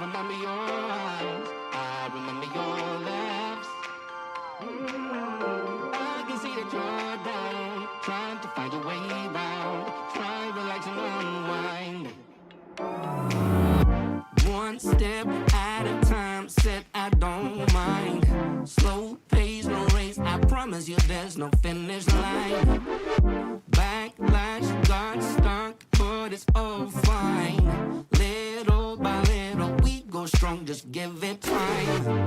remember your eyes, I remember your laughs. I can see that you're down, trying to find your way round. Try, relax and unwind. One step at a time, said I don't mind. Slow pace, no race, I promise you there's no finish line. Backlash, got stuck, but it's all fine. Little by little, we go strong, just give it time.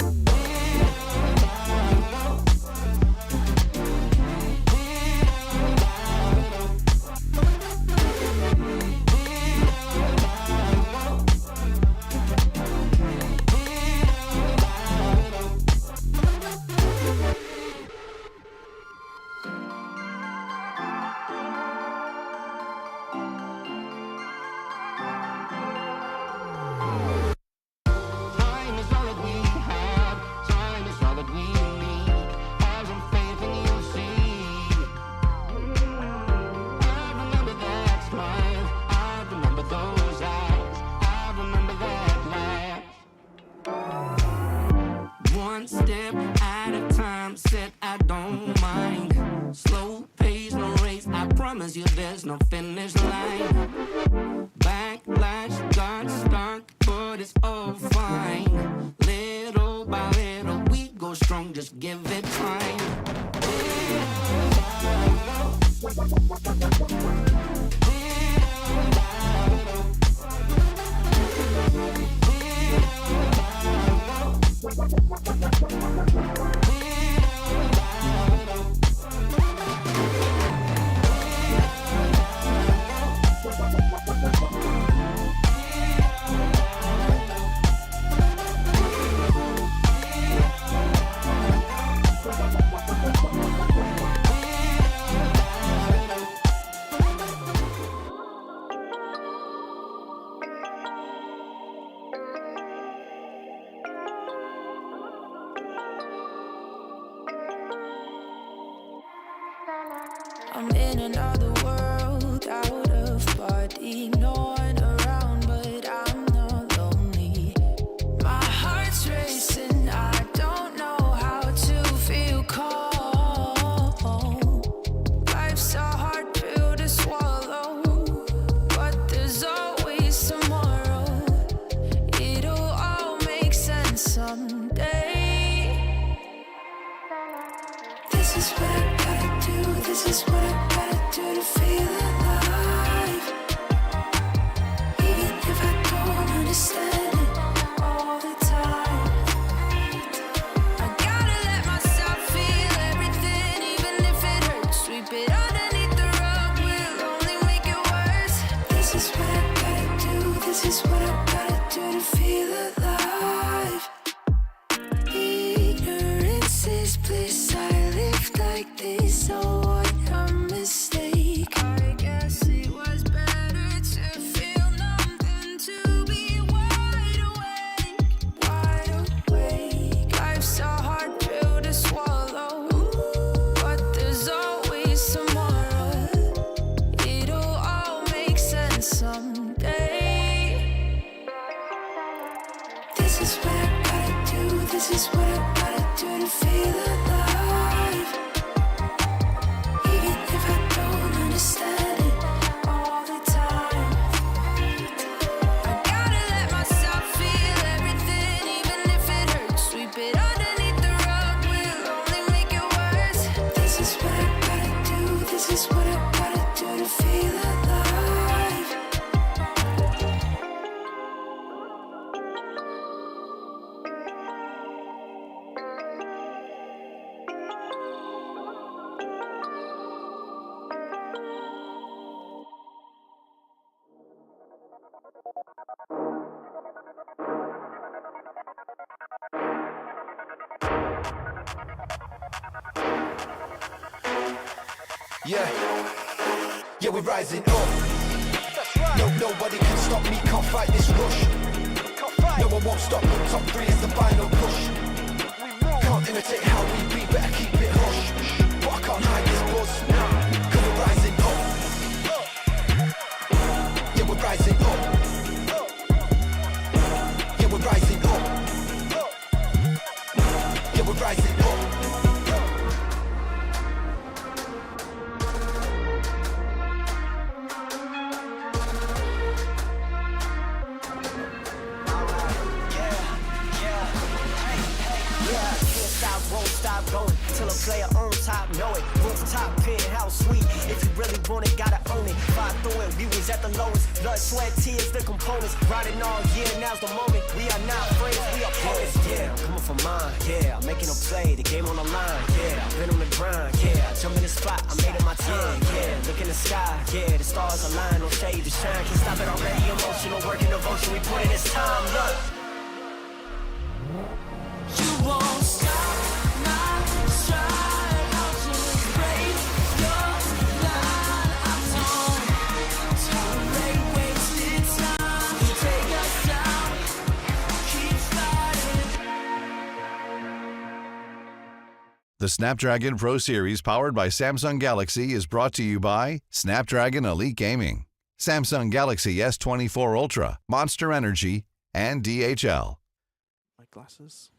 One step at a time, said I don't mind. Slow pace, no race, I promise you there's no finish line. Backlash, got stuck, but it's all fine. Little by little, we go strong, just give it time. I'm in another world, out of body, no one around, but I'm not lonely. My heart's racing, I don't know how to feel calm. Life's a hard pill to swallow, but there's always tomorrow. It'll all make sense someday. This is what I gotta do, this is what I gotta do to feel alive. Even if I don't understand it all the time, I gotta let myself feel everything, even if it hurts. Sweep it underneath the rug, will only make it worse. This is what I gotta do, this is what I gotta do to feel alive. Ignorance is bliss, I live like this, so what a mistake. I guess it was better to feel numb than to be wide awake. Wide awake. Life's a hard pill to swallow, but there's always tomorrow. It'll all make sense someday. This is what I gotta do, this is what I gotta do to feel alive. Even if I don't understand it all the time, I gotta let myself feel everything, even if it hurts. Sweep it underneath the rug, will only make it worse. This is what I gotta do, this is what I gotta do to feel alive. Yeah, we're rising up. No, nobody can stop me, can't fight this rush. No, I won't stop, top 3 is the final push. Can't imitate how we be, better keep it hush. But I can't hide this buzz, cause we're rising up. Yeah, we're rising up. Yeah, we're rising up. till a player on top know it. Rooftop, penthouse suite. If you really want it, gotta own it. Fight through it, we was at the lowest. Blood, sweat, tears, the components. Riding all year, now's the moment. We are not friends, we are opponents. Yeah, I'm coming for mine. Yeah, I'm making a play, the game on the line. Yeah, I've been on the grind. Yeah, I jump in the spot, I made it my time. Yeah, look in the sky. Yeah, the stars align, no shade to shine. Can't stop it already, emotional work and devotion. We put in this time, look. You won't stop my stride. I'll just break your line. I don't tolerate wasted time. You take us down, keep fighting. The Snapdragon Pro Series powered by Samsung Galaxy is brought to you by Snapdragon Elite Gaming, Samsung Galaxy S24 Ultra, Monster Energy, and DHL. My glasses.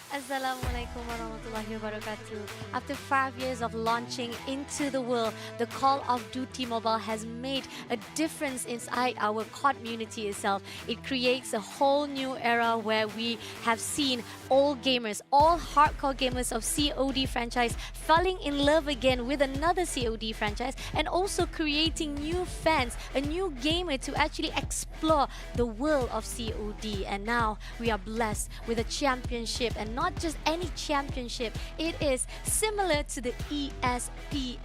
Assalamualaikum warahmatullahi wabarakatuh. After 5 years of launching into the world, the Call of Duty Mobile has made a difference inside our COD community itself. It creates a whole new era where we have seen all gamers, all hardcore gamers of COD franchise falling in love again with another COD franchise, and also creating new fans, a new gamer to actually explore the world of COD. And now we are blessed with a championship, and not just any championship. It is similar to the ESP,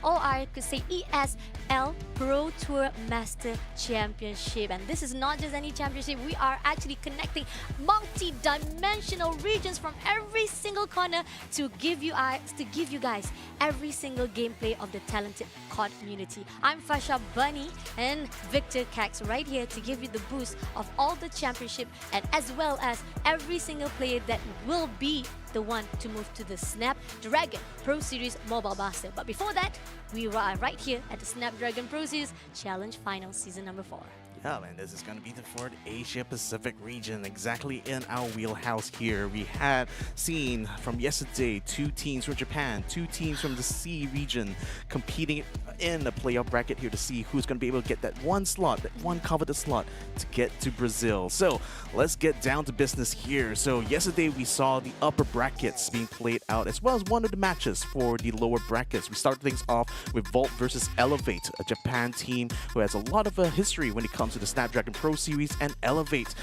or I could say ESL Pro Tour Master Championship. And this is not just any championship. We are actually connecting multi-dimensional regions from every single corner to give you guys every single gameplay of the talented COD community. I'm Fasha Bunny and Victor Cax right here to give you the boost of all the championship, and as well as every single player that will be the one to move to the Snapdragon Pro Series Mobile Master. But before that, we are right here at the Snapdragon Pro Series Challenge Finals Season number 4. Yeah, man, this is going to be the 4th Asia Pacific region, exactly in our wheelhouse here. We had seen from yesterday 2 teams from Japan, 2 teams from the C region competing in a playoff bracket here to see who's going to be able to get that one slot, that one coveted slot to get to Brazil. So let's get down to business here. So yesterday we saw the upper brackets being played out, as well as one of the matches for the lower brackets. We started things off with Volt versus Elevate, a Japan team who has a lot of history when it comes to the Snapdragon Pro Series, and Elevate,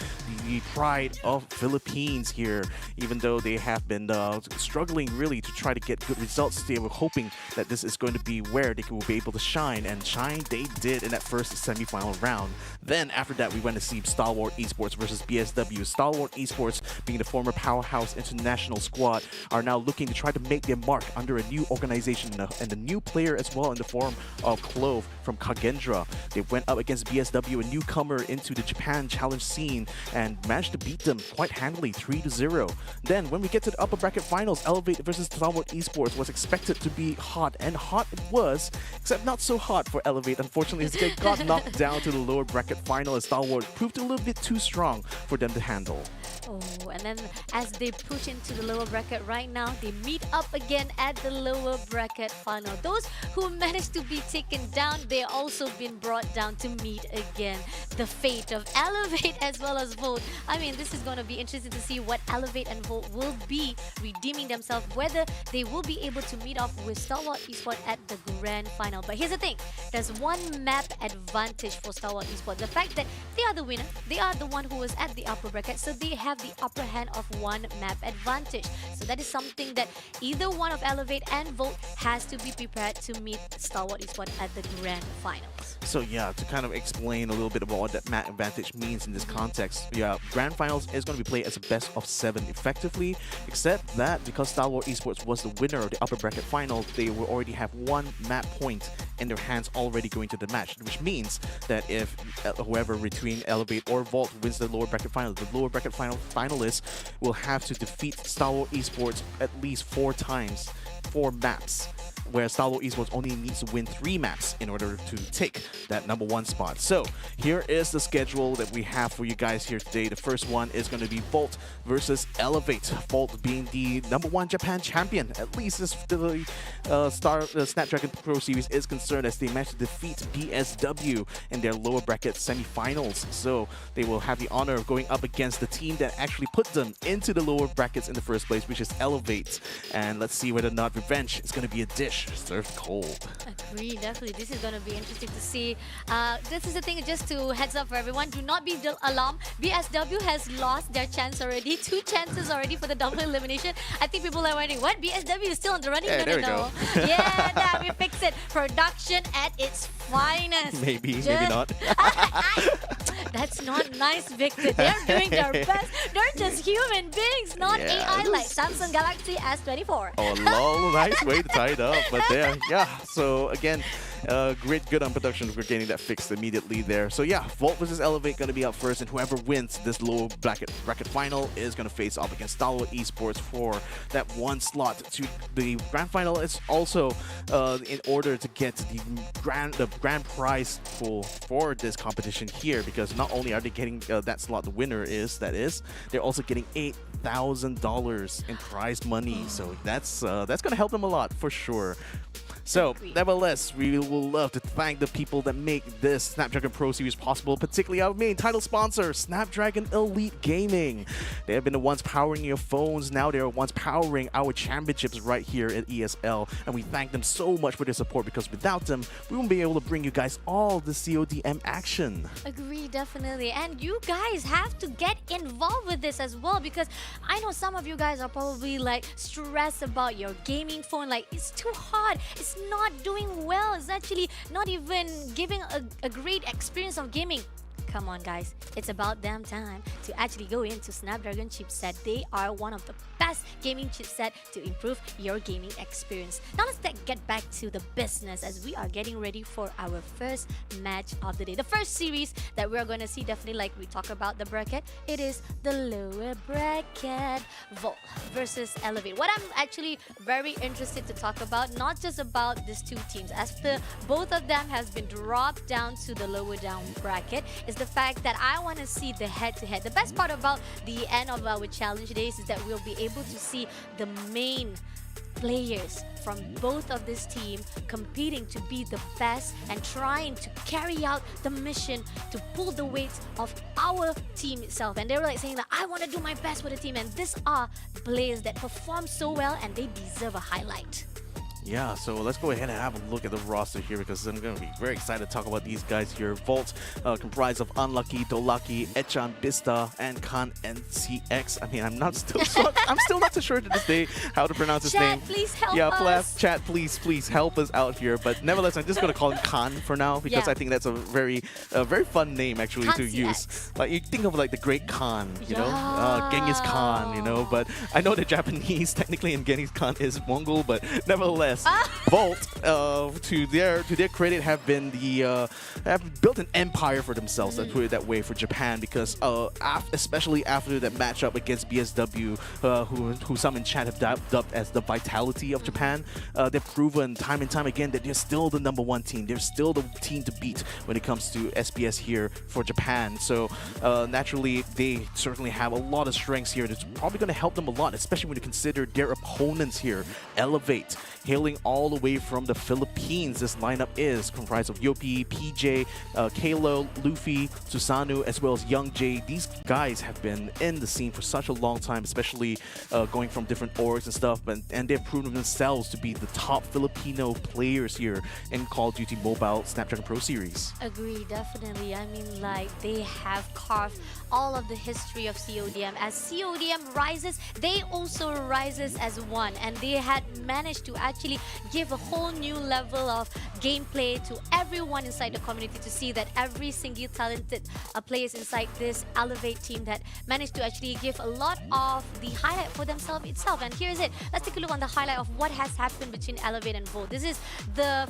the pride of Philippines here. Even though they have been struggling really to try to get good results, they were hoping that this is going to be where they will be able to shine, and shine they did in that first semi-final round. Then after that, we went to see Stalwart Esports versus BSW. Stalwart Esports, being the former Powerhouse International squad, are now looking to try to make their mark under a new organization and a new player as well in the form of Clove from Kagendra. They went up against BSW, a newcomer into the Japan challenge scene, and managed to beat them quite handily, 3-0. Then when we get to the upper bracket finals, Elevate versus Stalwart Esports was expected to be hot, and hot it was, except not so hot for Elevate. Unfortunately, they got knocked down to the lower bracket final, as Stalwart proved a little bit too strong for them to handle. Oh, and then as they push into the lower bracket right now, they meet up again at the lower bracket final. Those who managed to be taken down, they also been brought down to meet again. The fate of Elevate as well as Volt. I mean, this is going to be interesting to see what Elevate and Volt will be redeeming themselves, whether they will be able to meet off with Stalwart Esports at the grand final. But here's the thing, there's one map advantage for Stalwart Esports. The fact that they are the winner, they are the one who was at the upper bracket, so they have the upper hand of one map advantage. So that is something that either one of Elevate and Volt has to be prepared to meet Stalwart Esports at the grand finals. So yeah, to kind of explain a little bit about what that map advantage means in this context, yeah, grand finals is going to be played as a best of 7 effectively, except that because Stalwart Esports was the winner of the upper bracket final, they will already have 1 map point in their hands already going to the match, which means that if whoever between Elevate or Volt wins the lower bracket final, the lower bracket finalists will have to defeat Stalwart Esports at least 4 times 4 maps, where Sao Paulo Esports only needs to win 3 maps in order to take that #1 spot. So here is the schedule that we have for you guys here today. The first one is going to be Volt versus Elevate. Volt being the #1 Japan champion, at least as the Snapdragon Pro Series is concerned, as they managed to defeat BSW in their lower bracket semifinals. So they will have the honor of going up against the team that actually put them into the lower brackets in the first place, which is Elevate. And let's see whether or not revenge is going to be a dish served cold. Agree, definitely. This is going to be interesting to see. This is the thing, just to heads up for everyone, do not be alarmed. BSW has lost their chance already. 2 chances already for the double elimination. I think people are wondering, what? BSW is still on the running? Hey, there we go. Yeah, nah, we fixed it. Production at its finest. Maybe not. That's not nice, Victor. They're doing their best. They're just human beings, not AI like Samsung Galaxy S24. Oh, lol, nice way to tie it up. But there, yeah. So again, good on production for getting that fixed immediately there. So yeah, Volt versus Elevate going to be up first, and whoever wins this low bracket final is going to face off against Sao Paulo Esports for that 1 slot to the grand final. It's also in order to get the grand prize pool for this competition here, because not only are they getting that slot, the winner they're also getting $8,000 in prize money. So that's going to help them a lot for sure. So, nevertheless, we will love to thank the people that make this Snapdragon Pro Series possible, particularly our main title sponsor, Snapdragon Elite Gaming. They have been the ones powering your phones. Now they're the ones powering our championships right here at ESL. And we thank them so much for their support, because without them, we won't be able to bring you guys all the CODM action. Agree, definitely. And you guys have to get involved with this as well, because I know some of you guys are probably like stressed about your gaming phone. Like, it's too hard. It's not doing well. It's actually not even giving a great experience of gaming. Come on, guys. It's about damn time to actually go into Snapdragon chipset. They are one of the best gaming chipset to improve your gaming experience. Now let's get back to the business, as we are getting ready for our first match of the day. The first series that we're going to see, definitely like we talk about the bracket, it is the lower bracket. Volt versus Elevate. What I'm actually very interested to talk about, not just about these 2 teams, as both of them has been dropped down to the lower down bracket, is the fact that I want to see the head-to-head. The best part about the end of our challenge days is that we'll be able to see the main players from both of this team competing to be the best and trying to carry out the mission to pull the weight of our team itself. And they were like saying that I want to do my best for the team, and these are players that perform so well and they deserve a highlight. Yeah, so let's go ahead and have a look at the roster here, because I'm going to be very excited to talk about these guys here. Volt, comprised of Unlucky, Dolaki, Echan, Bista, and Khan NCX. I mean, I'm still not too sure to this day how to pronounce his name. Chat, please help us. Chat, please help us out here. But nevertheless, I'm just going to call him Khan for now, because I think that's a very fun name actually to use. Like, you think of like the Great Khan, you know, Genghis Khan, you know. But I know they're Japanese technically, and Genghis Khan is Mongol, but nevertheless. Volt, to their credit, have built an empire for themselves. Let's put it that way for Japan, because especially after that matchup against BSW, who some in chat have dubbed as the vitality of Japan, they've proven time and time again that they're still the #1 team. They're still the team to beat when it comes to SPS here for Japan. So naturally, they certainly have a lot of strengths here. That's probably going to help them a lot, especially when you consider their opponents here. Elevate, hailing all the way from the Philippines. This lineup is comprised of Yopi, PJ, Kalo, Luffy, Susanu, as well as Young J. These guys have been in the scene for such a long time, especially going from different orgs and stuff, and they've proven themselves to be the top Filipino players here in Call of Duty Mobile Snapdragon Pro Series. Agree, definitely. I mean, like, they have carved all of the history of CODM. As CODM rises, they also rises as one, and they had managed to actually actually give a whole new level of gameplay to everyone inside the community to see that every single talented players inside this Elevate team that managed to actually give a lot of the highlight for themselves itself. And here's it. Let's take a look on the highlight of what has happened between Elevate and Volt. This is the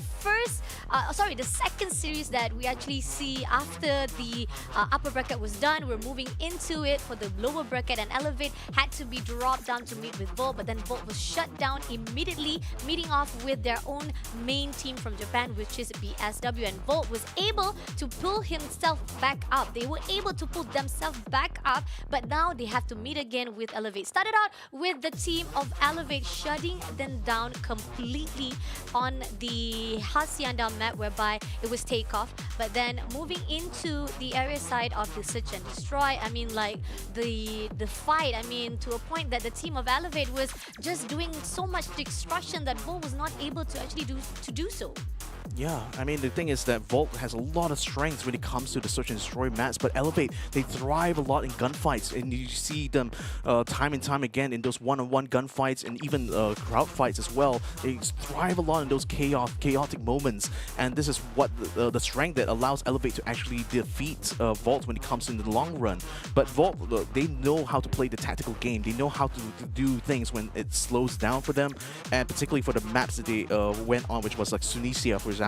the second series that we actually see after the upper bracket was done. We're moving into it for the lower bracket, and Elevate had to be dropped down to meet with Volt, but then Volt was shut down immediately, meeting off with their own main team from Japan, which is BSW, and Volt was able to pull himself back up. They were able to pull themselves back up, but now they have to meet again with Elevate. Started out with the team of Elevate shutting them down completely on the Hacienda map, whereby it was takeoff, but then moving into the area side of the search and destroy. I mean, like the fight, I mean, to a point that the team of Elevate was just doing so much destruction that Volt was not able to actually do so. Yeah, I mean, the thing is that Volt has a lot of strengths when it comes to the search and destroy maps, but Elevate, they thrive a lot in gunfights, and you see them time and time again in those one-on-one gunfights and even crowd fights as well. They thrive a lot in those chaotic moments, and this is what the strength that allows Elevate to actually defeat Volt when it comes in the long run. But Volt, they know how to play the tactical game. They know how to do things when it slows down for them, and particularly for the maps that they went on, which was like Tunisia, for example.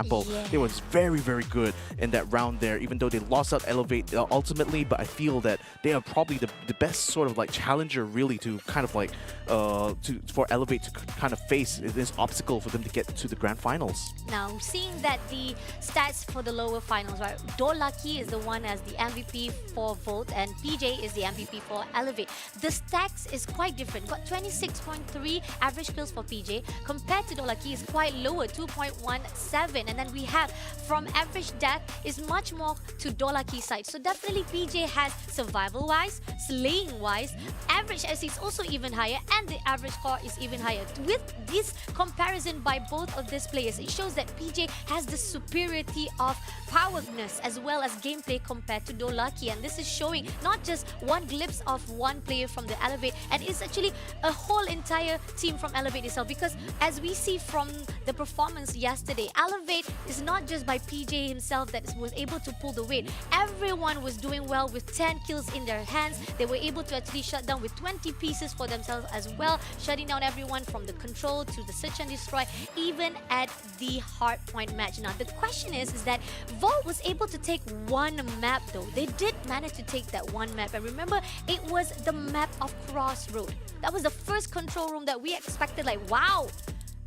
They was very, very good in that round there, even though they lost out Elevate ultimately. But I feel that they are probably the best sort of like challenger, really, to kind of like for Elevate to kind of face this obstacle for them to get to the grand finals. Now, seeing that the stats for the lower finals, right? Dolaki is the one as the MVP for Volt, and PJ is the MVP for Elevate. The stats is quite different. Got 26.3 average kills for PJ compared to Dolaki is quite lower, 2.17. And then we have from average death is much more to Dolaki side. So definitely PJ has survival-wise, slaying-wise, average SC is also even higher, and the average score is even higher. With this comparison by both of these players, it shows that PJ has the superiority of powerness as well as gameplay compared to Dolaki, and this is showing not just one glimpse of one player from the Elevate, and it's actually a whole entire team from Elevate itself, because as we see from the performance yesterday, Elevate is not just by PJ himself that was able to pull the weight. Everyone was doing well with 10 kills in their hands. They were able to actually shut down with 20 pieces for themselves as well, shutting down everyone from the control to the search and destroy, even at the hardpoint match. Now, the question is that Volt was able to take one map though. They did manage to take that one map, and remember, it was the map of Crossroad. That was the first control room that we expected, like, wow,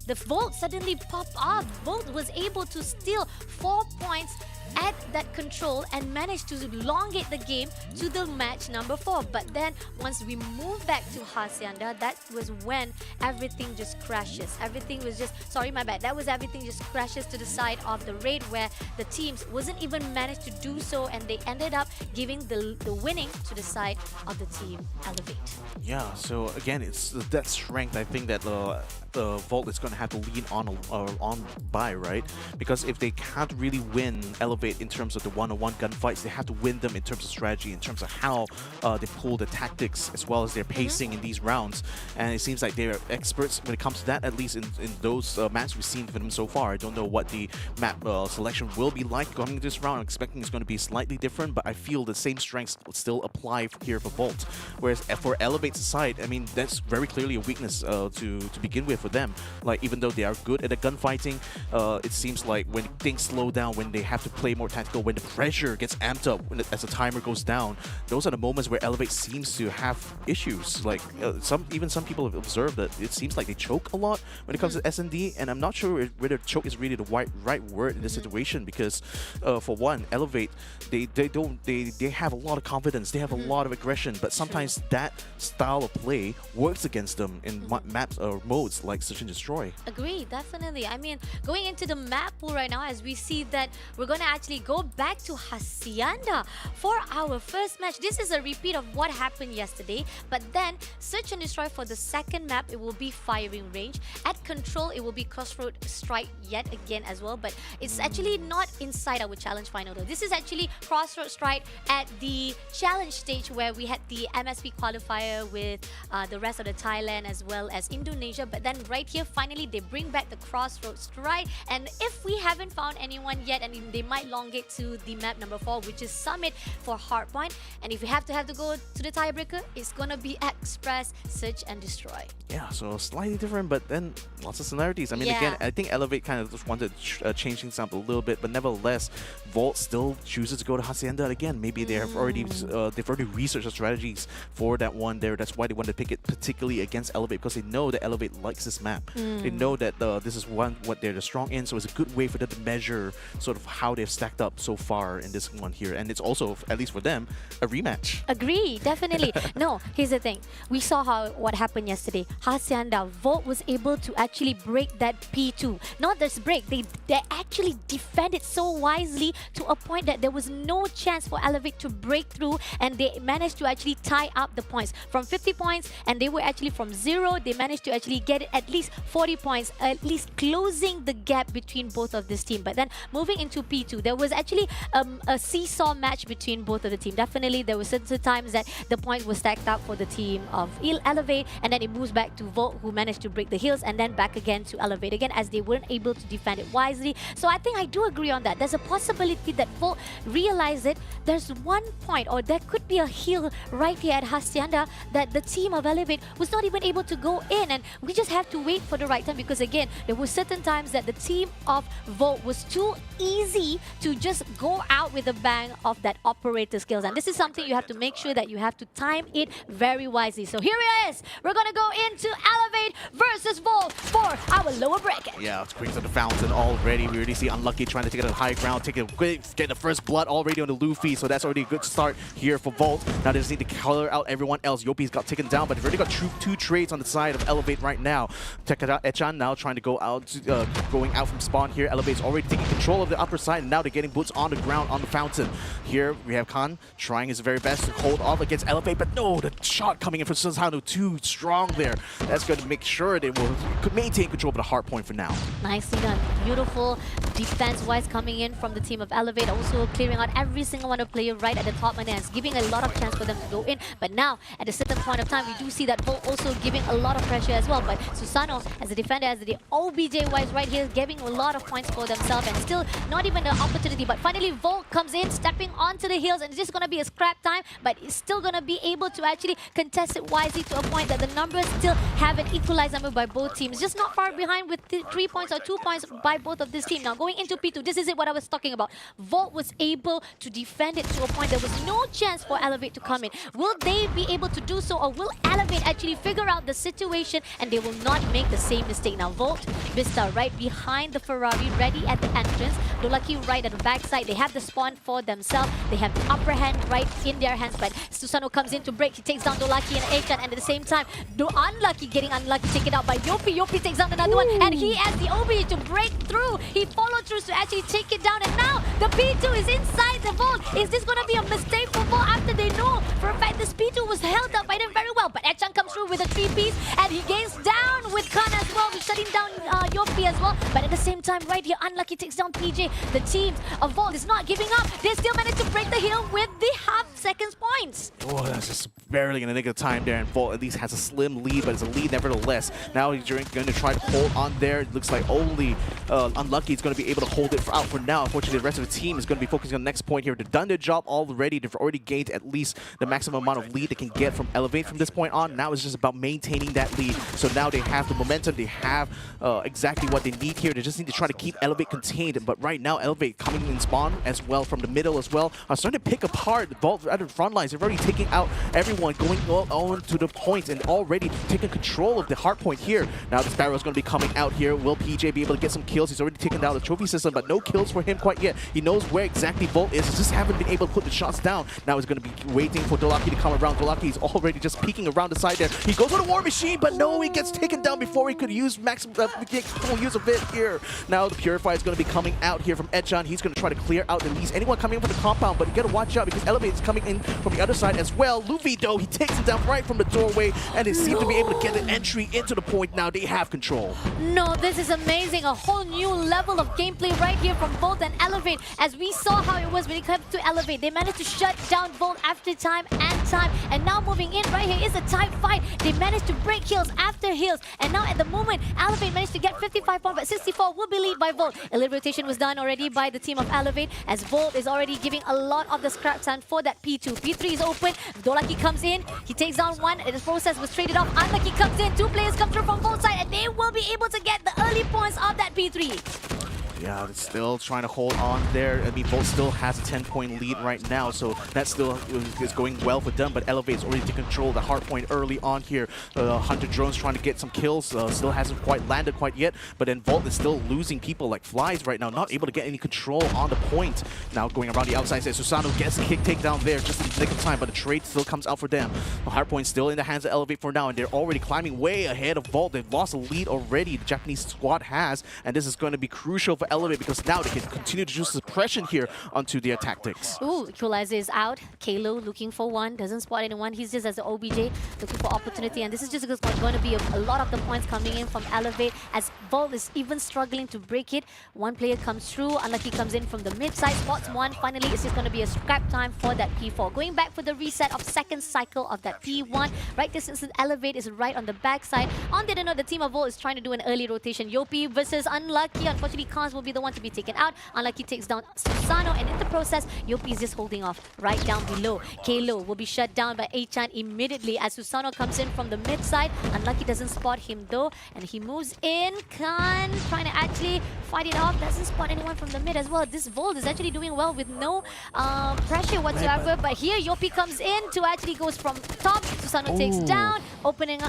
the Volt suddenly popped off. Volt was able to steal 4 points at that control and managed to elongate the game to the match number 4. But then once we move back to Hacienda, that was when everything just crashes. Everything was just, sorry, my bad. That was everything just crashes to the side of the raid, where the teams wasn't even managed to do so, and they ended up giving the winning to the side of the team Elevate. Yeah, so again, it's that strength, I think, that Volt is going to have to lean on by, right? Because if they can't really win Elevate in terms of the one-on-one gunfights, they have to win them in terms of strategy, in terms of how they pull the tactics as well as their pacing in these rounds. And it seems like they're experts when it comes to that, at least in those maps we've seen from them so far. I don't know what the map selection will be like going into this round. I'm expecting it's going to be slightly different, but I feel the same strengths still apply here for Volt. Whereas for Elevate's side, I mean, that's very clearly a weakness to begin with for them. Like, even though they are good at the gunfighting, it seems like when things slow down, when they have to play more tactical, when the pressure gets amped up as the timer goes down, those are the moments where Elevate seems to have issues. Like some people have observed that it seems like they choke a lot when it comes to S&D, and I'm not sure whether choke is really the right word in this situation, because for one, Elevate, they have a lot of confidence, they have a lot of aggression, but sometimes that style of play works against them in maps or modes like Search and Destroy. Agree, definitely. I mean, going into the map pool right now, as we see that we're going to actually go back to Hacienda for our first match. This is a repeat of what happened yesterday, but then Search and Destroy for the second map, it will be firing range. At control, it will be Crossroad Strike yet again as well, but it's actually not inside our challenge final though. This is actually Crossroad Strike at the challenge stage where we had the MSP qualifier with the rest of the Thailand as well as Indonesia, but then right here finally they bring back the Crossroad Strike, and if we haven't found anyone yet, and they might elongate to the map number 4, which is Summit for Hardpoint, and if we have to go to the tiebreaker, it's gonna be Express, Search and Destroy. Yeah, so slightly different, but then lots of similarities. I mean, again, I think Elevate kind of just wanted to change things up a little bit, but nevertheless, Volt still chooses to go to Hacienda again. Maybe they have already researched the strategies for that one there. That's why they want to pick it particularly against Elevate, because they know that Elevate likes this map. They know that this is what they're strong in, so it's a good way for them to measure sort of how they've stacked up so far in this one here. And it's also, at least for them, a rematch. Agree, definitely. No, here's the thing. We saw what happened yesterday. Hacienda, Volt was able to actually break that P2. Not just break, they actually defended so wisely to a point that there was no chance for Elevate to break through, and they managed to actually tie up the points from 50 points, and they were actually from 0. They managed to actually get it at least 40 points, at least closing the gap between both of this team. But then moving into P2, there was actually a seesaw match between both of the team. Definitely, there were certain times that the points were stacked up for the team of Elevate, and then it moves back to Volt, who managed to break the hills, and then back again to Elevate again, as they weren't able to defend it wisely. So I think I do agree on that. There's a possibility that Volt realized it. There's one point, or there could be a hill right here at Hacienda that the team of Elevate was not even able to go in, and we just have to wait for the right time, because again, there were certain times that the team of Volt was too easy to just go out with a bang of that operator skills, and this is something you have to make sure that you have to time it very wisely. So here it is. We're gonna go into Elevate versus Volt for our lower bracket. Yeah, it's quick to the fountain already. We already see Unlucky trying to take it on high ground, get the first blood already on the Luffy, so that's already a good start here for Volt. Now they just need to color out everyone else. Yopi's got taken down, but they've already got two trades on the side of Elevate right now. Check it out, Echan now trying to go out, going out from spawn here. Elevate's already taking control of the upper side, and now they're getting boots on the ground on the fountain. Here we have Khan trying his very best to hold off against Elevate, but no, the shot coming in from Susano too strong there. That's going to make sure they will maintain control of the hard point for now. Nicely done. Beautiful defense-wise coming in from the team of Elevate, also clearing out every single one of player right at the top, and it's giving a lot of chance for them to go in. But now, at a certain point of time, we do see that Volt also giving a lot of pressure as well. But Susano, as a defender, as the OBJ-wise right here, giving a lot of points for themselves, and still not even an opportunity. But finally, Volt comes in, stepping onto the heels, and it's just going to be a scrap time, but it's still going to be able to actually contest it wisely to a point that the numbers still have an equalized number by both teams. Just not far behind with 3 points or 2 points by both of this team. Now, going into P2, this is what I was talking about. Volt was able to defend it to a point there was no chance for Elevate to come in. Will they be able to do so, or will Elevate actually figure out the situation and they will not make the same mistake? Now, Volt, Vista right behind the Ferrari, ready at the entrance. Dolaki right at the backside. They have the spawn for themselves. They have the upper hand right in their hands, but Susano comes in to break. He takes down Dolaki and Achan, and at the same time, Unlucky getting Unlucky taken out by Yopi. Yopi takes down another one, and he has the OB to break through. He followed through to actually take it down, and now the P2 is inside the Vault. Is this going to be a mistake for Vault after they know for a fact this P2 was held up by them very well? But Achan comes through with a 3-piece, and he gains down with Khan as well, shutting down Yopi as well. But at the same time, right here, Unlucky takes down PJ. The team of Vault is not giving up. They still manage to break the hill with the half-seconds points. Oh, that's just barely going to take the time there, and Volt at least has a slim lead, but it's a lead nevertheless. Now he's going to try to hold on there. It looks like only Unlucky is going to be able to hold it out for now. Unfortunately, the rest of the team is going to be focusing on the next point here. They've done their job already. They've already gained at least the maximum amount of lead they can get from Elevate from this point on. Now it's just about maintaining that lead. So now they have the momentum. They have exactly what they need here. They just need to try to keep Elevate contained. But right now, Elevate coming in spawn as well from the middle as well are starting to pick apart Volt at the front lines. They're already taking out everyone, going on to the point and already taking control of the hard point here. Now the Sparrow is going to be coming out here. Will PJ be able to get some kills? He's already taken down the trophy system, but no kills for him quite yet. He knows where exactly Volt is. He just haven't been able to put the shots down. Now he's going to be waiting for Dolaki to come around. Dolaki is already just peeking around the side there. He goes for the War Machine, but no, he gets taken down before he could use get full use of it here. Now the Purifier is going to be coming out here from Edjan. He's going to try to clear out at least anyone coming in from the compound, but you got to watch out because Elevate is coming in from the other side as well. Luffy, though, he takes him down right from the doorway, and they seem to be able to get an entry into the point. Now they have control. No, this is amazing. A whole new level of gameplay right here from Volt and Elevate. As we saw how it was when it came to Elevate, they managed to shut down Volt after time and time. And now moving in right here is a tight fight. They managed to break heals after heals. And now at the moment, Elevate managed to get 55 points, but 64 will be lead by Volt. A little rotation was done already by the team of Elevate, as Volt is already giving a lot of the scrap time for that P2. P3 is open. Dolaki comes in. He takes down one. The process was traded off. Unlucky comes in. Two players come through from Volt side, and they will be able to get the early points of that P3. Yeah, it's still trying to hold on there. I mean, Volt still has a 10-point lead right now, so that still is going well for them. But Elevate's already taken control of the hard point early on here. Hunter Drone's trying to get some kills, still hasn't quite landed quite yet. But then Volt is still losing people like flies right now, not able to get any control on the point. Now going around the outside, says Susano gets a kick takedown there just in the nick of time, but the trade still comes out for them. The hard point still in the hands of Elevate for now, and they're already climbing way ahead of Volt. They've lost a lead already, the Japanese squad has, and this is going to be crucial for Elevate because now they can continue to use suppression here onto their tactics. Ooh, Equalizer is out. Kalo looking for one, doesn't spot anyone. He's just as an OBJ looking for opportunity, and this is just going to be a lot of the points coming in from Elevate as Volt is even struggling to break it. One player comes through, Unlucky comes in from the mid side, spots one. Finally, it's just going to be a scrap time for that P4. Going back for the reset of second cycle of that P1. Right this instance, Elevate is right on the back side. On the other note, the team of Volt is trying to do an early rotation. Yopi versus Unlucky. Unfortunately, Khans will be the one to be taken out. Unlucky takes down Susano, and in the process, Yopi is just holding off right down below. Kalo will be shut down by A-chan immediately as Susano comes in from the mid side. Unlucky doesn't spot him though, and he moves in. Khan trying to actually fight it off, doesn't spot anyone from the mid as well. This Volt is actually doing well with no pressure whatsoever, but here Yopi comes in to actually goes from top. Susano takes down, opening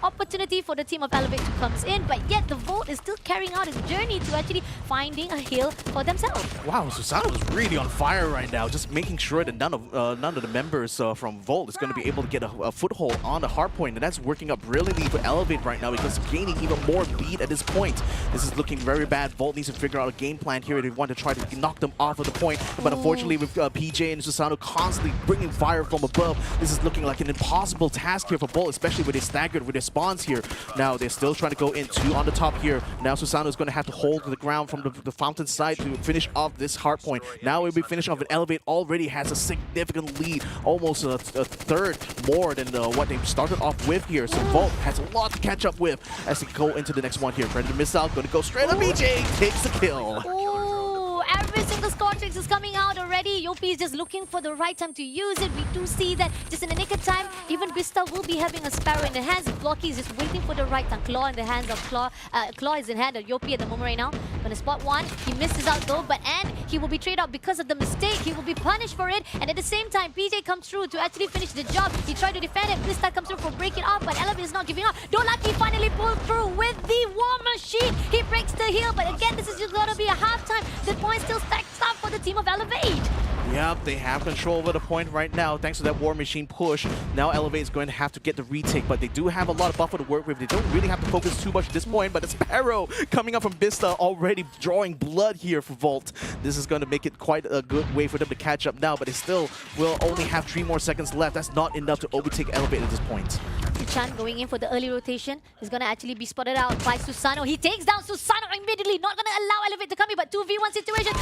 opportunity for the team of Elevate to comes in, but yet the Volt is still carrying out his journey to actually finding a heal for themselves. Wow, Susano is really on fire right now, just making sure that none of the members from Volt is going to be able to get a foothold on the hard point, and that's working up brilliantly for Elevate right now because gaining even more lead at this point. This is looking very bad. Volt needs to figure out a game plan here. They want to try to knock them off of the point, but unfortunately with PJ and Susano constantly bringing fire from above, this is looking like an impossible task here for Volt, especially with they staggered with their spawns here. Now they're still trying to go in two on the top here. Now Susano is going to have to hold the ground from the fountain side to finish off this hard point. Now we'll be finished off, and Elevate already has a significant lead, almost a third more than what they started off with here. So Volt has a lot to catch up with as they go into the next one here. Predator missile, going to go straight on BJ, takes the kill. Ooh, every single score tricks is coming out already. Yopi is just looking for the right time to use it. We do see that just in the nick of time, even Vista will be having a Sparrow in the hands. Blocky is just waiting for the right time. Claw in the hands of Claw. Claw is in hand of Yopi at the moment right now. Gonna spot one. He misses out though, but and he will be traded out because of the mistake. He will be punished for it. And at the same time, PJ comes through to actually finish the job. He tried to defend it. Vista comes through for breaking off, but Elevate is not giving up. Dolaki finally pulled through with the War Machine. He breaks the heel, but again, this is just gonna be a halftime. The point still stacks up for the team of Elevate. Yep, they have control over the point right now thanks to that War Machine push. Now Elevate is going to have to get the retake, but they do have a lot of buffer to work with. They don't really have to focus too much at this point, but the Sparrow coming up from Vista already drawing blood here for Volt. This is going to make it quite a good way for them to catch up now, but they still will only have 3 more seconds left. That's not enough to overtake Elevate at this point. Chan going in for the early rotation. He's going to actually be spotted out by Susano. He takes down Susano immediately. Not going to allow Elevate to come in, but 2v1 situation.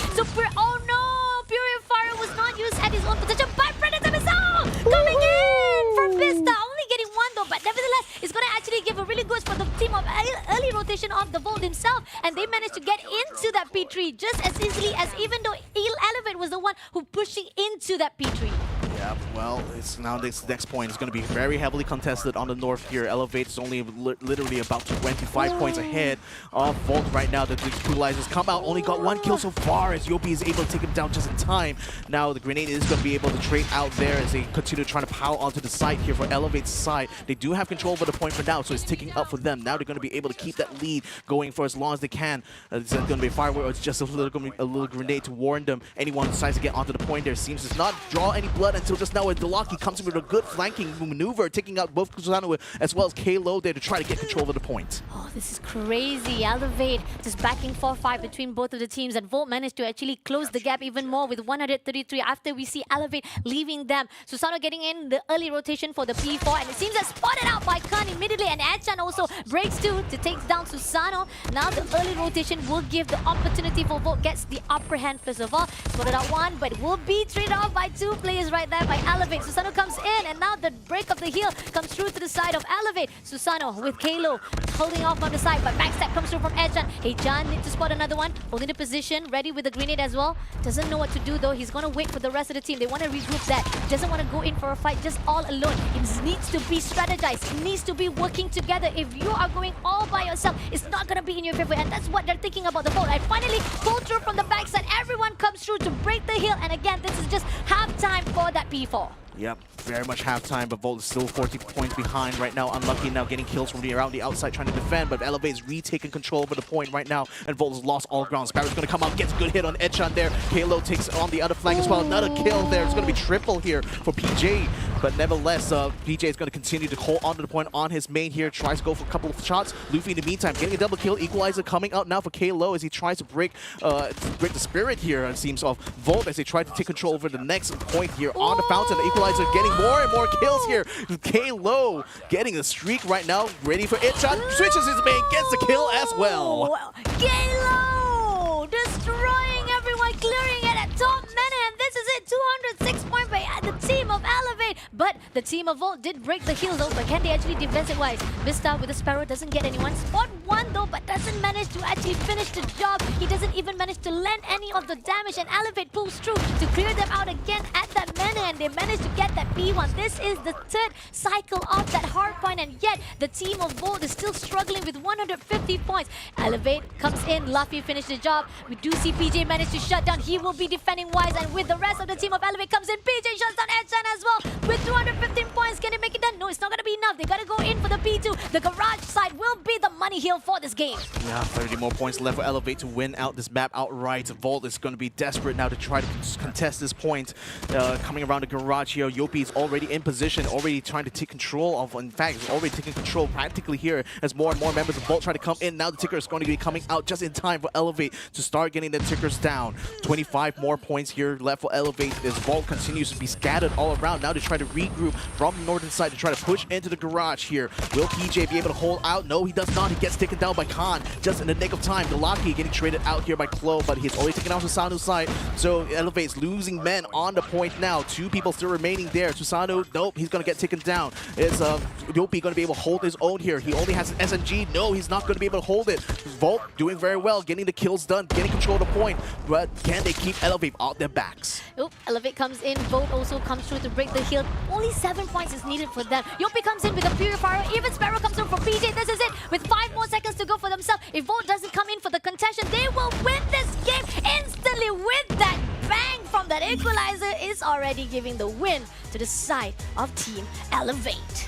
Oh no! Purifier was not used at his own position, but Predator Missile coming in from Vista. Only getting one though, but nevertheless, it's going to actually give a really good for the team of early rotation of the Volt himself, and they managed to get into that P3 just as easily as even though Elevate was the one who pushing into that P3. Yeah, well, it's now this next point is going to be very heavily contested on the north here. Elevate is only literally about 25 points ahead of Volt right now. The equalizers come out, only got 1 kill so far as Yopi is able to take him down just in time. Now the grenade is going to be able to trade out there as they continue trying to pile onto the side here for Elevate's side. They do have control over the point for now, so it's ticking up for them. Now they're going to be able to keep that lead going for as long as they can. It's going to be a firework or it's just a little grenade to warn them. Anyone who decides to get onto the point there seems to not draw any blood until just now. Delaki comes in with a good flanking maneuver, taking out both Kusano as well as K-Lo there to try to get control of the point. Oh, this is crazy. Elevate just backing 4-5 between both of the teams, and Volt managed to actually close the gap even more with 133 after we see Elevate leaving them. Susano getting in the early rotation for the P4, and it seems that's spotted out by Khan immediately, and Achan also breaks too to take down Susano. Now the early rotation will give the opportunity for Volt gets the upper hand first of all. Spotted out one, but will be traded off by 2 players right there by Elevate. Susano comes in, and now the break of the heel comes through to the side of Elevate. Susano with Kalo holding off on the side, but backstab comes through from Achan. Achan needs to spot another one, holding the position, ready with the grenade as well. Doesn't know what to do though. He's gonna wait for the rest of the team. They want to regroup that. Doesn't want to go in for a fight just all alone. It needs to be strategized. It needs to be working together. If you are going all by yourself, it's not gonna be in your favor, and that's what they're thinking about the Volt. And finally, pull through from the backside. Everyone comes through to break the hill, and again, this is just half time for that P4. Yep, very much halftime, but Volt is still 40 points behind right now. Unlucky now getting kills from around the outside trying to defend, but Elevate is retaking control over the point right now, and Volt has lost all ground. Sparrow's going to come out, gets a good hit on Etchan there. Kalo takes on the other flank as well. Another kill there. It's going to be triple here for PJ, but nevertheless, PJ is going to continue to hold onto the point on his main here. Tries to go for a couple of shots. Luffy in the meantime getting a double kill. Equalizer coming out now for Kalo as he tries to break the spirit here, it seems, of Volt as they try to take control over the next point here on the fountain. The Equalizer getting more and more kills here. K-Lo getting a streak right now, ready for it. Shot switches his main, gets the kill as well. K-Lo destroying everyone, clearing it at top mana, and this is it. 206 points by the team of Elevate, but the team of Volt did break the heels though. But can they actually defense it wise? Vista with the Sparrow doesn't get anyone. Spot one though, but doesn't manage to actually finish the job. He doesn't even manage to land any of the damage, and Elevate pulls through to clear them out again at that mana, and they manage to get that P1. This is the 3rd cycle of that hard point, and yet the team of Volt is still struggling with 150 points. Elevate comes in, Luffy finished the job. We do see PJ manage to shut down. He will be defending wise, and with the rest of the team of Elevate comes in, PJ shuts down Edson as well with 215 points. Can they make it done? No, it's not going to be enough. They got to go in for the P2. The garage side will be the money hill for this game. Yeah, 30 more points left for Elevate to win out this map outright. Volt is going to be desperate now to try to contest this point. Coming around the garage here, Yopi is already in position, already trying to take control of, in fact, he's already taking control practically here as more and more members of Volt try to come in. Now the ticker is going to be coming out just in time for Elevate to start getting the tickers down. 25 more points here left for Elevate as Volt continues to be scattered all around. Now to try to regroup from the northern side to try to push into the garage here. Will PJ be able to hold out? No, he does not. He gets taken down by Khan just in the nick of time. Galaki getting traded out here by Klo, but he's already taken out Susanu's side. So Elevate's losing men on the point now. 2 people still remaining there. Susanu, nope, he's going to get taken down. Is Yopi going to be able to hold his own here? He only has an SMG. No, he's not going to be able to hold it. Volt doing very well, getting the kills done, getting control of the point. But can they keep Elevate out their backs? Oop, Elevate comes in. Volt also comes through to break the hill. Only 7 points is needed for them. Yopi comes in with a Purifier. Even Sparrow comes through for PJ. This is it. With 5 more seconds to go for themselves. If Volt doesn't come in for the contention, they will win this game instantly with that bang from that equalizer. Is already giving the win to the side of Team Elevate.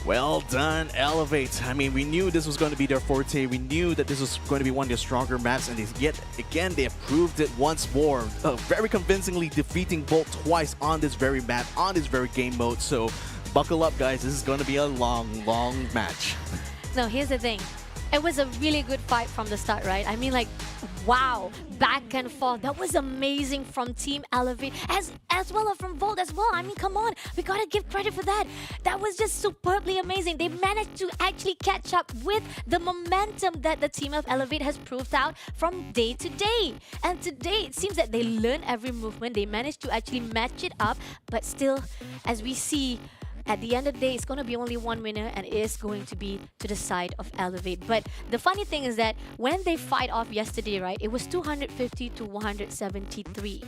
Well done, Elevate. I mean, we knew this was going to be their forte. We knew that this was going to be one of their stronger maps, and yet again, they have proved it once more. Very convincingly defeating Volt twice on this very map, on this very game mode. So buckle up, guys. This is going to be a long, long match. Now, here's the thing. It was a really good fight from the start, right? I mean, like, wow, back and forth. That was amazing from Team Elevate, as well as from Volt as well. I mean, come on, we gotta give credit for that. That was just superbly amazing. They managed to actually catch up with the momentum that the team of Elevate has proved out from day to day. And today, it seems that they learn every movement. They managed to actually match it up, but still, as we see, at the end of the day, it's going to be only one winner, and it is going to be to the side of Elevate. But the funny thing is that when they fight off yesterday, right, it was 250 to 173.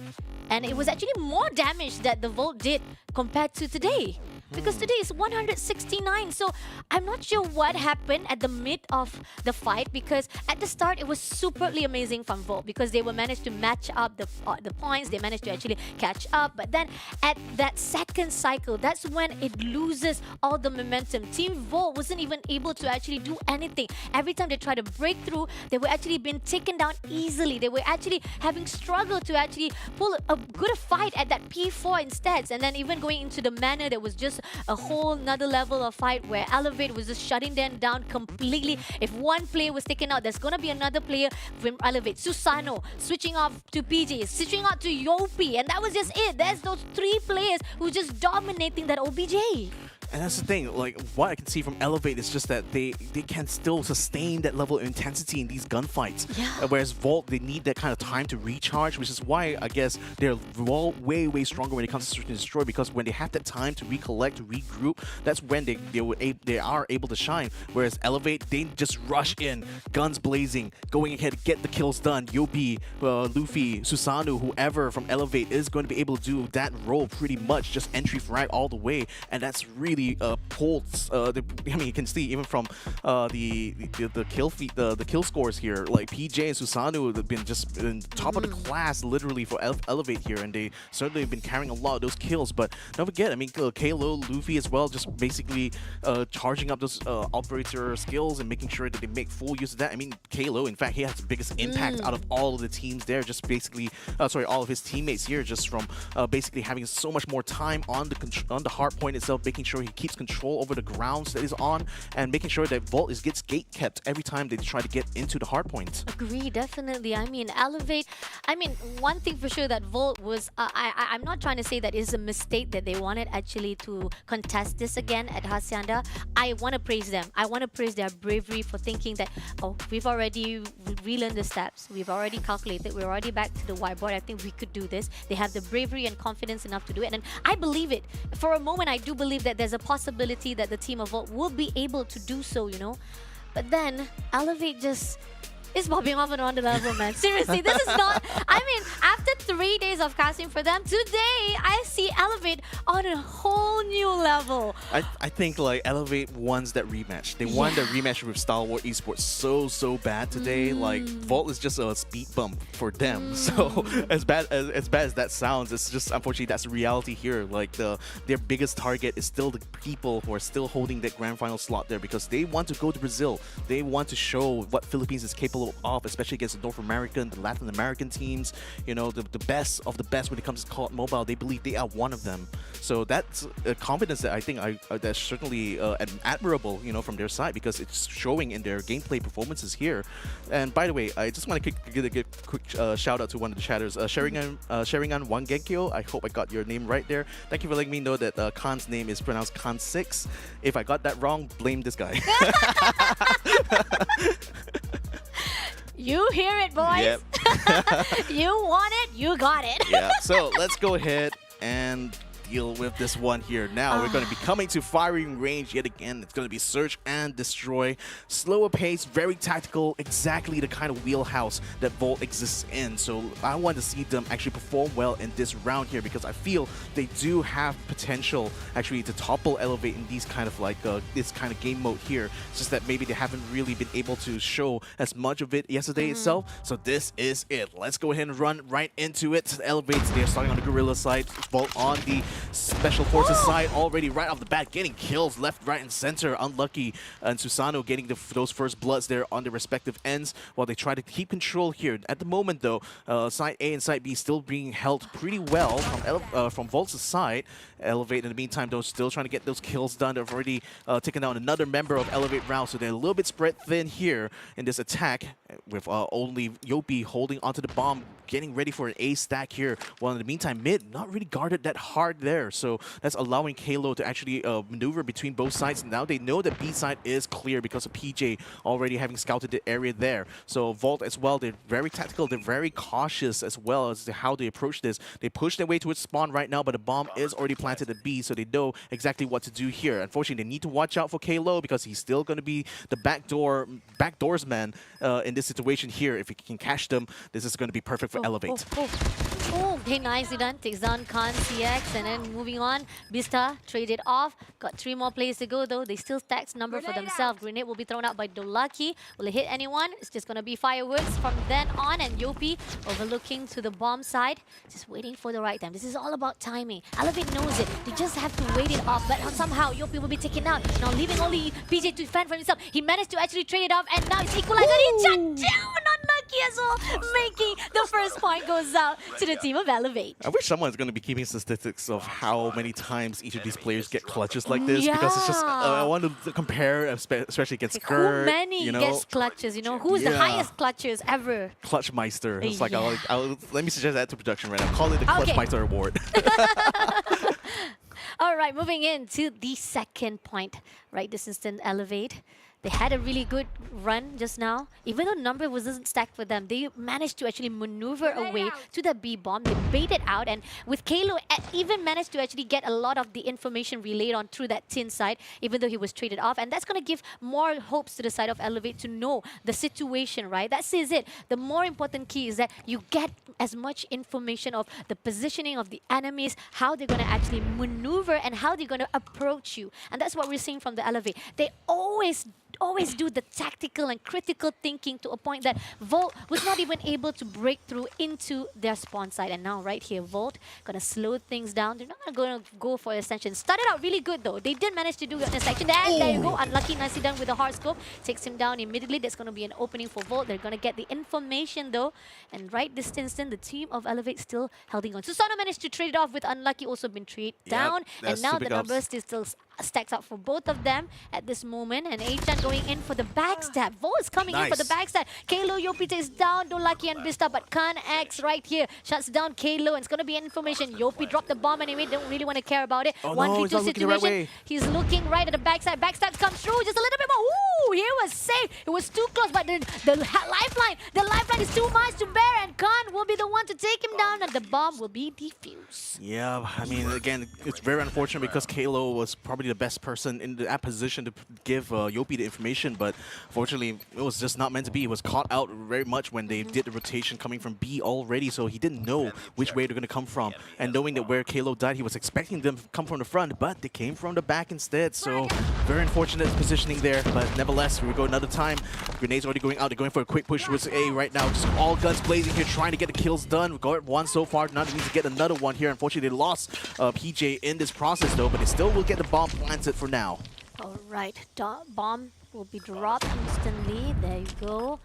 And it was actually more damage that the Volt did compared to today. Because today is 169. So I'm not sure what happened at the mid of the fight, because at the start it was superbly amazing from Volt because they were managed to match up the points. They managed to actually catch up. But then at that second cycle, that's when it loses all the momentum. Team Volt wasn't even able to actually do anything. Every time they tried to break through, they were actually being taken down easily. They were actually having struggled to actually pull a good fight at that P4 instead. And then even going into the manner, there was just a whole nother level of fight where Elevate was just shutting them down completely. If one player was taken out, there's gonna be another player from Elevate. Susano switching off to PJ, switching out to Yopi, and that was just it. There's those 3 players who just dominating that OBJ. And that's the thing, like, what I can see from Elevate is just that they can still sustain that level of intensity in these gunfights. Yeah. Whereas Volt, they need that kind of time to recharge, which is why I guess they're way stronger when it comes to Search and Destroy, because when they have that time to recollect, to regroup, that's when they are able to shine. Whereas Elevate, they just rush in, guns blazing, going ahead, get the kills done. Yopi, Luffy, Susanoo, whoever from Elevate is going to be able to do that role pretty much, just entry frag all the way, and that's really pulls. I mean, you can see even from the kill scores here. Like PJ and Susanoo have been just in top of the class literally for Elevate here, and they certainly have been carrying a lot of those kills. But don't forget, I mean, Kalo, Luffy as well, just basically charging up those operator skills and making sure that they make full use of that. I mean, Kalo, in fact, he has the biggest impact out of all of the teams there. Just basically, all of his teammates here, just from basically having so much more time on the hard point itself, making sure he keeps control over the grounds that is on, and making sure that Volt gets gate kept every time they try to get into the hard point. Agree, definitely. I mean, Elevate, I mean, one thing for sure that Volt was, I'm not trying to say that it's a mistake that they wanted actually to contest this again at Hacienda. I want to praise them. I want to praise their bravery for thinking that, oh, we've already relearned the steps. We've already calculated. We're already back to the whiteboard. I think we could do this. They have the bravery and confidence enough to do it. And I believe it. For a moment, I do believe that there's a possibility that the team of Volt will be able to do so, you know. But then Elevate just is popping off on the level, man. Seriously, this is not... I mean, after 3 days of casting for them, today I see Elevate on a whole new level. I think like Elevate wants that rematch. They won the rematch with Star Wars Esports so bad today. Like Volt is just a speed bump for them. So as bad as that sounds, it's just unfortunately that's the reality here. Like their biggest target is still the people who are still holding that grand final slot there, because they want to go to Brazil. They want to show what Philippines is capable of, especially against the North American, the Latin American teams. You know, the best of the best when it comes to COD Mobile. They believe they are one of them. So that's a confidence that I think that's certainly admirable, you know, from their side, because it's showing in their gameplay performances here. And by the way, I just want to give a quick shout out to one of the chatters, Sharingan Wangekyo. I hope I got your name right there. Thank you for letting me know that Khan's name is pronounced Khan6. If I got that wrong, blame this guy. You hear it, boys. Yep. You want it, you got it. Yeah, so let's go ahead and deal with this one here. Now we're going to be coming to firing range yet again. It's going to be search and destroy. Slower pace, very tactical, exactly the kind of wheelhouse that Volt exists in. So I want to see them actually perform well in this round here, because I feel they do have potential actually to topple Elevate in these kind of like this kind of game mode here. It's just that maybe they haven't really been able to show as much of it yesterday itself. So this is it. Let's go ahead and run right into it. Elevate, they're starting on the Gorilla side, Volt on the Special Forces side already right off the bat, getting kills left, right, and center. Unlucky, and Susanoo getting those first bloods there on their respective ends while they try to keep control here. At the moment, though, side A and side B still being held pretty well from Volt's side. Elevate, in the meantime, though, still trying to get those kills done. They've already taken down another member of Elevate round, so they're a little bit spread thin here in this attack, with only Yopi holding onto the bomb, getting ready for an A stack here. While in the meantime, mid not really guarded that hard there. So that's allowing Kalo to actually maneuver between both sides. Now they know that B side is clear because of PJ already having scouted the area there. So Vault as well, they're very tactical, they're very cautious as well as to how they approach this. They push their way towards spawn right now, but the bomb is already planted at B, so they know exactly what to do here. Unfortunately, they need to watch out for Kalo because he's still going to be the backdoors man in this situation here. If he can catch them, this is going to be perfect for Elevate. Okay, nicely done. Takes down Khan CX, and then moving on. Bista traded off. Got 3 more players to go though. They still stacks number for themselves. Grenade will be thrown out by Dolaki. Will it hit anyone? It's just gonna be fireworks from then on, and Yopi overlooking to the bomb side. Just waiting for the right time. This is all about timing. Elevate knows it. They just have to wait it off, but somehow Yopi will be taken out. Now leaving only PJ to fend for himself. He managed to actually trade it off, and now it's equalizer. He shut down. Unlucky as well, making the first point goes out to the team of Elevate. I wish someone's going to be keeping statistics of how many times each of these players get clutches like this, because it's just, I want to compare, especially against Like Gert, who many you know? gets clutches, you know? Who's the highest clutches ever? Clutchmeister. It's like, Yeah. let me suggest that to production right now. Call it the Okay. Clutchmeister Award. All right, moving in to the second point. Right, this instant Elevate. They had a really good run just now. Even though number wasn't stacked for them, they managed to actually maneuver away to the B bomb. They baited out, and with Kalo, even managed to actually get a lot of the information relayed on through that tin side, even though he was traded off. And that's going to give more hopes to the side of Elevate to know the situation, right? That says it. The more important key is that you get as much information of the positioning of the enemies, how they're going to actually maneuver, and how they're going to approach you. And that's what we're seeing from the Elevate. They always do the tactical and critical thinking to a point that Volt was not even able to break through into their spawn side. And now right here, Volt gonna slow things down. They're not gonna go for ascension. Started out really good though. They did manage to do an ascension. There you go. Unlucky, nicely done with the hard scope. Takes him down immediately. There's gonna be an opening for Volt. They're gonna get the information though. And right this instant, the team of Elevate still holding on. Susano managed to trade it off with Unlucky, also been traded down. And now the numbers still stacks up for both of them at this moment. And Achan going in for the backstab. Vo is coming in for the backstab. Kalo, Yopi is down. Dolaki and Bista, but Khan X right here shuts down Kalo. And it's going to be information. Yopi dropped the bomb anyway. Don't really want to care about it. 1v2 situation. He's looking right at the backside. Backstab comes through just a little bit more. Ooh, he was safe. It was too close, but the lifeline is too much to bear. And Khan will be the one to take him down, and the bomb will be defused. Yeah, I mean, again, it's very unfortunate because Kalo was probably the best person in that position to give Yopi the information, but fortunately, it was just not meant to be. He was caught out very much when they did the rotation coming from B already, so he didn't know which way they're going to come from. And knowing that where Kalo died, he was expecting them to come from the front, but they came from the back instead, so very unfortunate positioning there. But nevertheless, we go another time. Grenades already going out. They're going for a quick push towards A right now. Just all guns blazing here, trying to get the kills done. We've got one so far. Now they need to get another one here. Unfortunately, they lost PJ in this process, though, but they still will get the bomb planted for now. All right, bomb will be dropped instantly. There you go.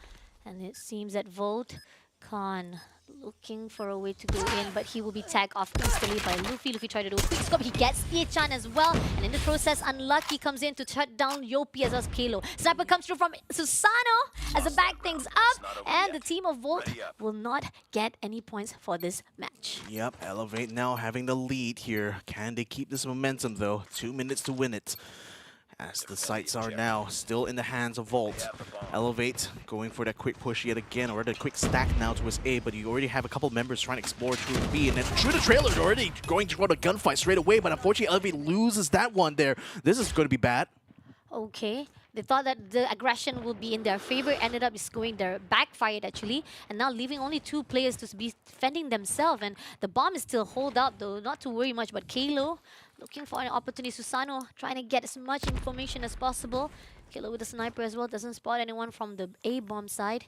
And it seems that Volt Khan looking for a way to go in, but he will be tagged off instantly by Luffy. Luffy tried to do a quick scope. He gets Iechan as well. And in the process, Unlucky comes in to shut down Yopi as well as Kalo. Sniper comes through from Susano as they back things up. And the team of Volt will not get any points for this match. Yep, Elevate now having the lead here. Can they keep this momentum, though? 2 minutes to win it. As the sights are now still in the hands of Volt. Elevate going for that quick push yet again, or the quick stack now towards A, but you already have a couple members trying to explore through B, and then through the trailer already going to run a gunfight straight away, but unfortunately Elevate loses that one there. This is going to be bad. Okay. They thought that the aggression will be in their favor, ended up just going their backfired actually, and now leaving only 2 players to be defending themselves, and the bomb is still hold up though, not to worry much, but Kalo looking for an opportunity. Susano trying to get as much information as possible. Kalo with the sniper as well, doesn't spot anyone from the A bomb side.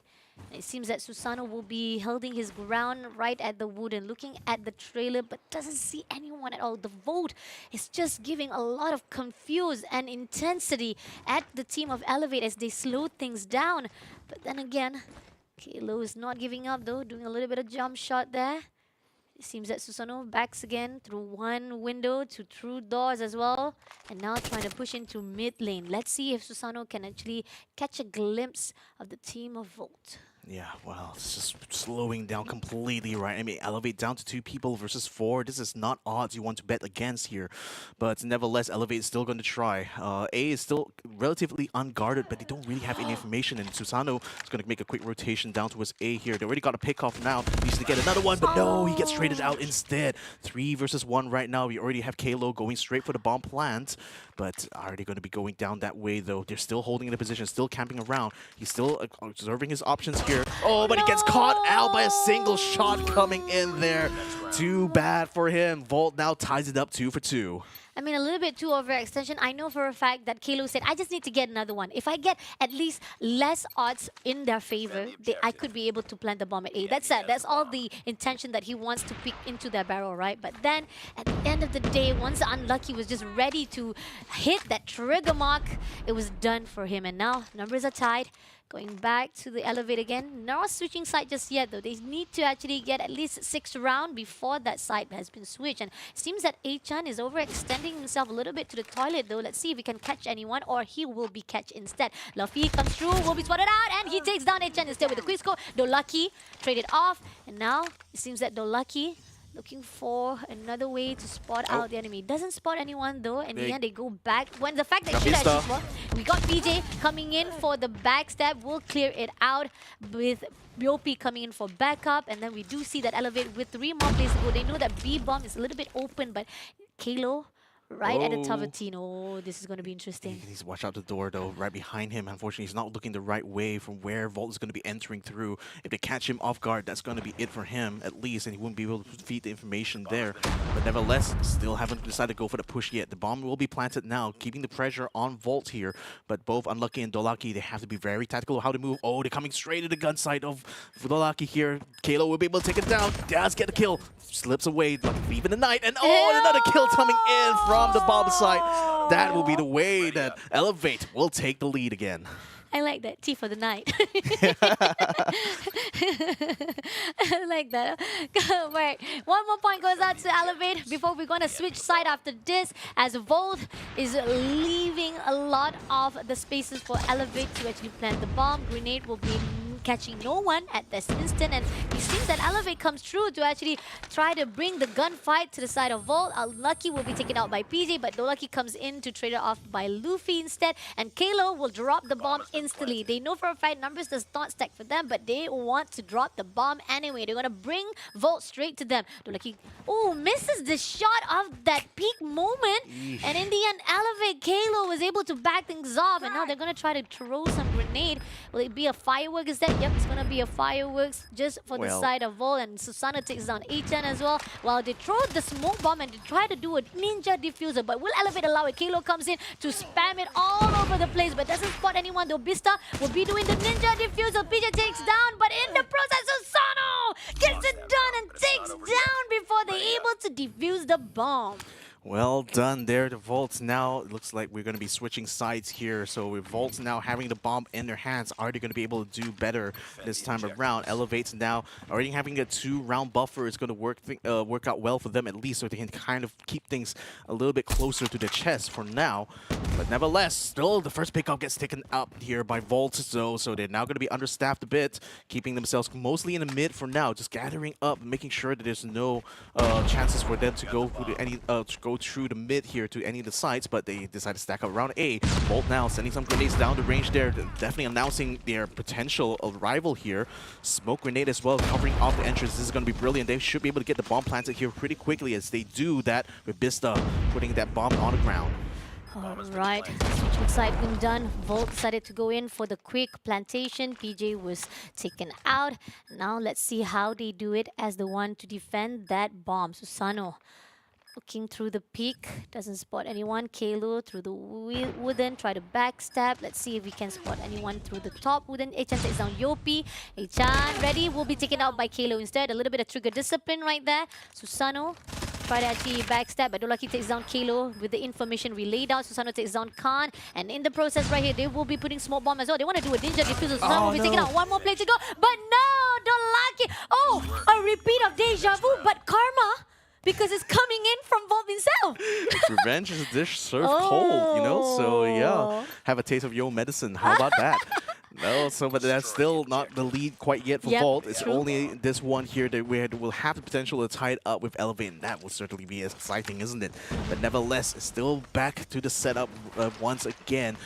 It seems that Susano will be holding his ground right at the wood and looking at the trailer, but doesn't see anyone at all. The vote is just giving a lot of confuse and intensity at the team of Elevate as they slow things down. But then again, Kalo is not giving up though, doing a little bit of jump shot there. It seems that Susano backs again through one window to through doors as well. And now trying to push into mid lane. Let's see if Susano can actually catch a glimpse of the team of Volt. Yeah, well, it's just slowing down completely, right? I mean, elevate down to 2 people versus 4. This is not odds you want to bet against here. But nevertheless, elevate is still going to try. A is still relatively unguarded, but they don't really have any information. And Susano is going to make a quick rotation down towards A here. They already got a pick off now. Needs to get another one, but no, he gets traded out instead. 3 versus 1 right now. We already have Kalo going straight for the bomb plant. But are they going to be going down that way, though? They're still holding the position, still camping around. He's still observing his options here. Oh, but he gets caught out by a single shot coming in there. Too bad for him. Volt now ties it up 2 for 2. I mean, a little bit too overextension. I know for a fact that Kalo said, I just need to get another one. If I get at least less odds in their favor, I could be able to plant the bomb at A. That's it. That's all the intention that he wants to pick into their barrel, right? But then, at the end of the day, once the Unlucky was just ready to hit that trigger mark, it was done for him. And now, numbers are tied. Going back to the elevate again. Not switching side just yet though. They need to actually get at least 6 rounds before that side has been switched. And it seems that A-chan is overextending himself a little bit to the toilet though. Let's see if he can catch anyone or he will be catched instead. Luffy comes through, will be spotted out, and he takes down A-chan instead with a quick score. Dolaki traded off, and now it seems that Dolaki looking for another way to spot out the enemy. Doesn't spot anyone though. In the end, they go back. When the fact that he should actually spot, we got PJ coming in for the backstab. We'll clear it out with Yopi coming in for backup. And then we do see that elevate with 3 more plays to go. They know that B bomb is a little bit open, but Kalo right at the Tavatine. Oh, this is going to be interesting. He needs to watch out the door, though, right behind him. Unfortunately, he's not looking the right way from where Volt is going to be entering through. If they catch him off guard, that's going to be it for him, at least, and he won't be able to feed the information there. But nevertheless, still haven't decided to go for the push yet. The bomb will be planted now, keeping the pressure on Volt here. But both Unlucky and Dolaki, they have to be very tactical how to move. Oh, they're coming straight to the gun side of Dolaki here. Kalo will be able to take it down. Does get the kill. Slips away, like leaving the night. And oh, and another kill coming in from the bomb side. That will be the way that Elevate will take the lead again. I like that. Tea for the night. I like that. Right. One more point goes out to Elevate before we're going to switch side after this, as Volt is leaving a lot of the spaces for Elevate to actually plant the bomb. Grenade will be catching no one at this instant, and it seems that Elevate comes through to actually try to bring the gunfight to the side of Volt. Unlucky will be taken out by PJ, but Dolaki comes in to trade it off by Luffy instead, and Kalo will drop the bomb instantly. They know for a fact numbers does not stack for them, but they want to drop the bomb anyway. They're going to bring Volt straight to them. Dolaki, oh, misses the shot of that peak moment, and in the end, Elevate Kalo was able to back things off, and now they're going to try to throw some grenade. Will it be a firework? Is that? Yep, it's going to be a fireworks just for the side of Vol, and Susana takes down A-chan as well. While they throw the smoke bomb and they try to do a ninja diffuser, but will Elevate allow it? Kalo comes in to spam it all over the place, but doesn't spot anyone though. Bista will be doing the ninja diffuser. PJ takes down, but in the process, Susano gets it done and takes down before they're able to defuse the bomb. Well done there. The Volts now, it looks like we're going to be switching sides here. So with Volts now having the bomb in their hands, are they going to be able to do better this time around? Elevates now, already having a 2-round buffer is going to work out well for them at least, so they can kind of keep things a little bit closer to the chest for now. But nevertheless, still the first pickup gets taken up here by Volts, so they're now going to be understaffed a bit, keeping themselves mostly in the mid for now, just gathering up, making sure that there's no chances for them to go through the mid here to any of the sites, but they decide to stack up around A. Volt now sending some grenades down the range there, definitely announcing their potential arrival here. Smoke grenade as well, covering off the entrance. This is going to be brilliant. They should be able to get the bomb planted here pretty quickly, as they do that with Bista putting that bomb on the ground. Alright, switching side been done. Volt decided to go in for the quick plantation. PJ was taken out. Now let's see how they do it as the one to defend that bomb. Susano looking through the peak, doesn't spot anyone. Kalo through the wooden, try to backstab. Let's see if we can spot anyone through the top wooden. A-chan takes down Yopi. A-chan ready, will be taken out by Kalo instead. A little bit of trigger discipline right there. Susano try to actually backstab, but Dolaki takes down Kalo with the information relayed out. Susano takes down Khan, and in the process right here, they will be putting smoke bomb as well. They want to do a ninja diffuser. Susano will be taken out. One more play to go, but no, Dolaki. Oh, a repeat of deja vu, but karma, because it's coming in from Volt himself. Revenge is a dish served cold, you know? So yeah, have a taste of your own medicine. How about that? No, so but that's still not the lead quite yet for Yep, Vault. It's true. only this one here that we will have the potential to tie it up with Elevate, and that will certainly be exciting, isn't it? But nevertheless, it's still back to the setup once again.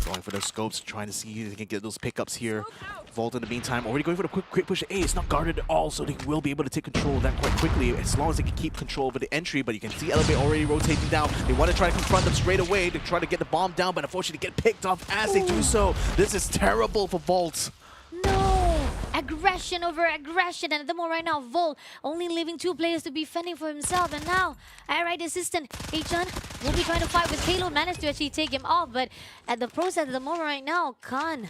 Going for those scopes, trying to see if they can get those pickups here. Vault in the meantime already going for the quick push. A, it's not guarded at all, so they will be able to take control of that quite quickly as long as they can keep control over the entry. But you can see Elevate already rotating down. They want to try to confront them straight away. They try to get the bomb down, but unfortunately they get picked off as they do so. This is terrible for Vault. No! Aggression over aggression, and at the moment right now, Volt only leaving 2 players to be fending for himself, and now Alright assistant Achan will be trying to fight with Kalo, managed to actually take him off, but at the process at the moment right now, Khan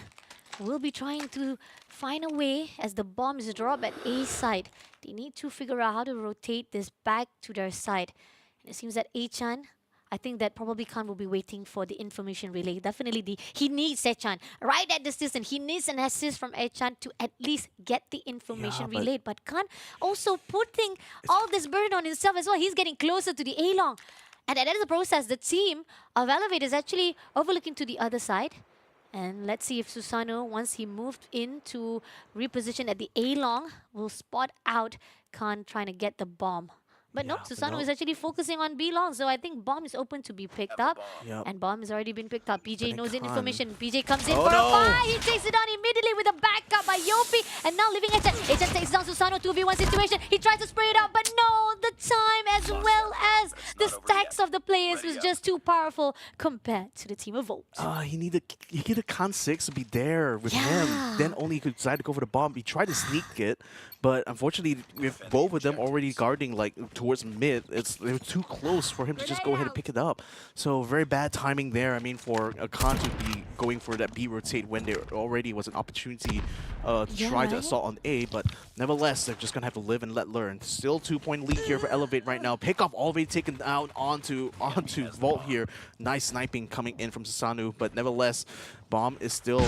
will be trying to find a way as the bomb is dropped at A side. They need to figure out how to rotate this back to their side. And it seems that Achan, I think that probably Khan will be waiting for the information relay. Definitely, he needs Echan. Right at this distance, he needs an assist from Echan to at least get the information relayed. But Khan also putting all this burden on himself as well. He's getting closer to the A-Long. And that is the process. The team of Elevate is actually overlooking to the other side. And let's see if Susano, once he moved in to reposition at the A-Long, will spot out Khan trying to get the bomb. But no, Susano is actually focusing on B long, so I think bomb is open to be picked up. And bomb has already been picked up. PJ knows the information. PJ comes in for a fight. He takes it down immediately with a backup by Yopi. And now leaving Echan. Echan takes down Susano, 2v1 situation. He tries to spray it out, but no, the time as well as the stacks of the players was just too powerful compared to the team of Volt. He needed Khan 6 to be there with him. Then only he could decide to go for the bomb. He tried to sneak it, but unfortunately, with both of them already guarding like towards mid, they were too close for him to just go ahead and pick it up. So very bad timing there. I mean, for Khan to be going for that B rotate when there already was an opportunity to try to assault on A, but nevertheless, they're just gonna have to live and let learn. Still 2-point lead here for Elevate right now. Pickoff already taken out onto Vault here. Nice sniping coming in from Susanu, but nevertheless, bomb is still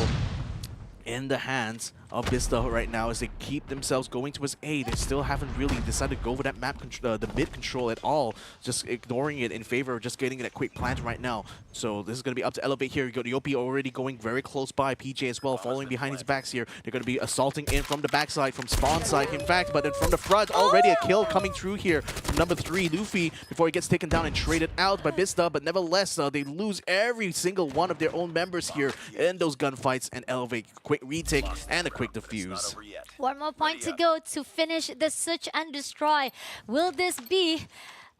in the hands of Vista right now as they keep themselves going towards A. They still haven't really decided to go for that map the mid control at all, just ignoring it in favor of just getting it a quick plant right now. So this is going to be up to Elevate here. You got Yopi already going very close by, PJ as well following behind his backs here. They're going to be assaulting in from the backside, from spawn side in fact, but then from the front already a kill coming through here from number 3, Luffy, before he gets taken down and traded out by Vista, but nevertheless they lose every single one of their own members here in those gunfights, and Elevate quick retake and a quick defuse. One more point to go to finish the search and destroy. Will this be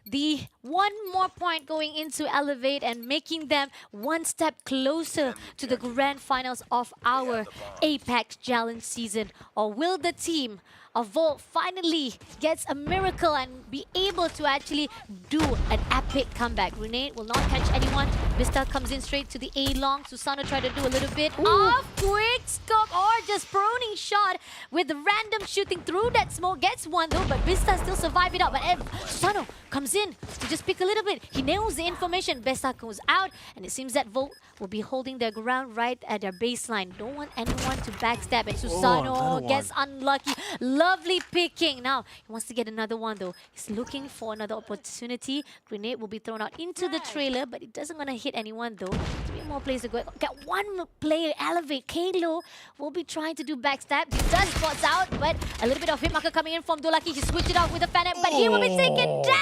the one more point going into Elevate and making them one step closer to the grand finals of our Apex Challenge season? Or will the team of Volt finally gets a miracle and be able to actually do an epic comeback? Grenade will not catch anyone. Vista comes in straight to the A-Long. Susano tried to do a little bit of quick scope or just proning shot with random shooting through that smoke. Gets one though, but Vista still survived it out. But Susano comes in to just pick a little bit. He nails the information. Vista goes out, and it seems that Volt will be holding their ground right at their baseline. Don't want anyone to backstab, and Susano gets unlucky. Lovely picking. Now, he wants to get another one though. He's looking for another opportunity. Grenade will be thrown out into the trailer, but it doesn't gonna hit anyone though. 3 more players to go. Got one more player, Elevate. Kalo will be trying to do backstab. He does spots out, but a little bit of hit marker coming in from Dolaki. He switched it out with a Phantom, but he will be taken down!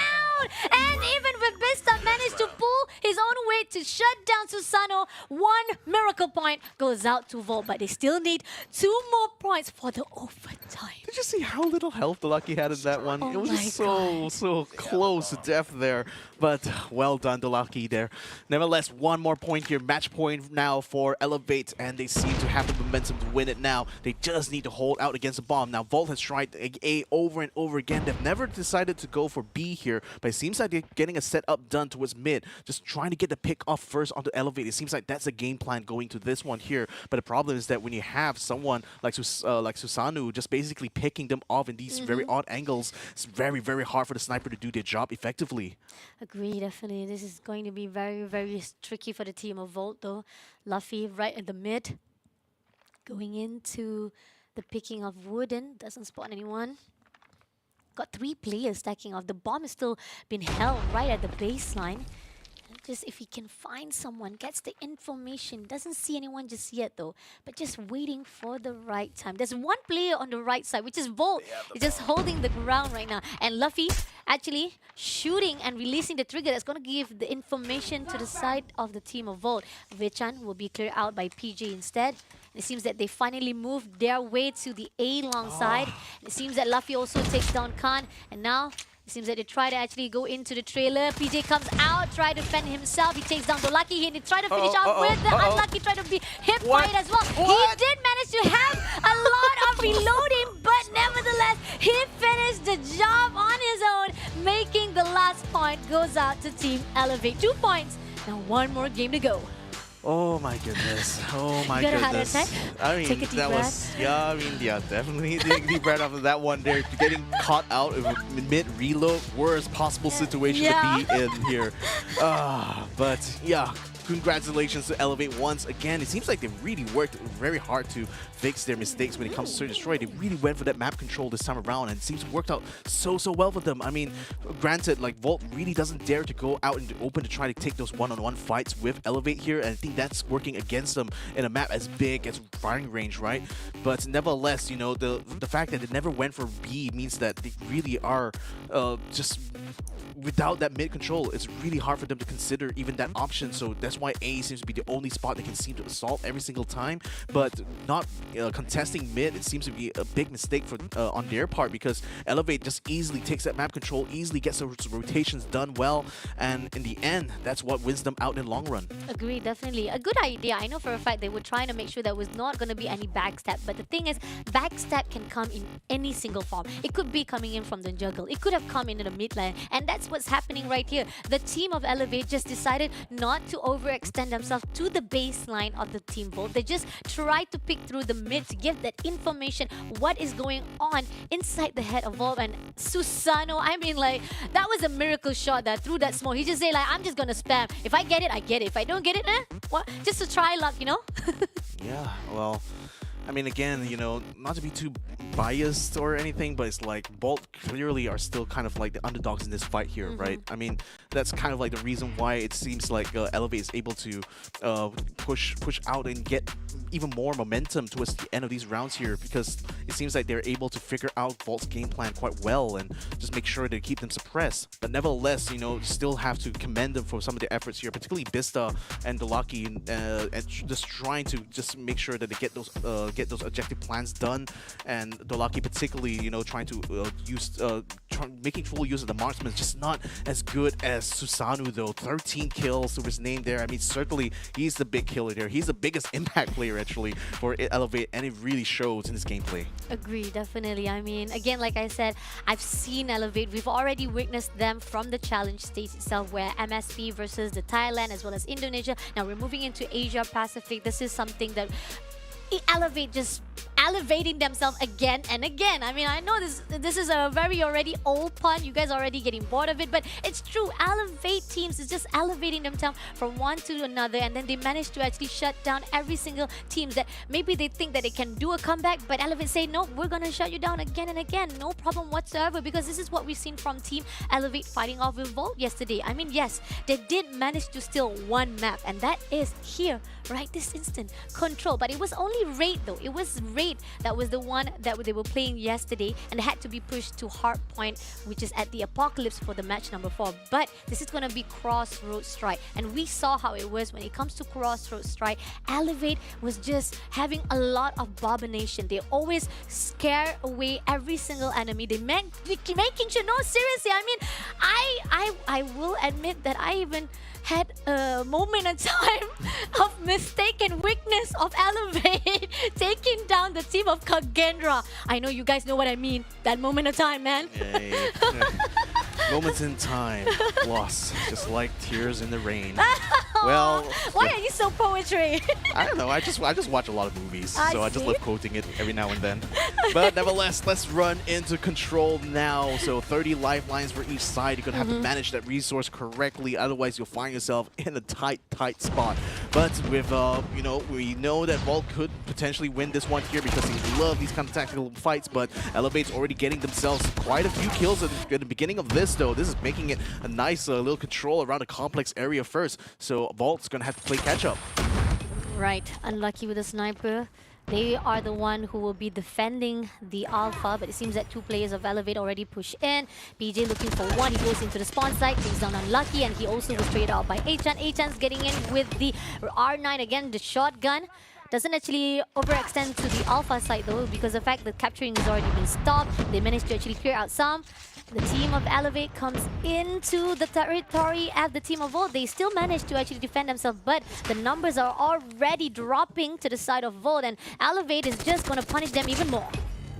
And even with Vista managed to pull his own weight to shut down Susano, one miracle point goes out to Volt, but they still need 2 more points for the overtime. Did you see how little health Dolaki had in that one? It was just so close to death there. But well done, Dolaki there. Nevertheless, one more point here. Match point now for Elevate, and they seem to have the momentum to win it now. They just need to hold out against the bomb. Now, Volt has tried A over and over again. They've never decided to go for B here, but it seems like they're getting a setup done towards mid, just trying to get the pick off first onto Elevate. It seems like that's a game plan going to this one here. But the problem is that when you have someone like Susanu just basically picking them off in these very odd angles, it's very, very hard for the sniper to do their job effectively. Agree, definitely. This is going to be very, very tricky for the team of Volt though. Luffy right at the mid. Going into the picking of Wooden. Doesn't spot anyone. Got 3 players stacking off. The bomb is still been held right at the baseline. just if he can find someone, gets the information, doesn't see anyone just yet though, but just waiting for the right time. There's one player on the right side, which is Volt. He's just holding the ground right now. And Luffy actually shooting and releasing the trigger that's going to give the information to the side of the team of Volt. Vichan will be cleared out by PJ instead. It seems that they finally moved their way to the A long side. It seems that Luffy also takes down Khan, and now it seems that they try to actually go into the trailer. PJ comes out, try to defend himself. He takes down Dolaki. He try to finish off with the unlucky, try to be hit by it as well. He did manage to have a lot of reloading, but nevertheless, he finished the job on his own, making the last point goes out to Team Elevate. 2 points. Now one more game to go. Oh my goodness. Oh my You got a heart goodness. attack? I mean, Take a deep that was, breath. yeah, I mean, yeah, definitely take a deep breath after that one there. Getting caught out of a mid-reload, worst possible situation to be in here. But yeah, congratulations to Elevate once again. It seems like they really worked very hard to fix their mistakes when it comes to Search and Destroy. They really went for that map control this time around, and it seems to worked out so well for them. I mean, granted, like Volt really doesn't dare to go out into open to try to take those one-on-one fights with Elevate here, and I think that's working against them in a map as big as firing range, right? But nevertheless, you know, the fact that they never went for B means that they really are just without that mid control, it's really hard for them to consider even that option. So that's why A seems to be the only spot they can seem to assault every single time. But not contesting mid, it seems to be a big mistake for on their part, because Elevate just easily takes that map control, easily gets those rotations done well, and in the end, that's what wins them out in the long run. Agree, definitely. A good idea. I know for a fact they were trying to make sure there was not going to be any backstab. But the thing is, backstab can come in any single form. It could be coming in from the jungle. It could have come in the mid lane. And that's what's happening right here. The team of Elevate just decided not to overextend themselves to the baseline of the team Volt. They just tried to pick through the mid to give that information, what is going on inside the head of Volt. And Susano, I mean, like, that was a miracle shot that through that smoke. He just said, like, I'm just gonna spam. If I get it, I get it. If I don't get it, what? Just to try luck, you know? Yeah, well, I mean, again, you know, not to be too biased or anything, but it's like Bolt clearly are still kind of like the underdogs in this fight here, right? I mean, that's kind of like the reason why it seems like Elevate is able to push out and get even more momentum towards the end of these rounds here, because it seems like they're able to figure out Volt's game plan quite well and just make sure to keep them suppressed. But nevertheless, you know, still have to commend them for some of their efforts here, particularly Bista and Dolaki, and just trying to just make sure that they get those objective plans done. And Dolaki particularly, you know, trying to making full use of the marksman is just not as good as Susanu though. 13 kills to his name there. I mean, certainly he's the big killer there. He's the biggest impact player actually for Elevate, and it really shows in his gameplay. Agree, definitely. I mean, again, like I said, I've seen Elevate. We've already witnessed them from the challenge stage itself, where MSP versus the Thailand as well as Indonesia. Now we're moving into Asia Pacific. This is something that Elevate just elevating themselves again and again. I mean, I know this is a very already old pun. You guys are already getting bored of it, but it's true. Elevate teams is just elevating themselves from one to another, and then they manage to actually shut down every single team that maybe they think that they can do a comeback, but Elevate say, no, we're gonna shut you down again and again. No problem whatsoever, because this is what we've seen from Team Elevate fighting off with Volt yesterday. I mean, yes, they did manage to steal one map, and that is here, right this instant, Control. But it was only Raid though. It was Raid that was the one that they were playing yesterday, and had to be pushed to Hardpoint, which is at the Apocalypse for the match number 4. But this is going to be Crossroads Strike, and we saw how it was when it comes to Crossroads Strike. Elevate was just having a lot of bombination. They always scare away every single enemy. They making sure, no, seriously, I mean, I will admit that I even had a moment in time of mistake and weakness of Elevate taking down the team of Kagendra. I know you guys know what I mean. That moment of time, man. Yeah. Moments in time, lost, just like tears in the rain. Well, why are you so poetry? I don't know. I just watch a lot of movies, so I just see. love quoting it every now and then. But nevertheless, let's run into Control now. So 30 lifelines for each side. You're gonna have to manage that resource correctly, otherwise you'll find yourself in a tight spot. But with you know, we know that Volt could potentially win this one here because he loves these kind of tactical fights. But Elevate's already getting themselves quite a few kills at the beginning of this though. This is making it a nice little control around the complex area first. So Volt's gonna have to play catch up. Right, unlucky with the sniper. They are the one who will be defending the Alpha, but it seems that two players of Elevate already push in. PJ looking for one, he goes into the spawn site, takes down Unlucky, and he also was traded out by Achan. Achan's getting in with the R9 again, the shotgun. Doesn't actually overextend to the Alpha side though, because the fact that capturing has already been stopped. They managed to actually clear out some. The team of Elevate comes into the territory at the team of Volt. They still manage to actually defend themselves, but the numbers are already dropping to the side of Volt, and Elevate is just going to punish them even more.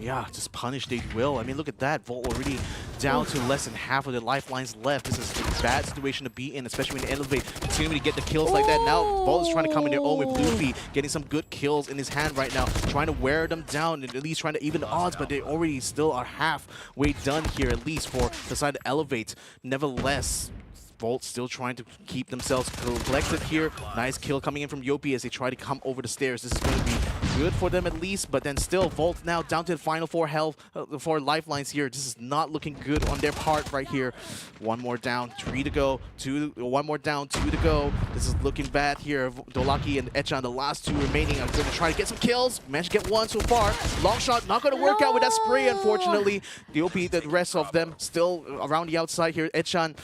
Yeah, just punish they will. I mean, look at that. Volt already down to less than half of the lifelines left. This is a bad situation to be in, especially when they Elevate continue to get the kills like that. Now, Volt is trying to come in their own with Luffy, getting some good kills in his hand right now, trying to wear them down, and at least trying to even the odds, but they already still are halfway done here, at least for the side to Elevate. Nevertheless, Volt still trying to keep themselves collected here. Nice kill coming in from Yopi as they try to come over the stairs. This is going to be good for them at least, but then still Volt now down to the final 4 health, 4 lifelines here. This is not looking good on their part right here. One more down, 3 to go. One more down, 2 to go. This is looking bad here. Dolaki and Echan, the last 2 remaining, are going to try to get some kills. Managed to get 1 so far. Long shot, not going to work out with that spray, unfortunately. Yopi, the rest of them still around the outside here. Echan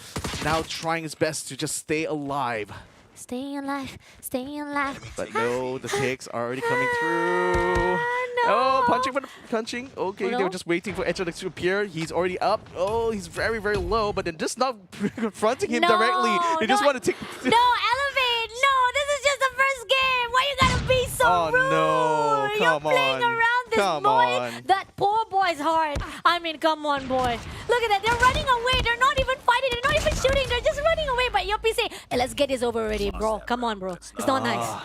now trying his best to just stay alive. Staying alive, staying alive. But no, the kicks are already coming through. No. Oh, punching for the punching. Okay, No. they were just waiting for Echan to appear. He's already up. Oh, he's very, very low, but then just not confronting him directly. They just want to take... No, Elevate! No, this is just the first game! Why you gotta be so rude? No, You're come playing on. around this Come boy. on. That poor boy's heart. I mean, come on, boy. Look at that. They're running away. They're not even fighting. They're not even shooting. They're just running away. But Yopi say, hey, let's get this over already, bro. Come on, bro. It's not nice.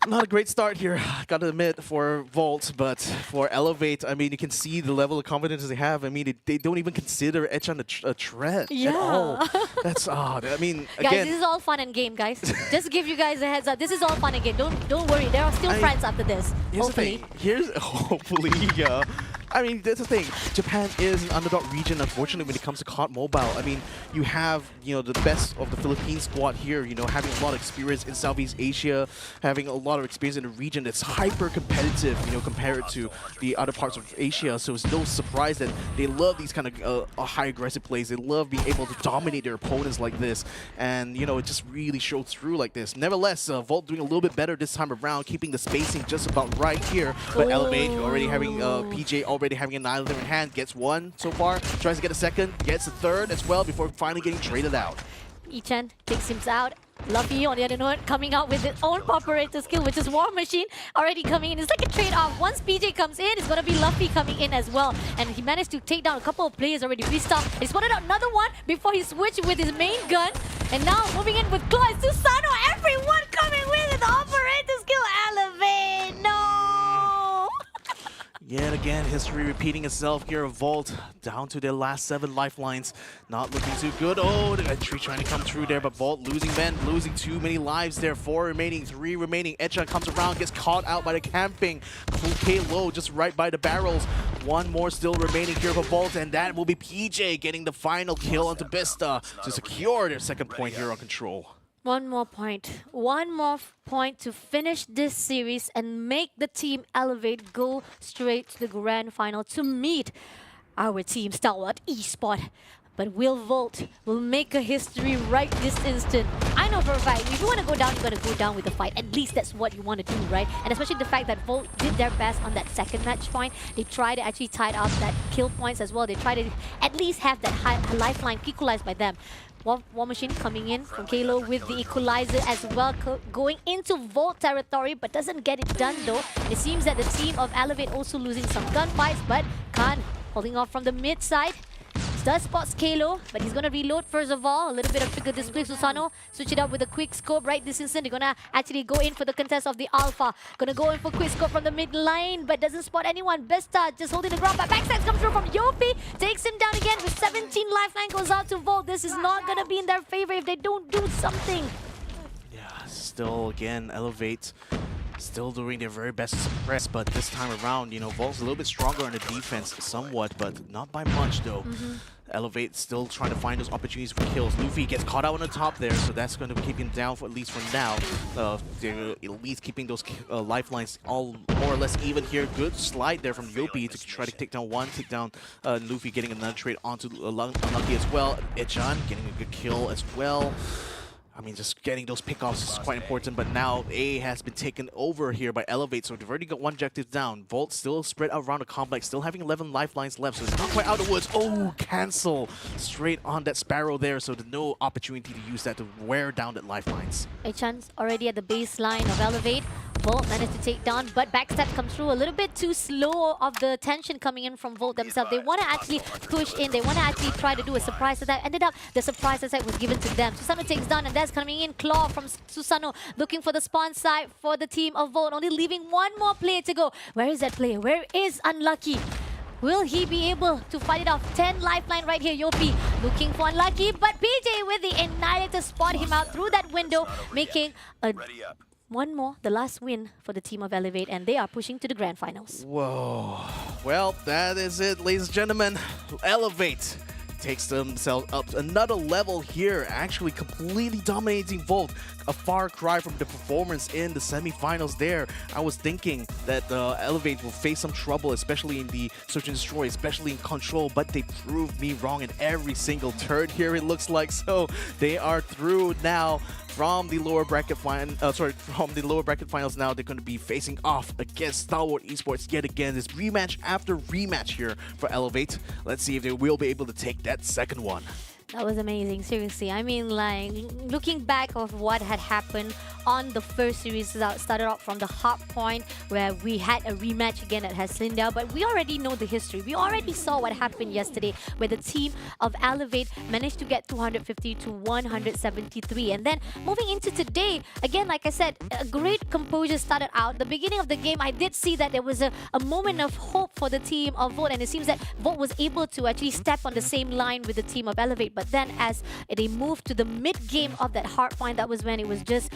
Not a great start here, gotta admit, for Volt, but for Elevate, I mean, you can see the level of confidence they have. I mean, they don't even consider Echan a threat at all. That's odd. I mean, Guys, again... this is all fun and game, guys. Just give you guys a heads up. This is all fun and game. Don't worry. There are still friends after this. Here's Hopefully. the thing. Hopefully, yeah. I mean, that's the thing. Japan is an underdog region, unfortunately, when it comes to COD Mobile. I mean, you have, the best of the Philippine squad here, having a lot of experience in Southeast Asia, having a lot of experience in a region that's hyper competitive, compared to the other parts of Asia. So it's no surprise that they love these kind of high aggressive plays. They love being able to dominate their opponents like this. And, it just really shows through like this. Nevertheless, Volt doing a little bit better this time around, keeping the spacing just about right here. But Elevate already having PJ already having an island in hand, gets 1 so far, tries to get a 2nd, gets a 3rd as well before finally getting traded out. Echan takes him out. Luffy, on the other note, coming out with his own operator skill, which is War Machine, already coming in. It's like a trade-off. Once PJ comes in, it's going to be Luffy coming in as well. And he managed to take down a couple of players already. Restart. He spotted out another one before he switched with his main gun. And now moving in with Claw and Susano. Everyone coming with the operator skill. Elevate. No! Yet again, history repeating itself here. Volt down to their last 7 lifelines. Not looking too good. Oh, the entry trying to come through there, but Volt losing men, losing too many lives there. 4 remaining, 3 remaining. Echan comes around, gets caught out by the camping. Okay, low, just right by the barrels. 1 more still remaining here for Volt, and that will be PJ getting the final kill onto Bista to secure their 2nd point here on control. One more point. One more point to finish this series and make the team Elevate go straight to the grand final to meet our team Stalwart Esport. But will Volt will make a history right this instant. I know for a fact, if you want to go down, you're going to go down with the fight. At least that's what you want to do, right? And especially the fact that Volt did their best on that 2nd match point. They tried to actually tie up that kill points as well. They tried to at least have that high lifeline equalized by them. War Machine coming in from Kalo with the equalizer as well, going into Volt territory, but doesn't get it done though. It seems that the team of Elevate also losing some gunfights, but Khan holding off from the mid side. Does spot Kalo, but he's going to reload first of all. A little bit of trigger display. Susano switch it up with a quick scope right this instant. They're going to actually go in for the contest of the Alpha. Going to go in for quick scope from the mid line, but doesn't spot anyone. Besta just holding the ground, but backside comes through from Yopi. Takes him down again with 17 lifeline. Goes out to Volt. This is not going to be in their favor if they don't do something. Yeah, still again, Elevate Still doing their very best to suppress, but this time around, you know, Volt's a little bit stronger on the defense somewhat, but not by much though. Elevate still trying to find those opportunities for kills. Luffy gets caught out on the top there, so that's going to keep him down for at least for now. They're at least keeping those lifelines all more or less even here. Good slide there from Yopi to try to take down one, take down Luffy, getting another trade onto Unlucky as well. Echan getting a good kill as well. I mean, just getting those pickoffs is quite important, but now A has been taken over here by Elevate, so they've already got one objective down. Volt still spread out around the complex, still having 11 lifelines left, so it's not quite out of the woods. Oh, cancel! Straight on that Sparrow there, so there's no opportunity to use that to wear down that lifelines. Echan's already at the baseline of Elevate. Volt managed to take down, but backstab comes through a little bit too slow of the tension coming in from Volt themselves. They want to actually push in. They want to actually try to do a surprise attack. Ended up, the surprise attack was given to them. Susanoo takes down, and that's coming in. Claw from Susanoo, looking for the spawn side for the team of Volt. Only leaving one more player to go. Where is that player? Where is Unlucky? Will he be able to fight it off? 10 lifeline right here. Yopi looking for Unlucky, but PJ with the Annihilator spot him out through that window, making a one more, the last win for the team of Elevate, and they are pushing to the grand finals. Whoa. Well, that is it, ladies and gentlemen. Elevate takes themselves up another level here, actually completely dominating Volt. A far cry from the performance in the semi-finals there. I was thinking that Elevate will face some trouble, especially in the Search and Destroy, especially in Control, but they proved me wrong in every single turn here, it looks like. So they are through now from the lower bracket finals. Now they're going to be facing off against Star Wars Esports yet again. This rematch after rematch here for Elevate. Let's see if they will be able to take that second one. That was amazing, seriously. I mean, like, looking back of what had happened on the first series, started off from the hard point where we had a rematch again at Hacienda, but we already know the history. We already saw what happened yesterday where the team of Elevate managed to get 250 to 173. And then moving into today, again, like I said, a great composure started out. The beginning of the game, I did see that there was a moment of hope for the team of Volt, and it seems that Volt was able to actually step on the same line with the team of Elevate. But then as they moved to the mid-game of that hard point, that was when it was just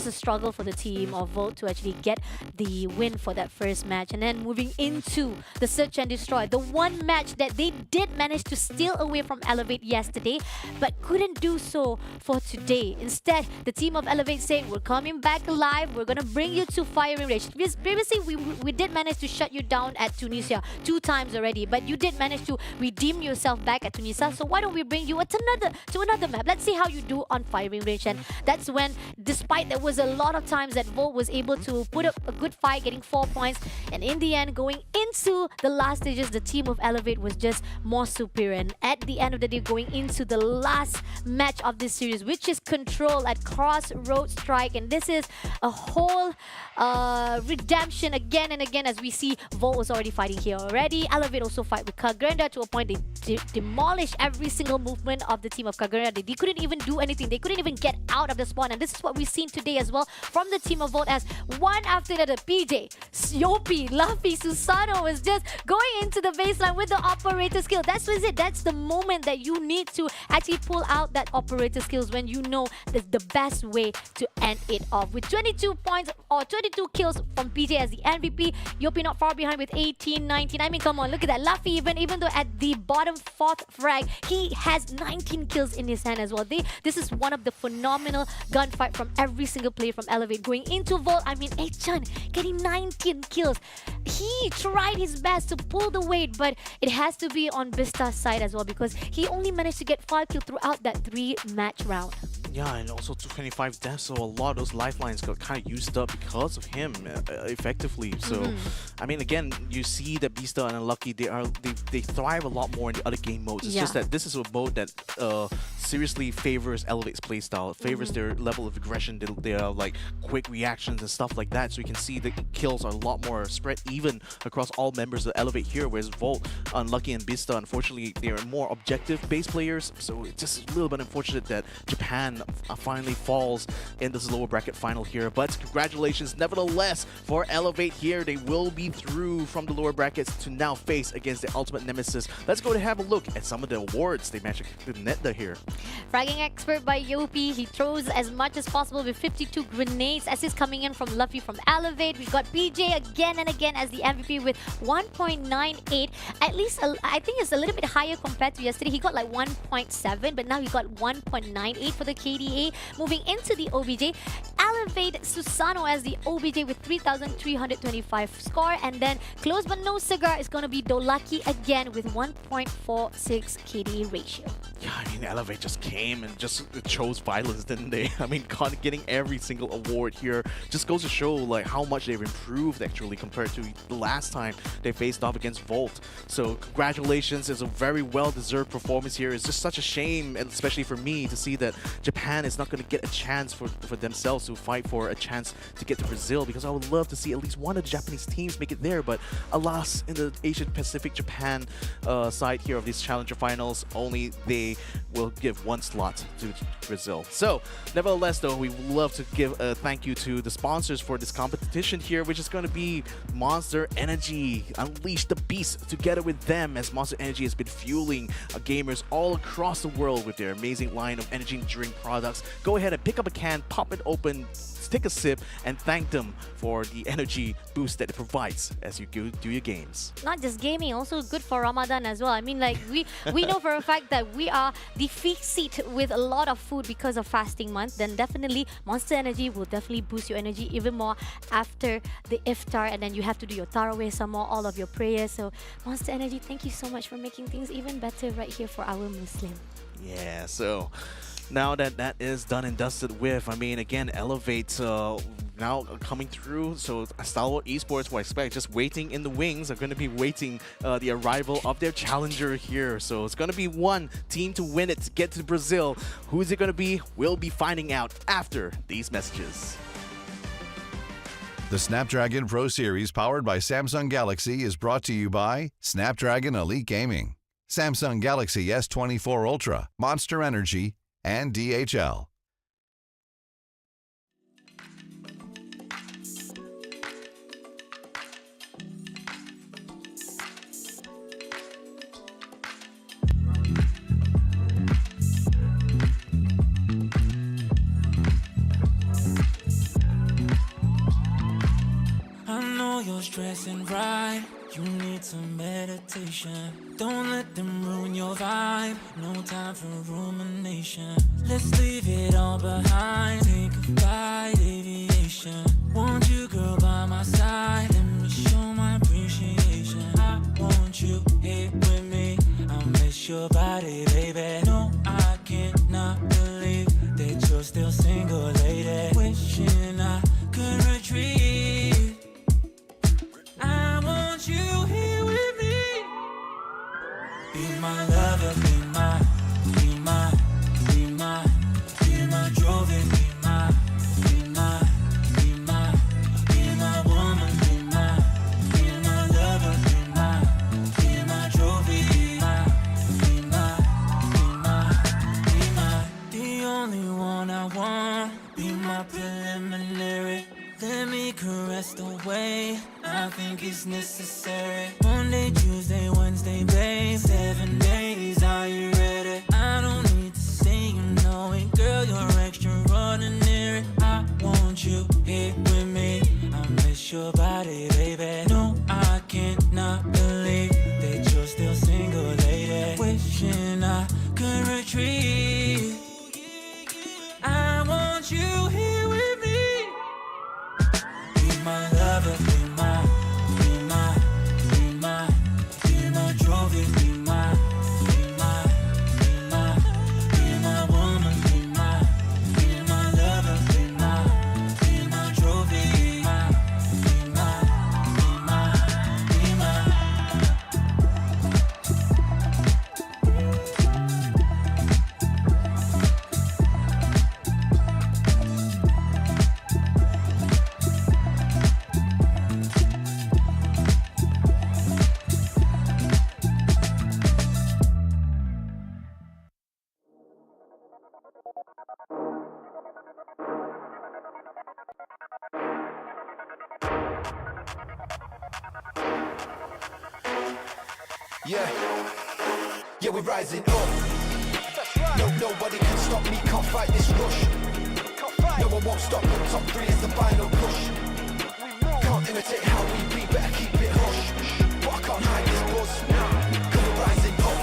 a struggle for the team of Volt to actually get the win for that first match. And then moving into the Search and Destroy, the one match that they did manage to steal away from Elevate yesterday, but couldn't do so for today. Instead, the team of Elevate said, we're coming back alive, we're gonna bring you to firing range. Previously, we did manage to shut you down at Tunisia 2 times already, but you did manage to redeem yourself back at Tunisia, so why don't we bring you to another map? Let's see how you do on firing range. And that's when, despite there was a lot of times that Volt was able to put up a good fight, getting 4 points, and in the end, going into the last stages, the team of Elevate was just more superior. And at the end of the day, going into the last match of this series, which is Control at Crossroad Strike, and this is a whole redemption again and again, as we see Volt was already fighting here already. Elevate also fight with Kagranda to a point they demolished every single movement of the team of Kagranda. They couldn't even do anything. They couldn't even get out of the spawn, and this is what we've seen today as well from the team of Volt, as one after the other, PJ, Yopi, Luffy, Susanoo is just going into the baseline with the operator skill. That's what it. That's the moment that you need to actually pull out that operator skills, when you know it's the best way to end it off. With 22 points or 22 kills from PJ as the MVP, Yopi not far behind with 18, 19. I mean, come on, look at that. Luffy, even though at the bottom 4th frag, he has 19 kills in his hand as well. This is one of the phenomenal gunfight from every single player from Elevate going into Volt. I mean, Echan getting 19 kills. He tried his best to pull the weight, but it has to be on Vista's side as well, because he only managed to get 5 kills throughout that 3-match round. Yeah, and also 225 deaths, so a lot of those lifelines got kind of used up because of him, effectively. So, I mean, again, you see that Beasta and Unlucky, they thrive a lot more in the other game modes. It's just that this is a mode that seriously favors Elevate's playstyle, favors their level of aggression, their like quick reactions and stuff like that. So you can see the kills are a lot more spread even across all members of Elevate here, whereas Volt, Unlucky, and Beasta, unfortunately, they are more objective-based players. So it's just a little bit unfortunate that Japan finally falls in this lower bracket final here. But congratulations nevertheless for Elevate here. They will be through from the lower brackets to now face against the ultimate nemesis. Let's go to have a look at some of the awards they managed to net here. Fragging expert by Yopi. He throws as much as possible with 52 grenades. Assists coming in from Luffy from Elevate. We got PJ again and again as the MVP with 1.98. At least I think it's a little bit higher compared to yesterday. He got like 1.7, but now he got 1.98 for the KDA. Moving into the OBJ, Elevate Susano as the OBJ with 3,325 score, and then close but no cigar is going to be Dolaki again with 1.46 KDA ratio. Yeah, I mean, Elevate just came and just chose violence, didn't they? I mean, getting every single award here just goes to show like how much they've improved actually compared to the last time they faced off against Volt. So congratulations, it's a very well-deserved performance here. It's just such a shame, and especially for me, to see that Japan is not going to get a chance for themselves to fight for a chance to get to Brazil, because I would love to see at least one of the Japanese teams make it there. But alas, in the Asian Pacific Japan side here of these Challenger Finals, only they will give one slot to Brazil. So nevertheless though, we would love to give a thank you to the sponsors for this competition here, which is going to be Monster Energy. Unleash the beast together with them, as Monster Energy has been fueling gamers all across the world with their amazing line of energy drink products. Go ahead and pick up a can, pop it open, take a sip, and thank them for the energy boost that it provides as you do your games. Not just gaming, also good for Ramadan as well. I mean, like we know for a fact that we are the feast with a lot of food because of fasting month. Then definitely Monster Energy will definitely boost your energy even more after the iftar, and then you have to do your tarawih some more, all of your prayers. So Monster Energy, thank you so much for making things even better right here for our Muslim. Yeah, so now that that is done and dusted with, I mean, again, Elevate now coming through. So Stalwart Esports, who I expect just waiting in the wings, are going to be waiting the arrival of their challenger here. So it's going to be one team to win it to get to Brazil. Who is it going to be? We'll be finding out after these messages. The Snapdragon Pro Series powered by Samsung Galaxy is brought to you by Snapdragon Elite Gaming, Samsung Galaxy S24 Ultra, Monster Energy, and DHL. I know you're stressing, right? You need some meditation. Don't let them ruin your vibe. No time for rumination. Let's leave it all behind. Take a flight, aviation. Want you, girl, by my side. Let me show my appreciation. I want you here with me. I miss your body, baby. No, I cannot believe that you're still single, lady. Wishing I could retreat. I want you here with me. Be my lover, be my, be my, be my, be my trophy, be my, be my, be my, be my woman, be my lover, be my trophy, be my, be my, be my, the only one I want. Be my preliminary. Let me caress the way I think it's necessary. Monday, Tuesday, Wednesday, babe. 7 days, are you ready? I don't need to say you know it. Girl, you're extraordinary. I want you here with me. I miss your body, baby. No, I cannot believe that you're still single, lady. Wishing I could retreat. I want you here with me. Be my lover, be my, be my, be my, be my trophy, be my, be my, be my, be my woman, be my lover, be my trophy, be my, be my, Yeah, yeah, we're rising up. No, nobody can stop me, can't fight this rush. No, I won't stop, the top 3 is the final push. Can't imitate how we be, better keep it hush. But I can't hide this buzz, cause we're rising up.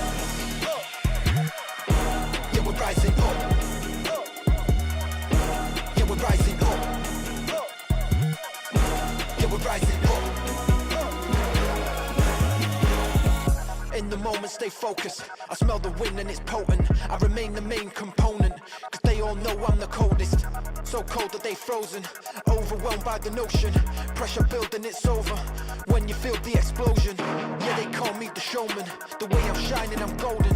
Yeah, we're rising up. Yeah, we're rising up. Yeah, we're rising up. In the moment, stay focused. I smell the wind and it's potent. I remain the main component, cause they all know I'm the coldest. So cold that they frozen, overwhelmed by the notion. Pressure building, it's over when you feel the explosion. Yeah, they call me the showman. The way I'm shining, I'm golden,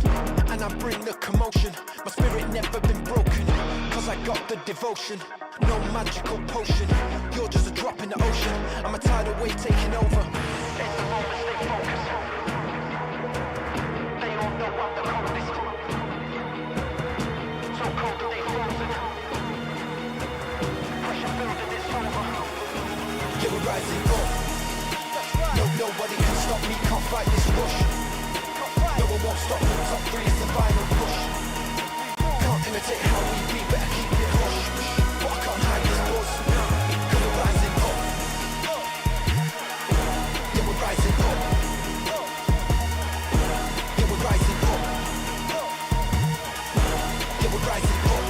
and I bring the commotion. My spirit never been broken, cause I got the devotion. No magical potion, you're just a drop in the ocean. I'm a tidal wave taking over. In the moment, stay focused. They all know I'm the coldest. So cold that they frozen. Pressure building, it's over. Yeah, we're rising up. No, nobody can stop me, can't fight this rush. No, I won't stop, the top 3 is the final push. Can't imitate how we be, better keep it hush. But I can't hide this buzz, cause we're rising up. Yeah, we're rising up. Yeah, we're rising up. Yeah, we're rising up.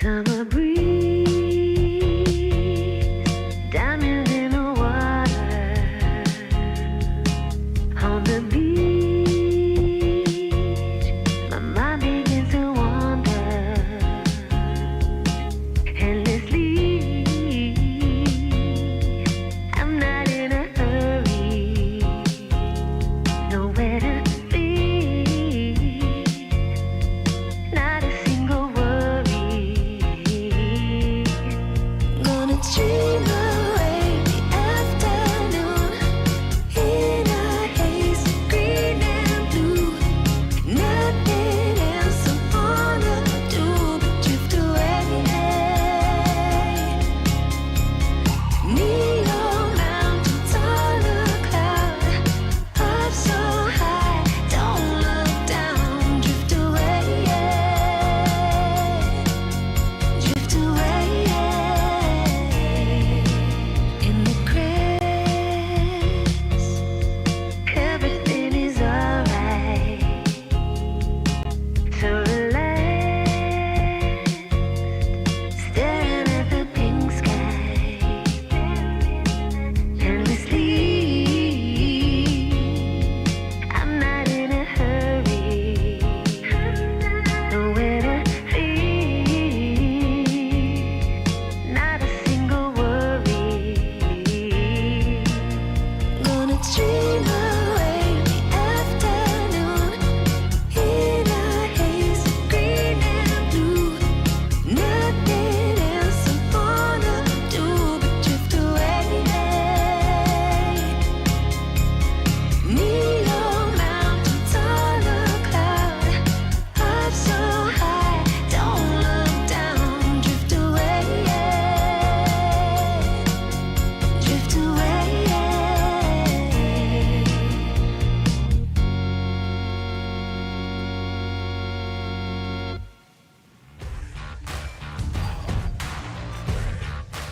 Summer breeze, diamonds in the water, on the beach, my mind begins to wander endlessly. I'm not in a hurry, nowhere to be, not a single worry. Gonna dream away the afternoon in a haze, green and blue. Nothing else I wanna do but drift away. Neon mountains on a cloud, up so high, don't look down. Drift away, drift away. In the grass, everything is alright. So relaxed, staring at the pink sky endlessly. I'm not in a hurry, nowhere to be, not a single worry. Gonna dream away the afternoon in a haze, green and blue. Nothing else I wanna do but drift away. Neon mountains on a cloud, up so high, don't look down. Drift away, drift away.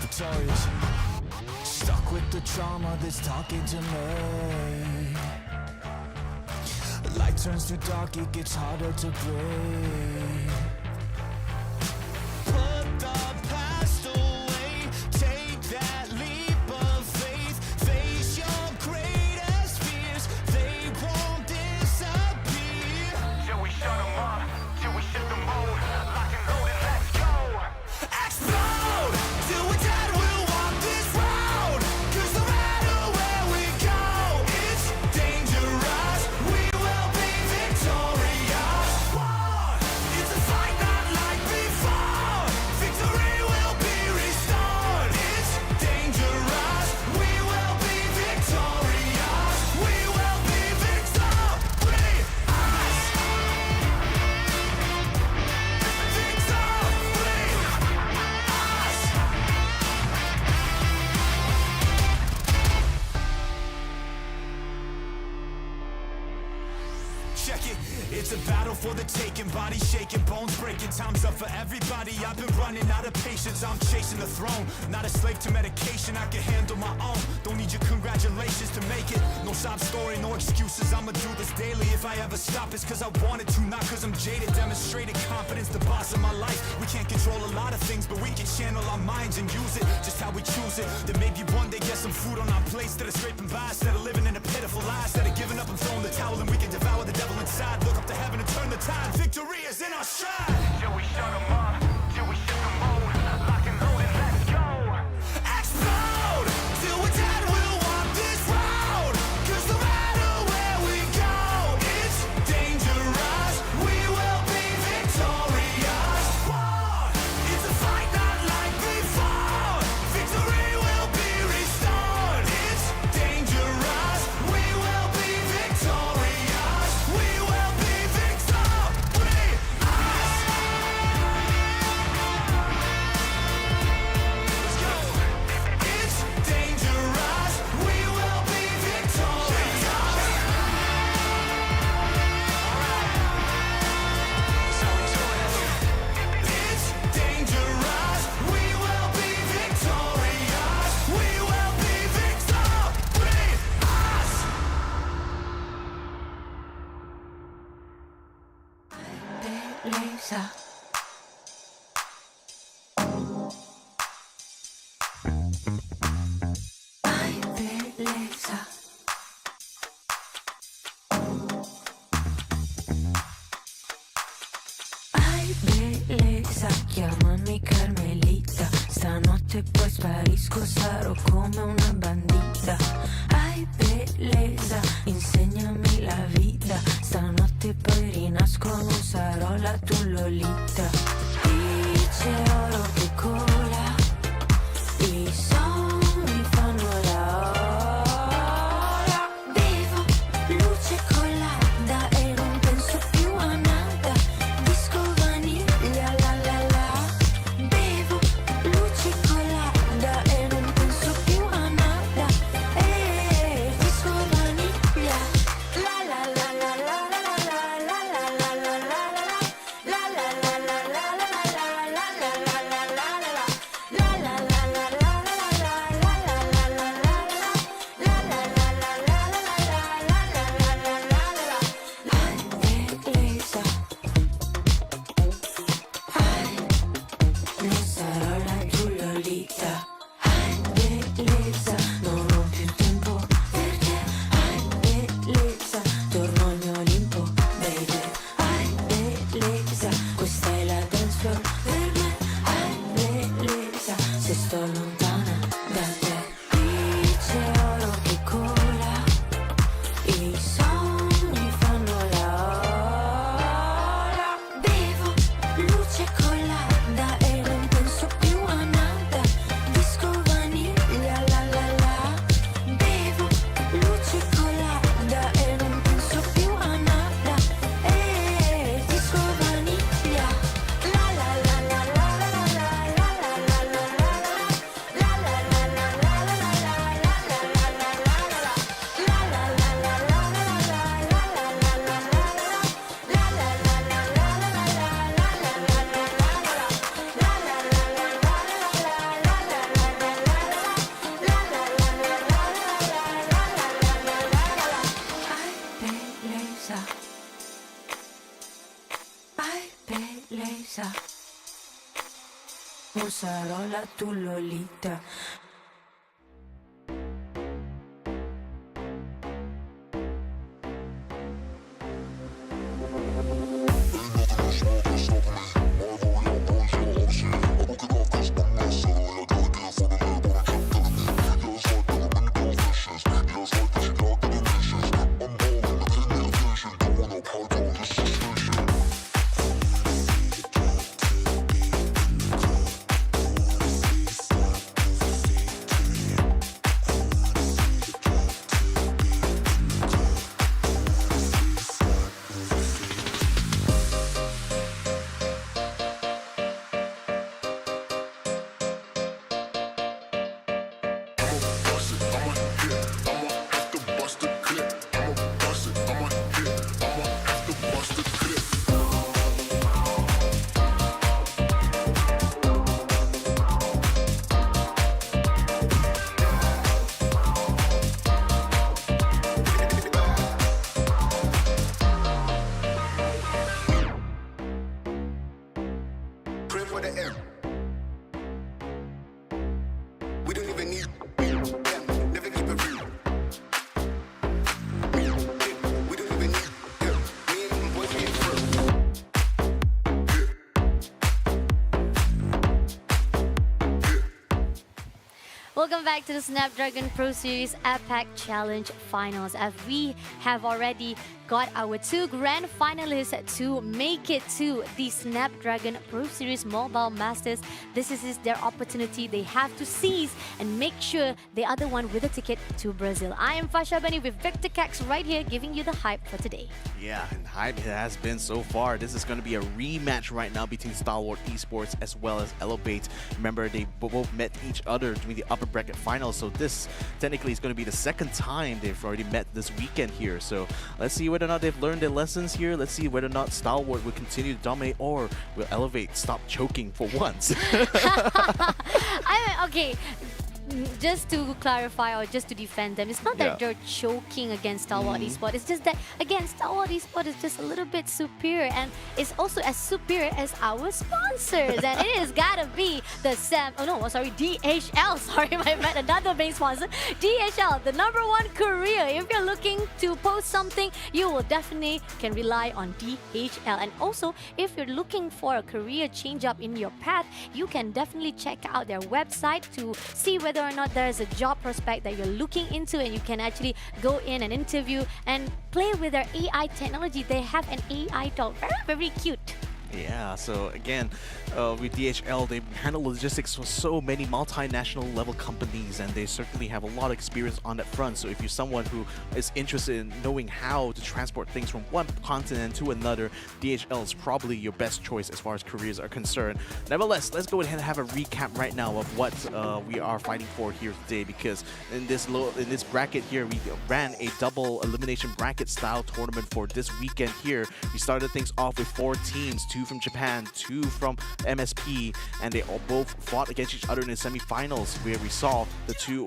Victorious, stuck with the trauma that's talking to me. Light turns to dark, it gets harder to breathe. Put the past away, take that leap of faith, face your greatest fears, they won't disappear. Till we shut them up, till we shift the mode, lock and load and let's go. Explode, till we're dead, we'll walk this road, 'cause no matter where we go, it's dangerous, we will be victorious. War, it's a fight not like before, victory will be restored. It's dangerous, we will be victorious, we will be victorious. Check it, it's a battle for the taking, body shaking, bones breaking, time's up for everybody. I've been running out of patience, I'm chasing the throne, not a slave to medication, I can handle my own. Don't need your congratulations to make it, no sob story, no excuses. I'ma do this daily, if I ever stop it's cause I wanted to, not cause I'm jaded. Demonstrated confidence, the boss of my life. We can't control a lot of things, but we can channel our minds and use it just how we choose it. Then maybe one day get some food on our plates, instead of scraping by, instead of living in a pitiful lie, instead of giving up and throwing the towel, and we can devour the devil inside. Look up to heaven and turn the tide, victory is in our stride. Till we shut them up, till we shift the mode, lock and load and let's go. Explode, till we're dead, we'll walk this road, 'cause no matter where we go, it's dangerous, we will be victorious. War, it's a fight not like before, victory will be restored. It's dangerous, we will be victorious, we will be victorious. bellezza, chiamami Carmelita. Stanotte poi sparisco, sarò come una bandita. Hai bellezza, insegnami la vita. Stanotte poi rinasco, non sarò la tua Lolita. Dice oro che cola, i sogni fanno la ola. Bevo luce colada e non penso più a nada. Disco vaniglia la la la. Bevo luce colada e non penso più a nada. Disco vaniglia la la la la la la la la la la la la la la la la sto lontana da te. Dice oro che cola, i sogni fanno la ola. Bevo luce colada e non penso più a nada. Disco vaniglia la la la. Bevo luce colada e non penso più a nada. Disco vaniglia la la la la la la la la la la la. Ai bellezza, non sarò la tua Lolita. Welcome back to the Snapdragon Pro Series APAC Challenge Finals. As we have already got our two grand finalists to make it to the Snapdragon Pro Series Mobile Masters. This is their opportunity. They have to seize and make sure they are the one with a ticket to Brazil. I am Fasha Bani with Victor Cax right here giving you the hype for today. Yeah, and hype it has been so far. This is going to be a rematch right now between Stalwart Esports as well as Elevate. Remember, they both met each other during the upper bracket finals, so this technically is going to be the second time they've already met this weekend here. So let's see whether or not they've learned their lessons here. Let's see whether or not Stalwart will continue to dominate or will Elevate stop choking for once. Okay. just to clarify or just to defend them, it's not that they're choking against Star Wars Esports. It's just that, again, Star Wars Esports is just a little bit superior, and it's also as superior as our sponsors. And it has gotta be the DHL. Sorry, my bad. Another main sponsor, DHL, the #1 courier. If you're looking to post something, you will definitely can rely on DHL. And also, if you're looking for a career change up in your path, you can definitely check out their website to see whether or not there is a job prospect that you're looking into, and you can actually go in and interview and play with their AI technology. They have an AI dog, very, very cute. Yeah, so again, with DHL, they handle logistics for so many multinational level companies, and they certainly have a lot of experience on that front. So if you're someone who is interested in knowing how to transport things from one continent to another, DHL is probably your best choice as far as careers are concerned. Nevertheless, let's go ahead and have a recap right now of what we are fighting for here today, because in this bracket here, we ran a double elimination bracket style tournament for this weekend here. We started things off with 4 teams, 2 from Japan, 2 from MSP, and they all both fought against each other in the semifinals, where we saw the 2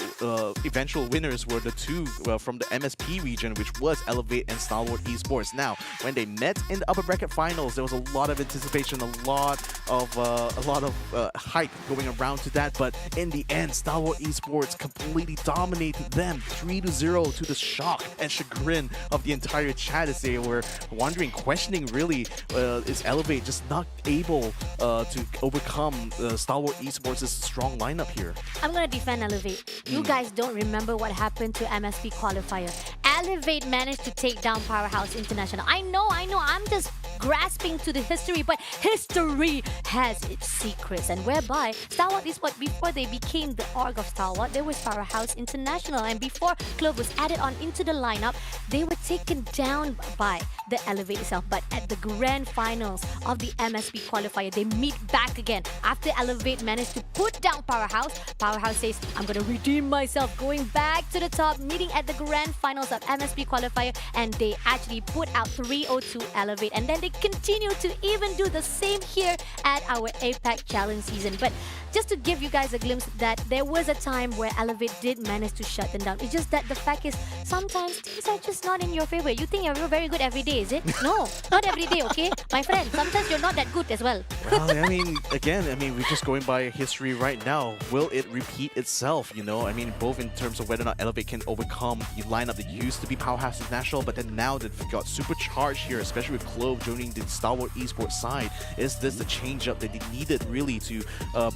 eventual winners were the 2 from the MSP region, which was Elevate and Stalwart Esports. Now, when they met in the upper bracket finals, there was a lot of anticipation, a lot of hype going around to that, but in the end, Stalwart Esports completely dominated them 3-0 to the shock and chagrin of the entire chat, as they were wondering, questioning really, is Elevate just not able to overcome Stalwart Esports' strong lineup here? I'm gonna defend Elevate. You guys don't remember what happened to MSP qualifier. Elevate managed to take down Powerhouse International. I know, I'm just grasping to the history, but history has its secrets, and whereby Stalwart Esports, before they became the org of Stalwart, there was Powerhouse International, and before Clove was added on into the lineup, they were taken down by the Elevate itself. But at the grand finals of the MSP qualifier, they meet back again. After Elevate managed to put down Powerhouse, Powerhouse says, I'm gonna redeem myself, going back to the top, meeting at the grand finals of MSP qualifier, and they actually put out 3-0 to Elevate, and then they continue to even do the same here at our APAC Challenge season. But just to give you guys a glimpse that there was a time where Elevate did manage to shut them down. It's just that the fact is, sometimes things are just not in your favor. You think you're very good every day, is it? No, not every day, okay? My friend, sometimes you're not that good as well. Well, I mean, again, we're just going by history right now. Will it repeat itself, you know? I mean, both in terms of whether or not Elevate can overcome the lineup that used to be Powerhouse International, but then now they've got supercharged here, especially with Clove joining the Stalwart Esports side. Is this the change-up that they needed really to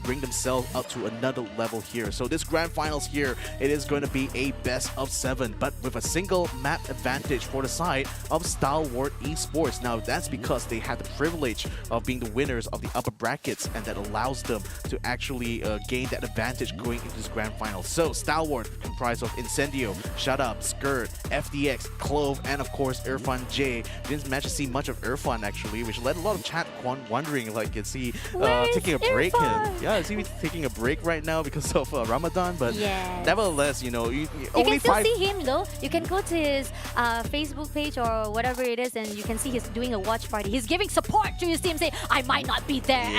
bring themselves up to another level here? So this grand finals here, it is going to be a best of 7, but with a single map advantage for the side of Stalwart Esports. Now, that's because they had the privilege of being the winners of the upper brackets, and that allows them to actually gain that advantage going into this grand final. So Stalwart, comprised of Incendio, Shut Up, Skirt, FDX, Clove, and of course Irfan J. Didn't manage to see much of Irfan actually, which led a lot of chat wondering, like, is he taking a break? Yeah, is he taking a break right now because of Ramadan? But nevertheless, you know, you only can still see him though. You can go to his Facebook page or whatever it is, and you can see he's doing a watch party. He's giving support to his team, saying, I might not be there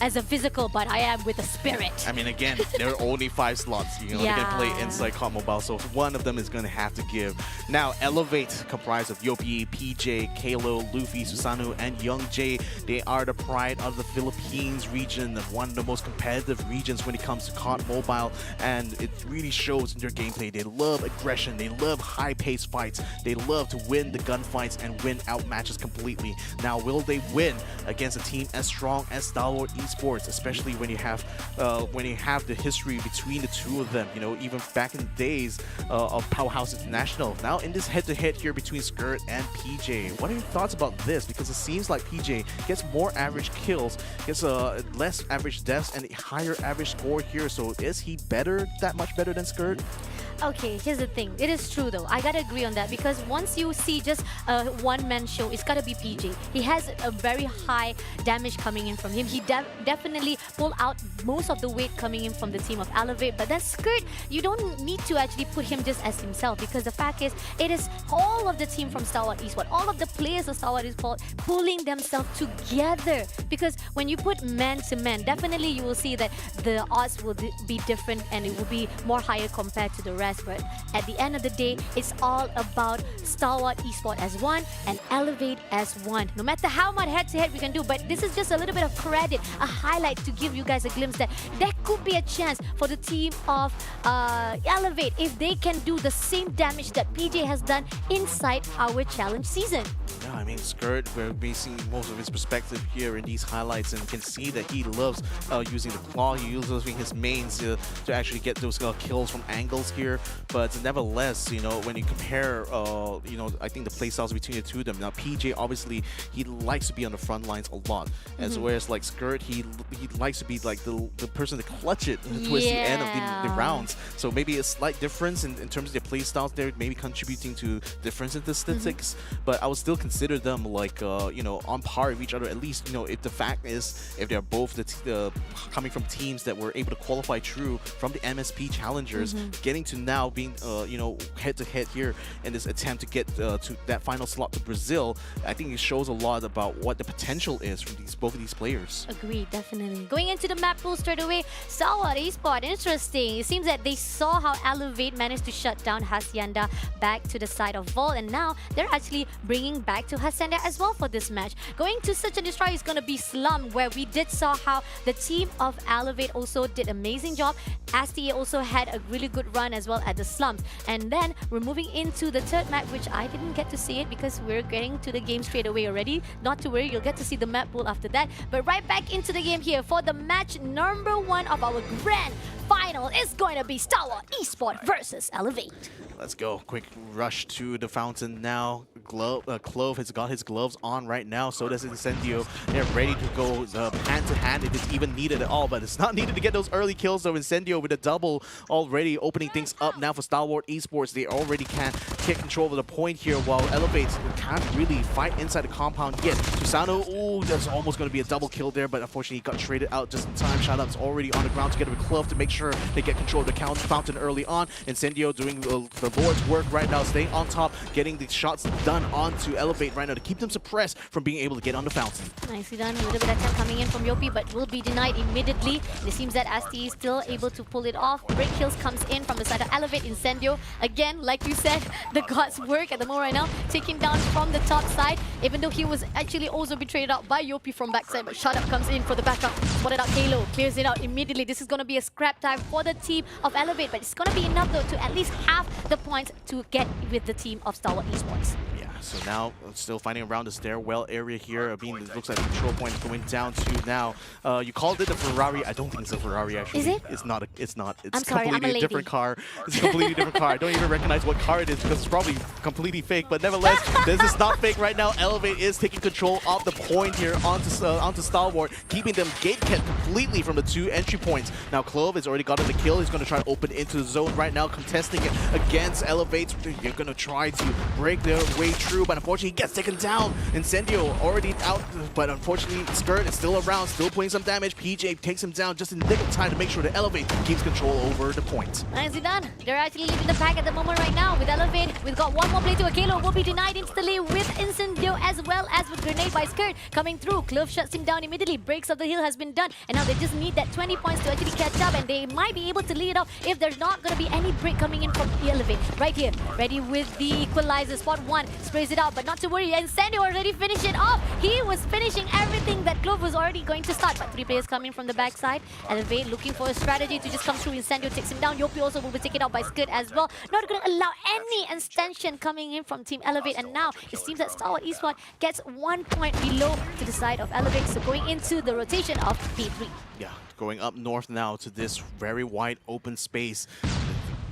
as a physical, but I am with the spirit. I mean, again, there are only 5 slots. You know, they can play inside COD Mobile, so one of them is going to have to give. Now, Elevate, comprised of Yopi, PJ, Kalo, Luffy, Susanoo, and Young J. They are the pride of the Philippines region, one of the most competitive regions when it comes to COD Mobile, and it really shows in their gameplay. They love aggression, they love high-paced fights, they love to win the gunfights and win out matches completely. Now, will they win against a team as strong as Stalwart Esports, especially when you have the history between the two of them, you know, even back in the days of Powerhouse International. Now, in this head-to-head here between Skirt and PJ, what are your thoughts about this? Because it seems like PJ gets more average kills, gets less average deaths, and a higher average score here. So is he better, that much better than Skirt? Okay, here's the thing. It is true though. I gotta agree on that because once you see just a one-man show, it's gotta be PJ. He has a very high damage coming in from him. He definitely pull out most of the weight coming in from the team of Elevate. But that Skirt, you don't need to actually put him just as himself because the fact is, it is all of the team from Star Wars Esports, all of the players of Star Wars Esports pulling themselves together. Because when you put man to man, definitely you will see that the odds will be different and it will be more higher compared to the rest. But at the end of the day, it's all about Star Wars Esports as one and Elevate as one. No matter how much head-to-head we can do, but this is just a little bit of credit, a highlight to give you guys a glimpse that there could be a chance for the team of Elevate if they can do the same damage that PJ has done inside our challenge season. Yeah, I mean, Skirt, we're seeing most of his perspective here in these highlights and can see that he loves using the claw. He uses using his mains to actually get those kills from angles here. But nevertheless, you know, when you compare, you know, I think the playstyles between the two of them. Now, PJ, obviously, he likes to be on the front lines a lot. As whereas, like, Skirt, he likes to be, like, the person to clutch it towards the end of the rounds. So maybe a slight difference in terms of their playstyles there, maybe contributing to difference in the statistics. But I would still consider them, like, you know, on par with each other. At least, you know, if the fact is, if they're both coming from teams that were able to qualify through from the MSP challengers, getting to now being, you know, head-to-head here in this attempt to get to that final slot to Brazil, I think it shows a lot about what the potential is from both of these players. Agreed, definitely. Going into the map pool straight away, Sao Paulo Esports, interesting. It seems that they saw how Elevate managed to shut down Hacienda back to the side of Vault, and now they're actually bringing back to Hacienda as well for this match. Going to Search and Destroy is going to be Slum, where we did saw how the team of Elevate also did amazing job. STA also had a really good run as well at the slums. And then we're moving into the third map, which I didn't get to see it because we're getting to the game straight away already. Not to worry, you'll get to see the map pool after that. But right back into the game here for the match number 1 of our grand final is going to be Star Wars Esports versus Elevate. Let's go. Quick rush to the fountain now. Clove has got his gloves on right now. So does Incendio. They're ready to go hand-to-hand if it's even needed at all. But it's not needed to get those early kills. So Incendio with a double already opening things up now for Star Wars Esports. They already can take control of the point here while Elevate can't really fight inside the compound yet. Susano, ooh, that's almost going to be a double kill there. But unfortunately, he got traded out just in time. Shoutouts already on the ground together with Clove to make sure they get control of the fountain early on. Incendio doing the Lord's work right now, staying on top, getting the shots done onto Elevate right now to keep them suppressed from being able to get on the fountain. Nicely done. A little bit of attempt coming in from Yopi, but will be denied immediately. And it seems that ST is still able to pull it off. Break kills comes in from the side of Elevate. Incendio, again, like you said, the God's work at the moment right now, taking down from the top side, even though he was actually also betrayed out by Yopi from backside, but Shut Up comes in for the backup. Spotted out Kalo, clears it out immediately. This is going to be a scrap time for the team of Elevate, but it's going to be enough though to at least half the points to get with the team of Star Wars Esports. So now, still fighting around the stairwell area here. I mean, it looks like the control point is going down to now. You called it a Ferrari. I don't think it's a Ferrari, actually. Is it? It's not. It's not. It's I'm sorry, completely I'm a different car. It's a completely different car. I don't even recognize what car it is because it's probably completely fake. But nevertheless, this is not fake right now. Elevate is taking control of the point here onto Star Wars, keeping them gate-kept completely from the 2 entry points. Now, Clove has already gotten the kill. He's going to try to open into the zone right now, contesting it against Elevate. You're going to try to break their way through, but unfortunately, he gets taken down. Incendio already out, but unfortunately Skirt is still around, still putting some damage. PJ takes him down just in the nick of time to make sure that Elevate keeps control over the point. Nicely done. They're actually leaving the pack at the moment right now with Elevate. We've got one more play to Akelo, will be denied instantly with Incendio as well as with grenade by Skirt coming through. Clove shuts him down immediately. Breaks of the hill has been done, and now they just need that 20 points to actually catch up, and they might be able to lead it up if there's not going to be any break coming in from Elevate. Right here, ready with the equalizer. Spot 1 sprays it out, but not to worry. Incendio already finished it off. He was finishing everything that Clove was already going to start. But 3 players coming from the backside. Elevate looking for a strategy to just come through. Incendio takes him down. Yopi also will be taken out by Skirt as well. Not going to allow any extension coming in from Team Elevate. And now it seems that Star Wars Esports gets 1 point below to the side of Elevate. So going into the rotation of P3. Yeah, going up north now to this very wide open space.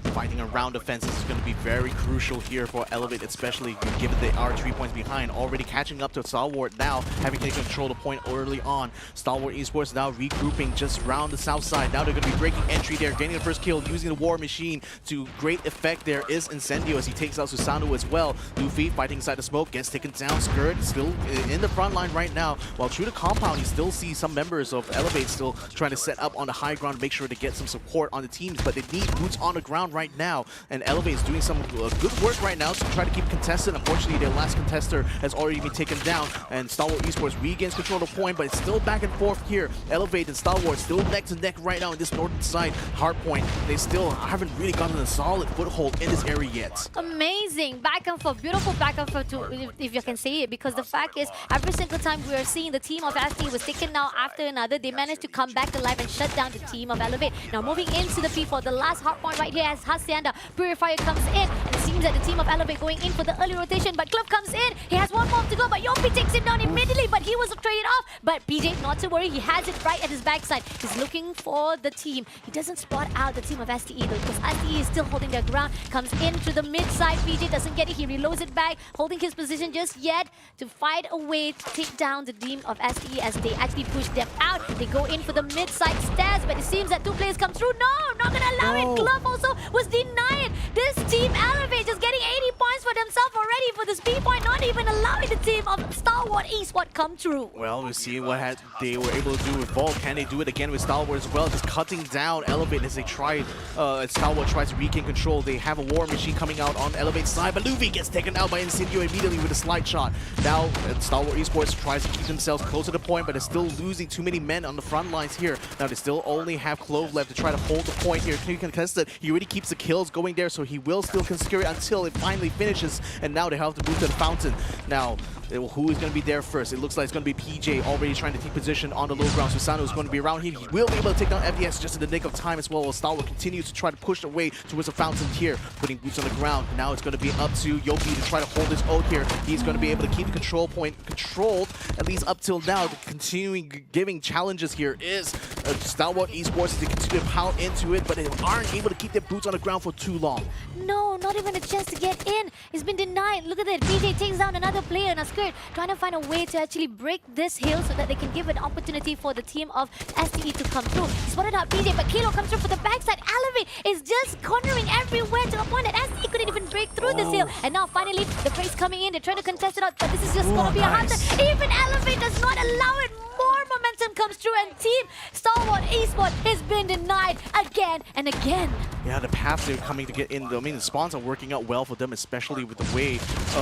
Fighting around defenses is going to be very crucial here for Elevate, especially given they are 3 points behind. Already catching up to Stalwart now, having taken control of the point early on. Stalwart Esports now regrouping just around the south side. Now they're going to be breaking entry there, getting the first kill, using the War Machine to great effect. There is Incendio as he takes out Susanoo as well. Luffy fighting inside the smoke, gets taken down. Skirt still in the front line right now. While through the compound, you still see some members of Elevate still trying to set up on the high ground to make sure to get some support on the teams, but they need boots on the ground right now. And Elevate is doing some good work right now to try to keep contested. Unfortunately, their last contester has already been taken down, and Stalwart Esports regains control of the point, but it's still back and forth here. Elevate and Stalwart still neck to neck right now in this northern side hardpoint. They still haven't really gotten a solid foothold in this area yet. Amazing back and forth, beautiful back and forth, if you can say it, because the fact is, every single time we are seeing the team of ST was taken now after another, they managed to come back alive and shut down the team of Elevate. Now moving into the P4, the last hardpoint right here as Hacienda Purifier comes in, and it seems that the team of Elevate going in for the early rotation, but Cliff comes in, he has one more to go, but Yopi takes him down immediately, but he was traded off. But PJ, not to worry, he has it right at his backside. He's looking for the team. He doesn't spot out the team of STE though, because STE is still holding their ground, comes into the mid side, PJ doesn't get it, he reloads it back, holding his position just yet to fight a way to take down the team of STE as they actually push them out. They go in for the mid side stairs, but it seems that two players come through. No, not gonna allow it. Glove also was denied. This team Elevate just getting 80 points for themselves already for this B point, not even allowing the team of Stalwart Esports come through. Well, we'll see what they were able to do with Vault. Can they do it again with Stalwart as well? Just cutting down Elevate as they try, Stalwart tries to regain control. They have a War Machine coming out on Elevate's side, but Luffy gets taken out by Incendio immediately with a slide shot. Now, Stalwart Esports tries to keep themselves close to the point, but they're still losing too many men on the front lines here. Now, they still only have Clove left to try to hold the point here. He contested. He already keeps the kills going there, so he will still secure it until it finally finishes. And now they have to move to the fountain. Now, who is going to be there first? It looks like it's going to be PJ already trying to take position on the low ground. Susanoo is going to be around him. He will be able to take down FDX just in the nick of time as well, while Stalwart continues to try to push away towards the fountain here, putting boots on the ground. Now it's going to be up to Yopi to try to hold his own here. He's going to be able to keep the control point controlled, at least up till now. Continuing giving challenges here is Stalwart Esports. They continue to pound into it, but they aren't able to keep their boots on the ground for too long. No, not even a chance to get in. It's been denied. Look at that. PJ takes down another player in a skirt, trying to find a way to actually break this hill so that they can give an opportunity for the team of STE to come through. He spotted out PJ, but Kilo comes through for the backside. Elevate is just cornering everywhere to a point that STE couldn't even break through this hill. And now finally, the break's coming in. They're trying to contest it out, but this is just going to be a hard time. Even Elevate does not allow it. More momentum comes through, and Team Stalwart Esports has been denied again and again. Yeah, the paths they're coming to get in, I mean, the spawns are working out well for them, especially with the way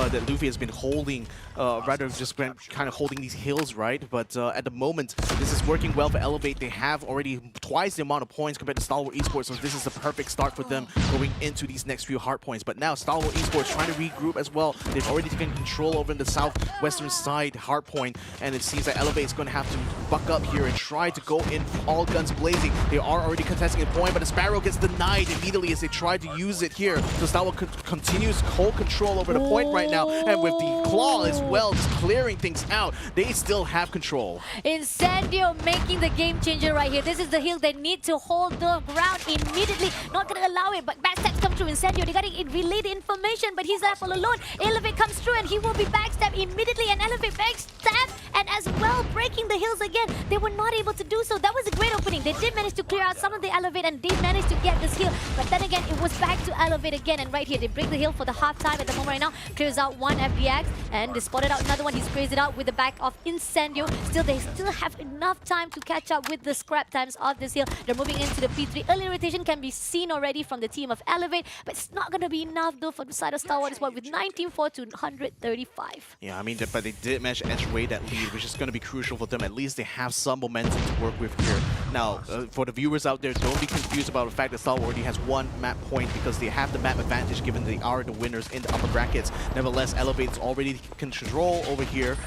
that Luffy has been holding, rather just been kind of holding these hills, right? But at the moment, this is working well for Elevate. They have already twice the amount of points compared to Stalwart Esports, so this is the perfect start for them going into these next few hard points. But now Stalwart Esports trying to regroup as well. They've already taken control over in the southwestern side hard point, and it seems that Elevate is going to have to buck up here and try to go in all guns blazing. They are already contesting a point, but the Sparrow gets denied immediately as they try to use it here. So Stalwart continues to hold control over the point right now, and with the claw as well, just clearing things out, they still have control. Incendio making the game changer right here. This is the hill they need to hold the ground immediately. Not going to allow it, but backstabs come through. Incendio, they got to relay the information, but he's left all alone. Elevate comes through, and he will be backstabbed immediately, and Elevate backstab, and as well breaking the hills again. They were not able to do so. That was a great opening. They did manage to clear out some of the Elevate, and they managed to get this hill. But then again, it was back to Elevate again, and right here, they break the hill for the half time at the moment right now. Clears out one FDX, and they spotted out another one. He sprays it out with the back of Incendio. Still, they still have enough time to catch up with the scrap times of this hill. They're moving into the P3. Early rotation can be seen already from the team of Elevate, but it's not going to be enough though for the side of Stalwart as well, with 19-4 to 135. Yeah, I mean, but they did manage to edge away that lead, which is going to be crucial for them. At least they have some momentum to work with here. Now, for the viewers out there, don't be confused about the fact that Stalwart already has one map point because they have the map advantage given they are the winners in the upper brackets. Nevertheless, Elevate is already control over here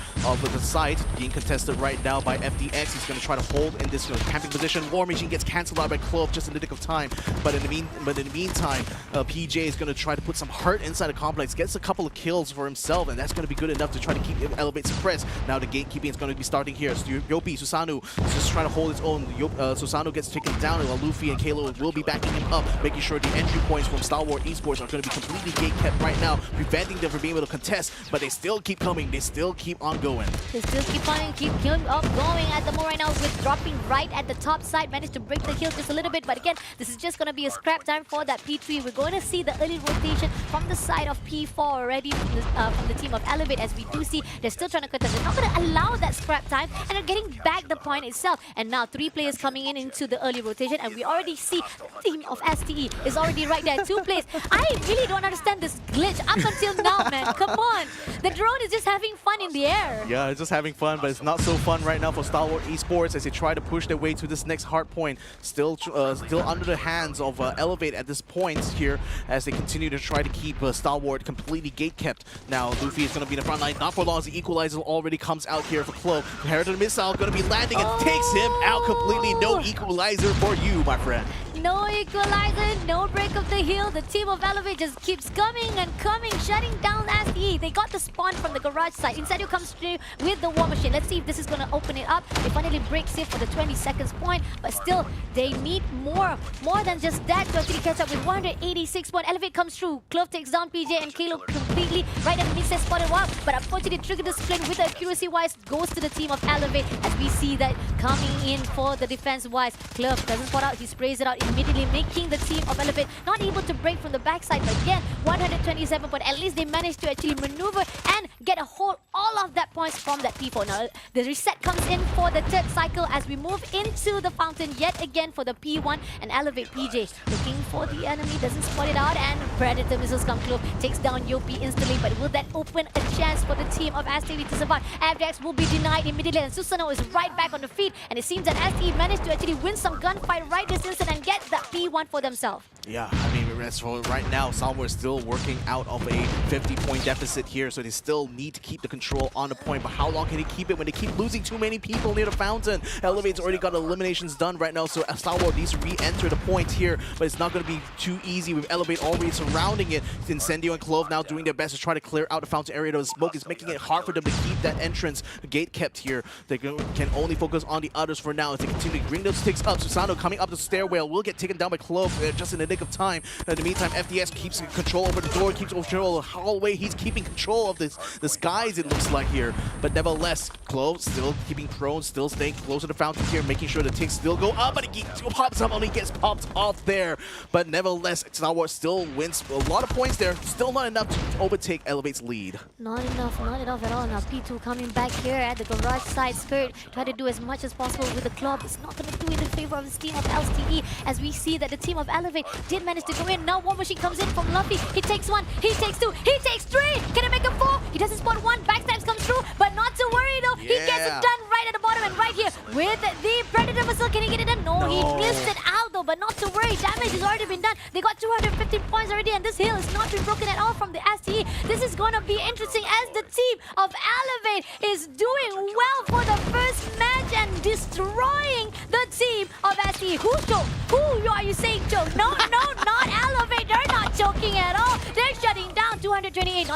with the site being contested right now by FDX. He's going to try to hold in this camping position. War Machine gets cancelled out by Clove just in the nick of time. But in the meantime, PJ is going to try to put some hurt inside the complex, gets a couple of kills for himself, and that's going to be good enough to try to keep Elevate suppressed. Now the gatekeeping is going to be starting here. So Yopi, Susanoo is just trying to hold his own. Susano gets taken down, while Luffy and Kalo will be backing him up, making sure the entry points from Star Wars Esports are going to be completely gate-kept right now, preventing them from being able to contest, but they still keep coming, they still keep on going. They still keep on going at the moment right now with dropping right at the top side, managed to break the hill just a little bit, but again, this is just going to be a scrap time for that P3. We're going to see the early rotation from the side of P4 already from the team of Elevate, as we do see they're still trying to contest. They're not going to allow that scrap time, and they're getting back the point itself. And now 3 players coming in into the early rotation, and we already see the team of STE is already right there. 2 players. I really don't understand this glitch up until now, man. Come on. The drone is just having fun in the air. Yeah, it's just having fun, but it's not so fun right now for Star Wars Esports as they try to push their way to this next hard point. Still under the hands of Elevate at this point here as they continue to try to keep Star Wars completely gate-kept. Now, Luffy is going to be in the front line. Not for long as the equalizer already comes out here for Clove. Inherited missile going to be landing and takes him out completely. No equalizer for you, my friend. No equalizer, no break of the hill. The team of Elevate just keeps coming and coming, shutting down SDE. They got the spawn from the garage side. Instead, comes through with the war machine. Let's see if this is going to open it up. They finally break safe for the 20 seconds point, but still, they need more than just that to actually catch up with 186 points. Elevate comes through. Clove takes down PJ and Kalo completely right at the mid-set spot as well. But unfortunately, Trigger Discipline with the accuracy-wise goes to the team of Elevate as we see that coming in for the defense-wise. Clove doesn't spot out. He sprays it out immediately, making the team of Elevate not able to break from the backside. But again, 127 points. At least they managed to actually maneuver and get a hold all of that points from that P4. Now, the reset comes in for the 3rd cycle as we move into the fountain yet again for the P1 and Elevate PJ. Looking for the enemy, doesn't spot it out, and Predator missiles come close, takes down Yopi instantly, but will that open a chance for the team of STV to survive? FDX will be denied immediately, and Susano is right back on the feet, and it seems that STV managed to actually win some gunfight right this instant and get that P1 for themselves. Yeah, I mean, for right now, Salmo is still working out of a 50-point deficit here, so they still need to keep the control on the point. But how long can they keep it when they keep losing too many people near the fountain? Elevate's already got eliminations done right now, so Salmo needs to re-enter the point here, but it's not going to be too easy with Elevate already surrounding it. Incendio and Clove now doing their best to try to clear out the fountain area. The smoke is making it hard for them to keep that entrance gate kept here. They can only focus on the others for now as they continue to bring those sticks up. Susano coming up the stairwell will get taken down by Clove just in the nick of time. In the meantime, FDS keeps control over the door, keeps control of the hallway. He's keeping control of the skies, it looks like here. But nevertheless, Clove still keeping prone, still staying close to the fountain here, making sure the ticks still go up, but he pops up, only gets popped off there. But nevertheless, Star Wars still wins a lot of points there. Still not enough to overtake Elevate's lead. Not enough at all. Now P2 coming back here at the garage side skirt, try to do as much as possible with the club. It's not going to do it in favor of the team of LTE, as we see that the team of Elevate did manage to go in. Now War Machine comes in from Luffy. He takes 1, he takes 2, he takes 3. Can he make a 4? He doesn't spot 1. Backstabs comes through, but not to worry though. He gets it done right at the bottom and right here with the Predator missile. Can he get it done? No, he missed it out though, but not to worry. Damage has already been done. They got 215 points already, and this hill has not been broken at all from the STE. This is going to be interesting as the team of Elevate is doing well for the first match and destroying the team of STE. Who choked? Who are you saying choked? No, not Elevate. They're not choking at all. They're shutting down 228.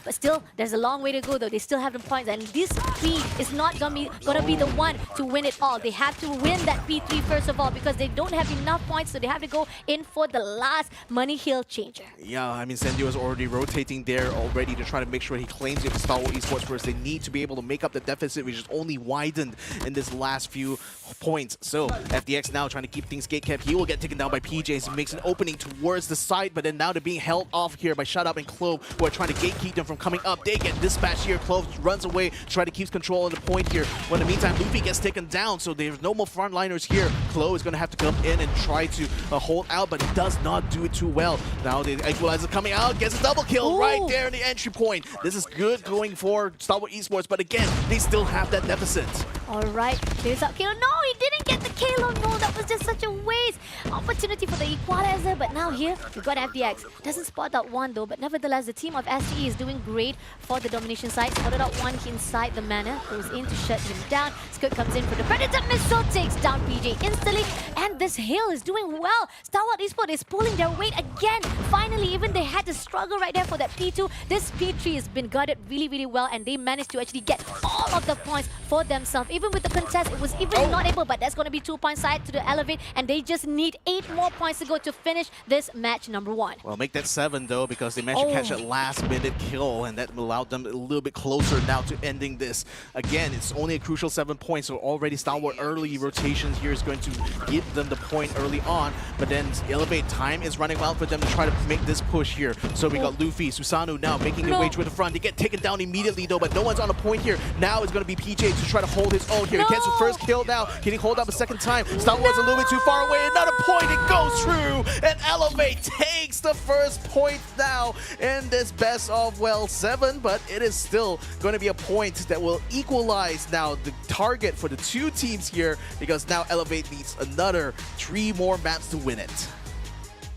But still, there's a long way to go though. They still have the points, and this P is not gonna be the one to win it all. They have to win that P3 first of all, because they don't have enough points, so they have to go in for the last money hill changer. Yeah, I mean, Sendio is already rotating there already to try to make sure he claims it for Star Wars Esports first. They need to be able to make up the deficit, which is only widened in this last few points. So FDX now trying to keep things gate kept. He will get taken down by PJ as he makes an opening towards the side, but then now they're being held off here by Shut Up and Clove, who are trying to gatekeep them from coming up. They get dispatched here. Clove runs away, try to keep control on the point here. But in the meantime, Luffy gets taken down, so there's no more frontliners here. Clove is going to have to come in and try to hold out, but he does not do it too well. Now the equalizer coming out, gets a double kill right there in the entry point. This is good going for Star Wars Esports, but again, they still have that deficit. Alright, clears out Kalo. No, he didn't get the Kalo. No, that was just such a waste. Opportunity for the equalizer, but now here we've got FDX. Doesn't spot that one though, but nevertheless the team of STE is doing great for the domination side. Spotted out one inside the manor, goes in to shut him down. Scoot comes in for the Predator missile, takes down PJ instantly, and this Hill is doing well. Star Wars Esports is pulling their weight again. Finally, even they had to struggle right there for that P2. This P3 has been guarded really well, and they managed to actually get all of the points for themselves. Even with the contest, it was even not able, but that's going to be 2 points side to the Elevate, and they just need 8 more points to go to finish this match number 1. Well, make that 7 though, because they managed to catch that last-minute kill, and that allowed them a little bit closer now to ending this. Again, it's only a crucial 7 points, so already Star Wars early rotations here is going to give them the point early on, but then Elevate time is running out for them to try to make this push here. So we got Luffy, Susanoo now making their way to the front. They get taken down immediately though, but no one's on the point here. Now it's going to be PJ to try to hold his own here. He gets the first kill now. Can he hold up a second time? Star Wars a little bit too far away. Another point, it goes through, and Elevate takes the first point now in this best of, well, 7, but it is still going to be a point that will equalize now the target for the 2 teams here, because now Elevate needs another 3 more maps to win it.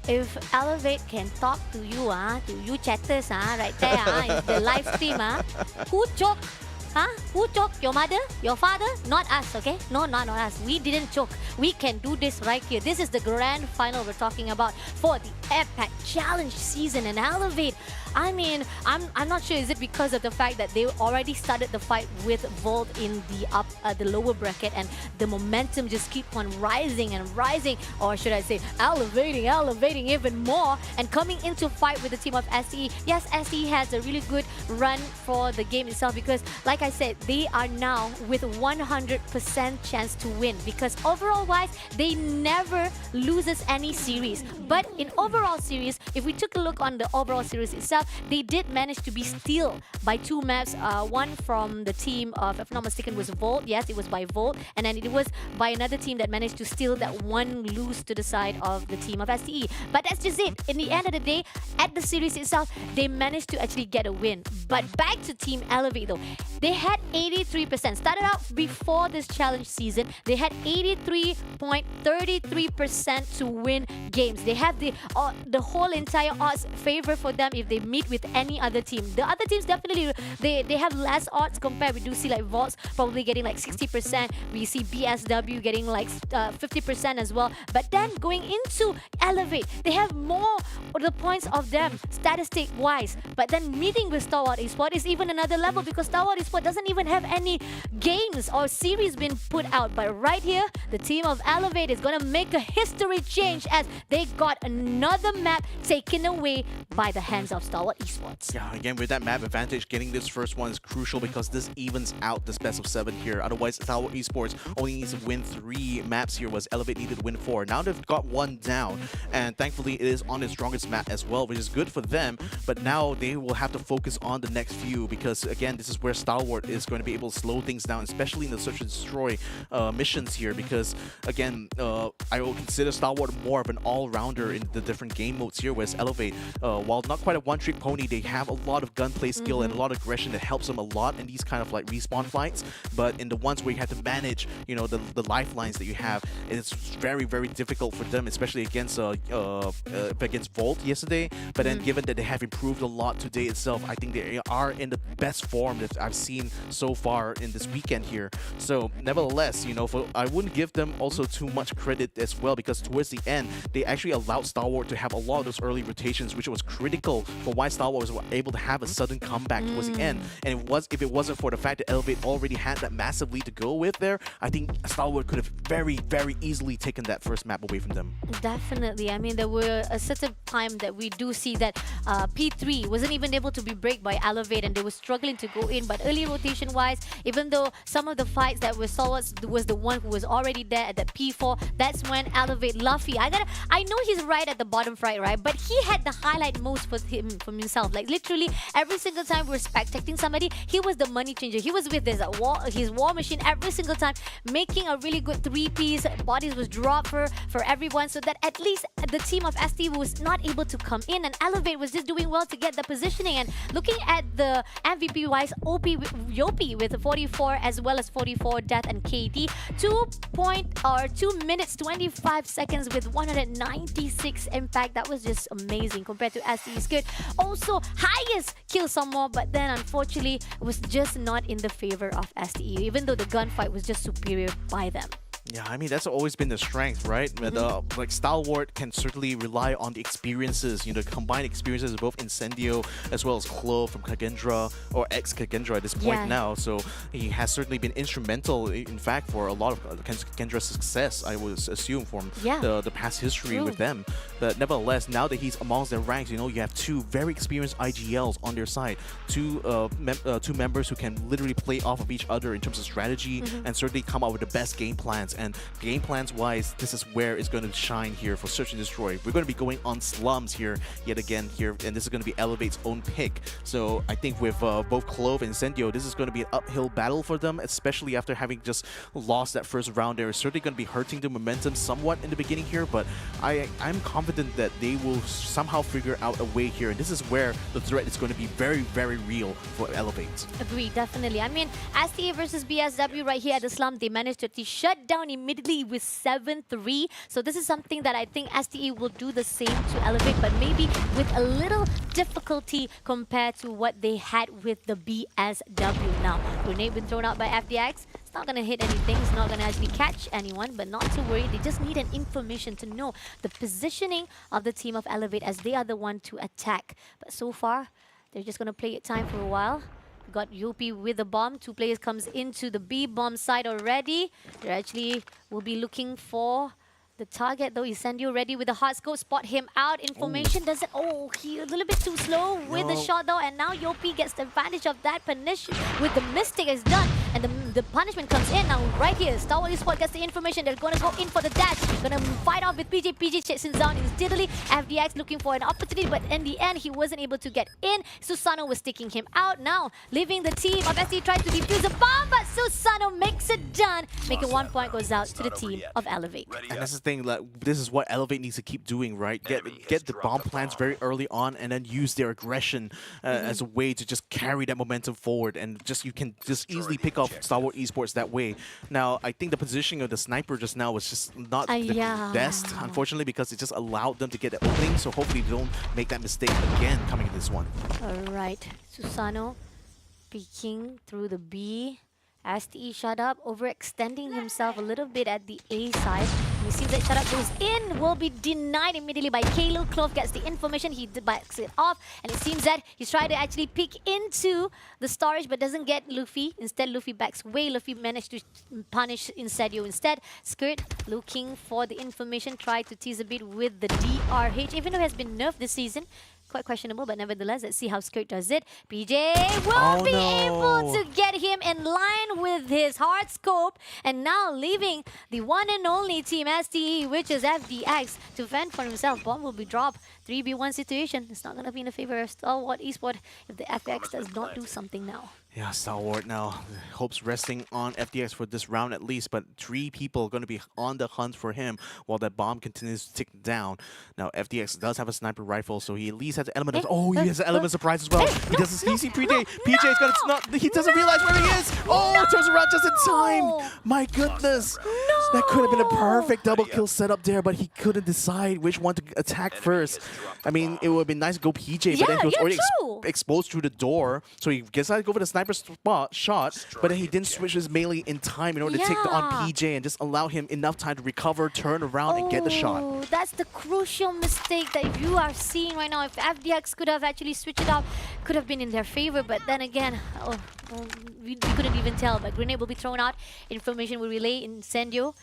If Elevate can talk to you chatters right there in the live stream, who choke? Who choked? Your mother? Your father? Not us, okay? No, not us. We didn't choke. We can do this right here. This is the grand final we're talking about for the Epic Challenge season and Elevate. I mean, I'm not sure, is it because of the fact that they already started the fight with Volt in the lower bracket, and the momentum just keep on rising and rising, or should I say elevating even more, and coming into fight with the team of SE. Yes, SE has a really good run for the game itself, because like I said, they are now with 100% chance to win, because overall wise, they never loses any series. But in overall series, if we took a look on the overall series itself, they did manage to be steal by 2 maps. One from the team of, if I'm not mistaken, was Volt. Yes, it was by Volt. And then it was by another team that managed to steal that one lose to the side of the team of STE. But that's just it. In the end of the day, at the series itself, they managed to actually get a win. But back to Team Elevate though. They had 83%. Started out before this challenge season, they had 83.33% to win games. They have the whole entire odds favor for them if they meet with any other team. The other teams definitely, they have less odds compared. We do see like Volts probably getting like 60%. We see BSW getting like 50% as well. But then going into Elevate, they have more of the points of them statistic wise. But then meeting with Star Wars Esports is even another level, because Star Wars Esports doesn't even have any games or series been put out. But right here, the team of Elevate is gonna make a history change, as they got another map taken away by the hands of Star Wars Esports. Yeah, again, with that map advantage, getting this first one is crucial, because this evens out this best of 7 here. Otherwise, Star Wars Esports only needs to win 3 maps here, was Elevate needed to win 4. Now they've got 1 down, and thankfully it is on its strongest map as well, which is good for them. But now they will have to focus on the next few, because again, this is where Star Wars is going to be able to slow things down, especially in the search and destroy missions here, because again, I will consider Star Wars more of an all-rounder in the different game modes here, whereas Elevate, while not quite a one-trick pony, they have a lot of gunplay skill and a lot of aggression that helps them a lot in these kind of like respawn fights. But in the ones where you have to manage, you know, the lifelines that you have, it's very difficult for them, especially against Volt yesterday. But then given that they have improved a lot today itself, I think they are in the best form that I've seen so far in this weekend here. So nevertheless, you know, I wouldn't give them also too much credit as well, because towards the end, they actually allowed Star Wars to have a lot of those early rotations, which was critical for why Star Wars was able to have a sudden comeback towards the end. And if it wasn't for the fact that Elevate already had that massive lead to go with there, I think Star Wars could have very easily taken that first map away from them. Definitely. I mean, there were a certain time that we do see that P3 wasn't even able to be break by Elevate, and they were struggling to go in. But early rotation wise, even though some of the fights that we saw was the one who was already there at that P4, that's when Elevate Luffy. I know he's right at the bottom right? But he had the highlight most for himself. Like literally every single time we're spectating somebody, he was the money changer. He was with his war machine every single time, making a really good 3-piece. Bodies was dropped for everyone, so that at least the team of ST was not able to come in, and Elevate was just doing well to get the positioning. And looking at the MVP wise, OP Yopi with 44 as well as 44 Death and KD. 2 minutes 25 seconds with 196 impact. That was just amazing compared to STE's Skirt. Also highest kill some more, but then unfortunately it was just not in the favor of STE, even though the gunfight was just superior by them. Yeah, I mean, that's always been the strength, right? Like, Stalwart can certainly rely on the experiences, you know, combined experiences of both Incendio as well as Clove from Kagendra, or ex-Kagendra at this point now. So he has certainly been instrumental, in fact, for a lot of Kagendra's success, I would assume, from the past history with them. But nevertheless, now that he's amongst their ranks, you know, you have two very experienced IGLs on their side, two members who can literally play off of each other in terms of strategy and certainly come up with the best game plans. And game plans wise, this is where it's going to shine here for Search and Destroy. We're going to be going on slums here yet again here, and this is going to be Elevate's own pick. So I think with both Clove and Incendio, this is going to be an uphill battle for them, especially after having just lost that first round there. It's certainly going to be hurting the momentum somewhat in the beginning here, but I'm confident that they will somehow figure out a way here, and this is where the threat is going to be very, very real for Elevate. Agree, definitely. I mean, STA versus BSW right here at the slum, they managed to shut down immediately with 7-3. So this is something that I think STE will do the same to Elevate, but maybe with a little difficulty compared to what they had with the BSW. Now, grenade been thrown out by FDX. It's not going to hit anything. It's not going to actually catch anyone, but not to worry. They just need an information to know the positioning of the team of Elevate as they are the one to attack. But so far, they're just going to play it time for a while. Got Yopi with a bomb. Two players comes into the B bomb side already. They actually will be looking for the target though. Incendio ready with the hard scope. Spot him out. Information doesn't... Oh, he a little bit too slow with the shot though. And now Yopi gets the advantage of that. Punish with the mistake is done. And the punishment comes in now right here. Star Wars Esports gets the information. They're going to go in for the dash. Going to fight off with PJ. PJ chases down instantly. FDX looking for an opportunity, but in the end, he wasn't able to get in. Susano was taking him out. Now, leaving the team of SC tries to defuse a bomb, but Susano makes it done. Making 1 point goes out to the team of Elevate. And that's the thing, like, this is what Elevate needs to keep doing, right? Get the bomb plans very early on and then use their aggression as a way to just carry that momentum forward, and just you can just easily pick off Star Wars Esports that way. Now, I think the positioning of the sniper just now was just not the best, unfortunately, because it just allowed them to get the opening, so hopefully they don't make that mistake again coming in this one. Alright, Susano peeking through the B. STE shut up, overextending himself a little bit at the A side. We see that shut up goes in, will be denied immediately by Kalo. Clove gets the information, he backs it off, and it seems that he's trying to actually peek into the storage but doesn't get Luffy. Instead, Luffy backs away. Luffy managed to punish Incendio instead. Skirt looking for the information, tried to tease a bit with the DRH, even though it has been nerfed this season. Quite questionable, but nevertheless, let's see how Skirt does it. PJ will be able to get him in line with his hard scope, and now leaving the one and only team STE, which is FDX, to fend for himself. Bomb will be dropped. 3v1 situation. It's not going to be in the favor of Stalwart Esports if the FDX does not do something now. Yeah, Stalwart now. Hopes resting on FDX for this round at least, but 3 people are going to be on the hunt for him while that bomb continues to tick down. Now, FDX does have a sniper rifle, so he at least has an element of... Oh, he has an element of surprise as well. He does his easy PJ. PJ is going to... He doesn't realize where he is. Oh, turns around just in time. My goodness. That could have been a perfect double kill setup there, but he couldn't decide which one to attack first. I mean, it would have been nice to go PJ, but then he was already exposed through the door, so he decided to go for the sniper shot, but then he didn't switch his melee in time in order to take on PJ and just allow him enough time to recover, turn around, and get the shot. That's the crucial mistake that you are seeing right now. If FDX could have actually switched it up, could have been in their favor, but then again, we couldn't even tell. But grenade will be thrown out. Information will relay Incendio.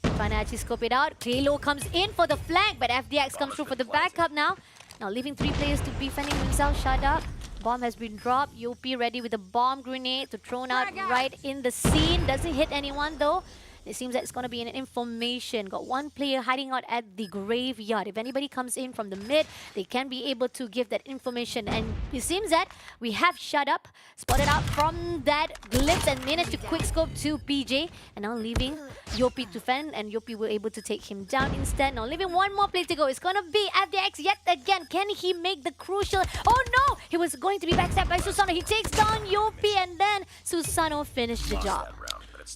Trying to actually scope it out. Kalo comes in for the flank, but FDX comes through for the backup now. Now leaving 3 players to be fending himself. Shut up. Bomb has been dropped. Yopi ready with a bomb grenade to thrown out right in the scene. Doesn't hit anyone though. It seems that it's going to be an information. Got one player hiding out at the graveyard. If anybody comes in from the mid, they can be able to give that information. And it seems that we have shut up, spotted out from that glimpse and managed to quickscope to PJ. And now leaving Yopi to fend, and Yopi will able to take him down instead. Now leaving one more play to go. It's going to be FDX yet again. Can he make the crucial... Oh no! He was going to be backstabbed by Susano. He takes down Yopi, and then Susano finished the job.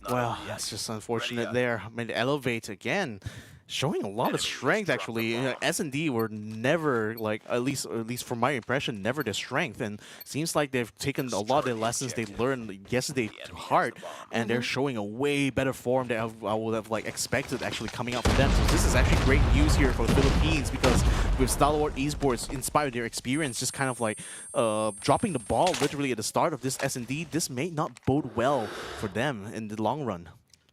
Well, that's just unfortunate there. I mean, Elevate again, showing a lot of strength actually. S&D were never, like, at least from my impression, never their strength, and seems like they've taken a lot of the lessons they learned yesterday to heart, and they're showing a way better form than I would have like expected actually coming out from them. So this is actually great news here for the Philippines, because with Stalwart Esports inspired their experience, just kind of like dropping the ball literally at the start of this S&D, this may not bode well for them in the long run.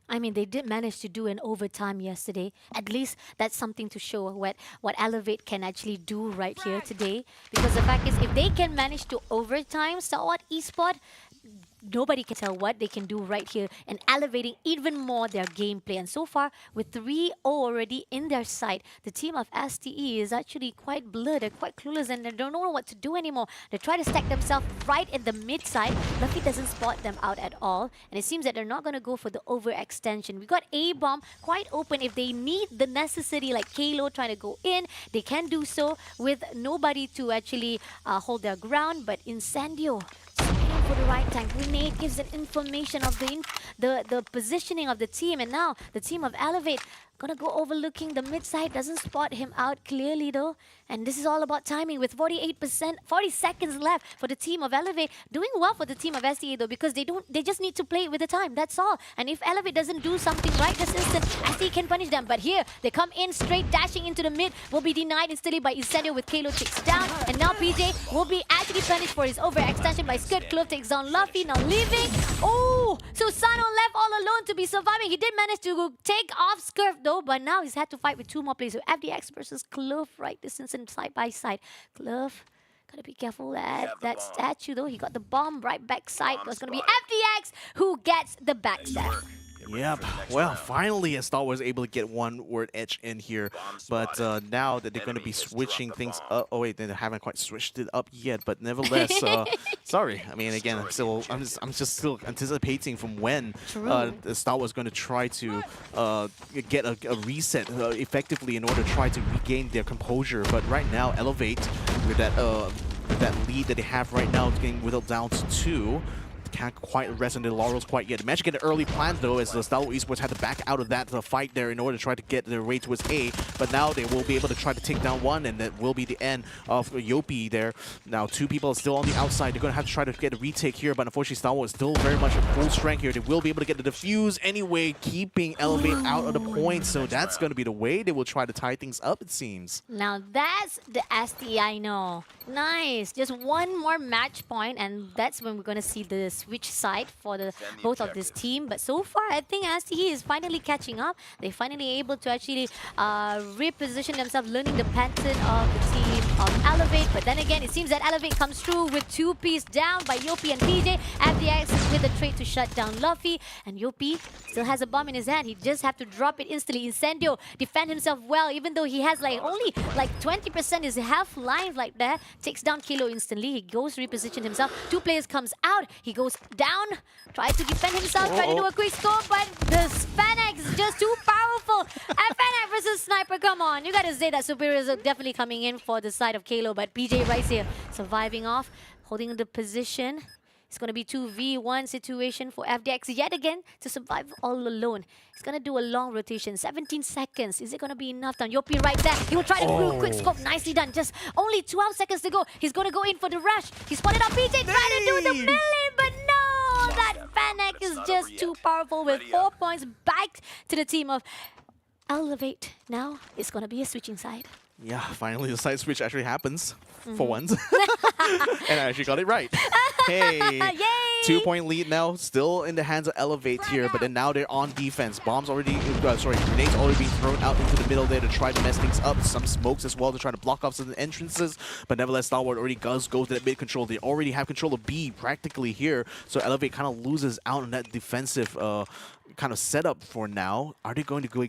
I mean, they did manage to do an overtime yesterday. At least that's something to show what Elevate can actually do right here today. Because the fact is, if they can manage to overtime Stalwart Esport, nobody can tell what they can do right here and elevating even more their gameplay. And so far, with 3-0 already in their sight, the team of STE is actually quite blurred. They're quite clueless and they don't know what to do anymore. They try to stack themselves right at the mid side. Luffy doesn't spot them out at all. And it seems that they're not going to go for the overextension. We got A-Bomb quite open. If they need the necessity, like Kalo trying to go in, they can do so with nobody to actually hold their ground. But Incendio for the right time. Grenade gives an information of the positioning of the team, and now the team of Elevate gonna go overlooking the mid side. Doesn't spot him out clearly though, and this is all about timing. With 48%, 40 seconds left for the team of Elevate. Doing well for the team of STA though, because they just need to play it with the time. That's all. And if Elevate doesn't do something right this instant, STA can punish them. But here they come in straight, dashing into the mid. Will be denied instantly by Incendio with Kalo takes down, and now PJ will be actually punished for his overextension by Skirt. Clove takes down Luffy, now leaving. Oh, so Sano left all alone to be surviving. He did manage to take off Skirt though, but now he's had to fight with two more players. So FDX versus Clove right this instant, side by side. Clove, gotta be careful at that statue though. He got the bomb right backside. It's gonna be FDX who gets the backstab. Yep. Well, finally, Star was able to get one word edge in here, but now that they're going to be switching things up. Oh wait, they haven't quite switched it up yet, but nevertheless, sorry. I mean, again, I'm just still anticipating from when Star was going to try to get a reset effectively in order to try to regain their composure. But right now, Elevate with that lead that they have right now, getting whittled down to 2. Can't quite rest on their laurels quite yet. They managed to get an early plan though, as the Stalwart Esports had to back out of that fight there in order to try to get their way towards A. But now they will be able to try to take down one, and that will be the end of Yopi there. Now 2 people are still on the outside. They're going to have to try to get a retake here, but unfortunately Stalwart is still very much at full strength here. They will be able to get the defuse anyway, keeping Elevate out of the point. So that's going to be the way they will try to tie things up, it seems. Now that's the ST I know. Nice. Just one more match point, and that's when we're going to see the switch side for the both of this team. But so far, I think STE is finally catching up. They're finally able to actually reposition themselves, learning the pattern of the team of Elevate. But then again, it seems that Elevate comes through with 2 piece down by Yopi and PJ. FDX with the trade to shut down Luffy, and Yopi still has a bomb in his hand. He just have to drop it instantly. Incendio defend himself well, even though he has like only like 20% his half life like that. Takes down Kilo instantly. He goes reposition himself. 2 players comes out. He goes down. Tries to defend himself. Try to do a quick score, but the Fanax is just too powerful. Fanax versus Sniper. Come on. You gotta say that superiors are definitely coming in for the side of Kalo, but PJ right here surviving off, holding the position. It's going to be 2v1 situation for FDX yet again to survive all alone. He's going to do a long rotation. 17 seconds. Is it going to be enough time? Yopi right there. He will try to do a quick scope. Nicely done. Just only 12 seconds to go. He's going to go in for the rush. He spotted up PJ. Trying to do the melee, but no! That Fanac is just too powerful with 4 points back to the team of Elevate. Now it's going to be a switching side. Yeah, finally the side switch actually happens for once. And I actually got it right. Hey, Yay! 2-point lead now, still in the hands of Elevate here, but then now they're on defense. Bombs already, grenades already being thrown out into the middle there to try to mess things up. Some smokes as well to try to block off some of the entrances, but nevertheless, Stalwart already does go to that mid control. They already have control of B practically here, so Elevate kind of loses out on that defensive kind of setup for now. Are they going to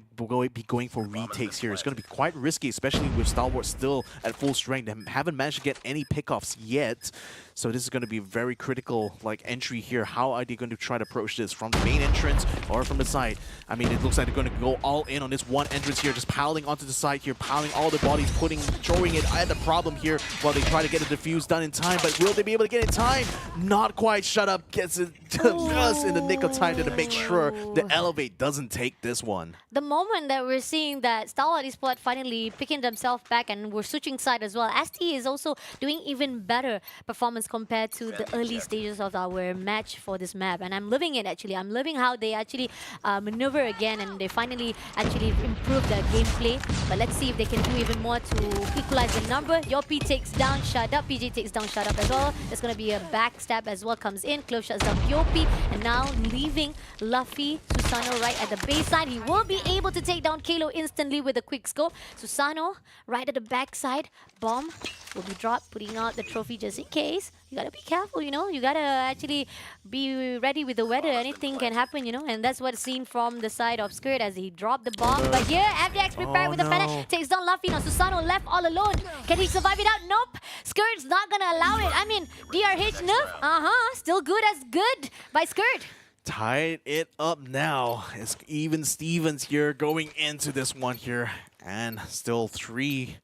be going for retakes here? It's going to be quite risky, especially with Stalwart still at full strength. They haven't managed to get any pickoffs yet. So this is going to be very critical entry here. How are they going to try to approach this? From the main entrance or from the side? I mean, it looks like they're going to go all in on this one entrance here, just piling onto the side here, piling all the bodies, throwing it at the problem here while they try to get the defuse done in time. But will they be able to get it in time? Not quite. Shut up. Gets it just in the nick of time to make sure the Elevate doesn't take this one. The moment that we're seeing that Stalwart Esports finally picking themselves back and we're switching side as well, ST is also doing even better performance compared to the early stages of our match for this map. And I'm loving it actually. I'm loving how they actually maneuver again and they finally actually improve their gameplay. But let's see if they can do even more to equalize the number. Yopi takes down Shut Up. PJ takes down Shut Up as well. There's going to be a backstab as well. Comes in. Clove shuts down Yopi. And now leaving Luffy, Susano right at the baseline. He will be able to take down Kalo instantly with a quick scope. Susano right at the backside. Bomb will be dropped, putting out the trophy just in case. You gotta be careful, you know. You gotta actually be ready with the weather. Anything can happen, you know. And that's what's seen from the side of Skirt as he dropped the bomb. But here, FDX prepared with the Fennec. Takes down Luffy. Now Susano left all alone. Can he survive it out? Nope. Skirt's not gonna allow it. I mean, DRH nerf. Still good as good by Skirt. Tied it up now. It's even Stevens here going into this one here. And still 3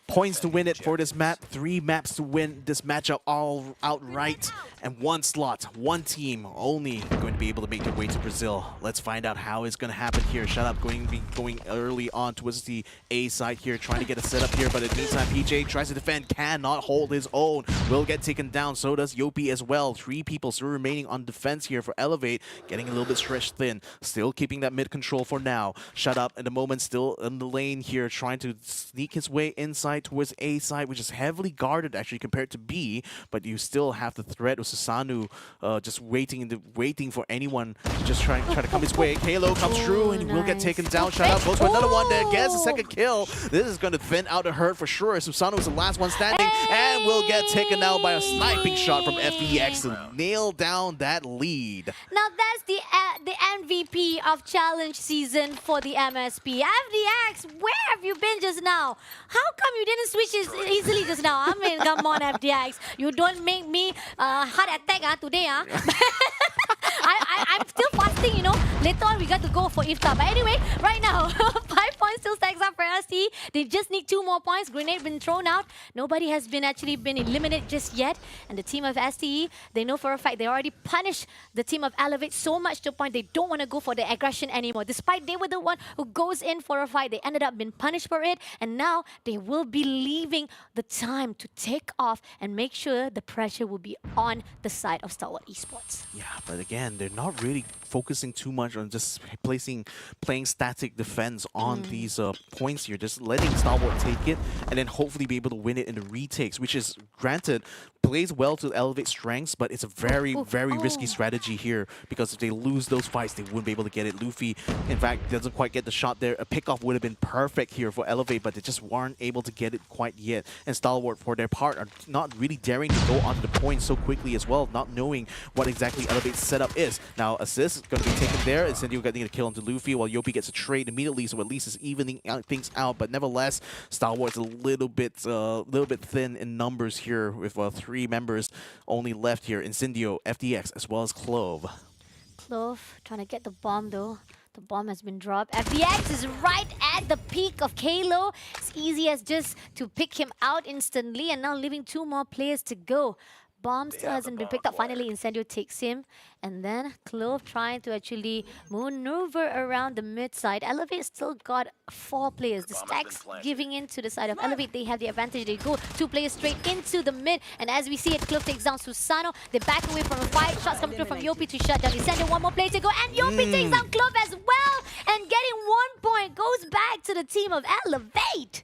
points to win it for this map. 3 maps to win this matchup all outright. And 1 slot, 1 team only going to be able to make their way to Brazil. Let's find out how it's going to happen here. Shut Up going early on towards the A side here, trying to get a setup here. But in the meantime, PJ tries to defend, cannot hold his own. Will get taken down. So does Yopi as well. 3 people still remaining on defense here for Elevate. Getting a little bit stretched thin. Still keeping that mid control for now. Shut Up at the moment still in the lane here, trying to sneak his way inside towards A side, which is heavily guarded actually compared to B. But you still have the threat of Susanu just waiting for anyone to just try to come his way. Kalo comes through and will get taken down. Shut Up goes for another one there. Gets a second kill. This is going to thin out the hurt for sure. Susanu is the last one standing and will get taken out by a sniping shot from FDX to nail down that lead. Now that's the MVP of challenge season for the MSP. FDX, where have you been just now? How come you didn't switch easily just now? I mean, come on, FDX. You don't make me heart attack today. I'm still fasting, you know. Later on, we got to go for iftar. But anyway, right now, 5 points still stacks up for ST. They just need 2 more points. Grenade been thrown out. Nobody has been eliminated just yet. And the team of STE, they know for a fact they already punished the team of Elevate so much to the point they don't want to go for the aggression anymore. Despite they were the one who goes in for a fight, they ended up being punished for it. And now they will be leaving the time to take off and make sure the pressure will be on the side of Stalwart Esports. Yeah, but again, they're not really focusing too much on just playing static defense on these points here. Just letting Stalwart take it and then hopefully be able to win it in the retakes, which is, granted, plays well to Elevate strengths, but it's a very risky strategy here because if they lose those fights, they wouldn't be able to get it. Luffy, in fact, doesn't quite get the shot there. A pickoff would have been perfect here for Elevate, but they just weren't able to get it quite yet. And Stalwart, for their part, are not really daring to go onto the point so quickly as well, not knowing what exactly Elevate's setup is. Now, assist is going to be taken there. Incendio getting a kill onto Luffy while Yopi gets a trade immediately, so at least it's evening things out. But nevertheless, Stalwart's a little bit thin in numbers here with 3 members only left here. Incendio, FDX, as well as Clove. Clove trying to get the bomb though. The bomb has been dropped. FDX is right at the peak of Kalo. It's easy as just to pick him out instantly, and now leaving 2 more players to go. Bomb still hasn't been picked up. Finally, Incendio takes him. And then Clove trying to actually maneuver around the mid side. Elevate still got 4 players. The stacks giving in to the side of Elevate. They have the advantage. They go 2 players straight into the mid. And as we see it, Clove takes down Susano. They back away from a fight. Shots coming through from Yopi to shut down. Incendio, 1 more player to go. And Yopi takes down Clove as well. And getting 1 point goes back to the team of Elevate.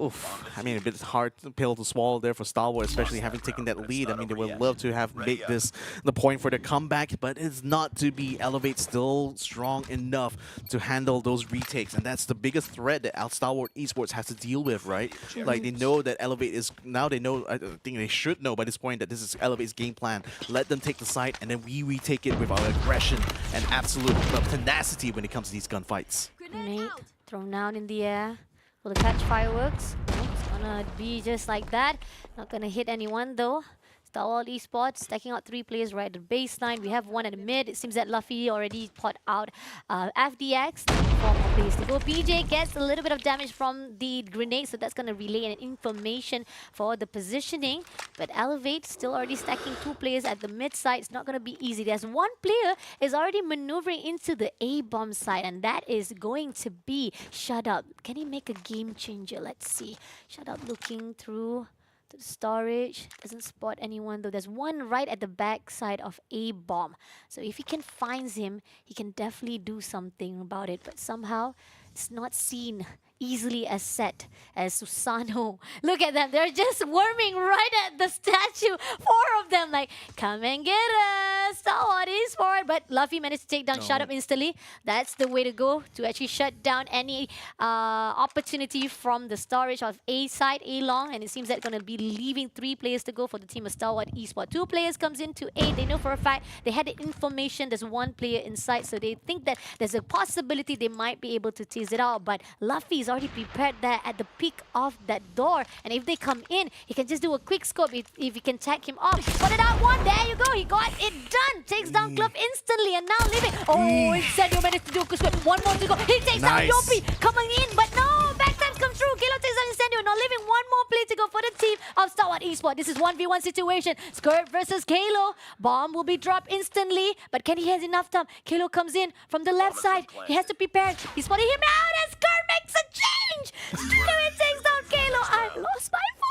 Oof, I mean, a bit hard pill to swallow there for Star Wars, especially having taken that lead. I mean, they would love to have made this the point for their comeback, but it's not to be. Elevate still strong enough to handle those retakes, and that's the biggest threat that Star Wars Esports has to deal with, right? Like, they know that Elevate is, now they know, I think they should know by this point that this is Elevate's game plan. Let them take the site, and then we retake it with our aggression and absolute tenacity when it comes to these gunfights. Grenade thrown down in the air. Will it catch fireworks? No, it's gonna be just like that. Not gonna hit anyone though. Star Wars Esports stacking out 3 players right at the baseline. We have one at the mid. It seems that Luffy already pot out FDX. 4 more players to go. PJ gets a little bit of damage from the grenade, so that's going to relay an information for the positioning. But Elevate still already stacking 2 players at the mid side. It's not going to be easy. There's one player is already maneuvering into the A-bomb side, and that is going to be Shut Up. Can he make a game changer? Let's see. Shut Up looking through to the storage, doesn't spot anyone though. There's one right at the back side of A-bomb. So if he can find him, he can definitely do something about it. But somehow, it's not seen easily as set as Susano. Look at them, they're just worming right at the statue. 4 of them like, come and get us, Star Wars Esports. But Luffy managed to take down Shut Up instantly. That's the way to go to actually shut down any opportunity from the storage of A side, A long. And it seems that going to be leaving 3 players to go for the team of Star Wars Esports. 2 players comes into A. They know for a fact they had the information there's 1 player inside, so they think that there's a possibility they might be able to tease it out. But Luffy is already prepared there at the peak of that door, and if they come in, he can just do a quick scope if he can tag him off. Spotted out one, there you go, he got it done. Takes down Club instantly, and now leaving. Oh, Incendio managed to do a quick scope. 1 more to go. He takes down Yopi coming in, but no, backstabs come through. Kilo takes down Incendio, now leaving 1 more play to go for the team of Star Wars Esports. This is 1v1 situation. Skirt versus Kalo. Bomb will be dropped instantly, but can he has enough time? Kalo comes in from the left side. He has to prepare. He's spotting him out, and Skirt makes a change. Skirt takes down Kalo. I lost my voice.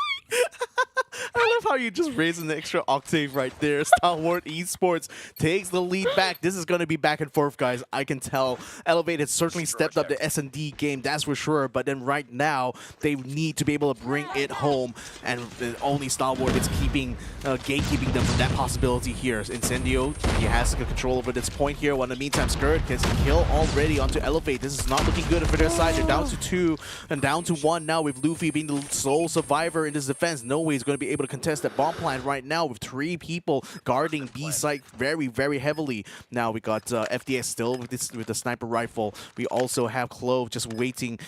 I love how you just raised an extra octave right there. Star Wars Esports takes the lead back. This is going to be back and forth, guys. I can tell. Elevate has certainly stepped up the S&D game, that's for sure. But then right now, they need to be able to bring it home. And only Star Wars is gatekeeping them from that possibility here. Incendio, he has control over this point here. While in the meantime, Skirt gets a kill already onto Elevate. This is not looking good for their side. They're down to 2 and down to 1 now, with Luffy being the sole survivor in this defense. No way he's going to be able to contest that bomb plant right now with 3 people guarding B site very, very heavily. Now we got FDS still with the sniper rifle. We also have Clove just waiting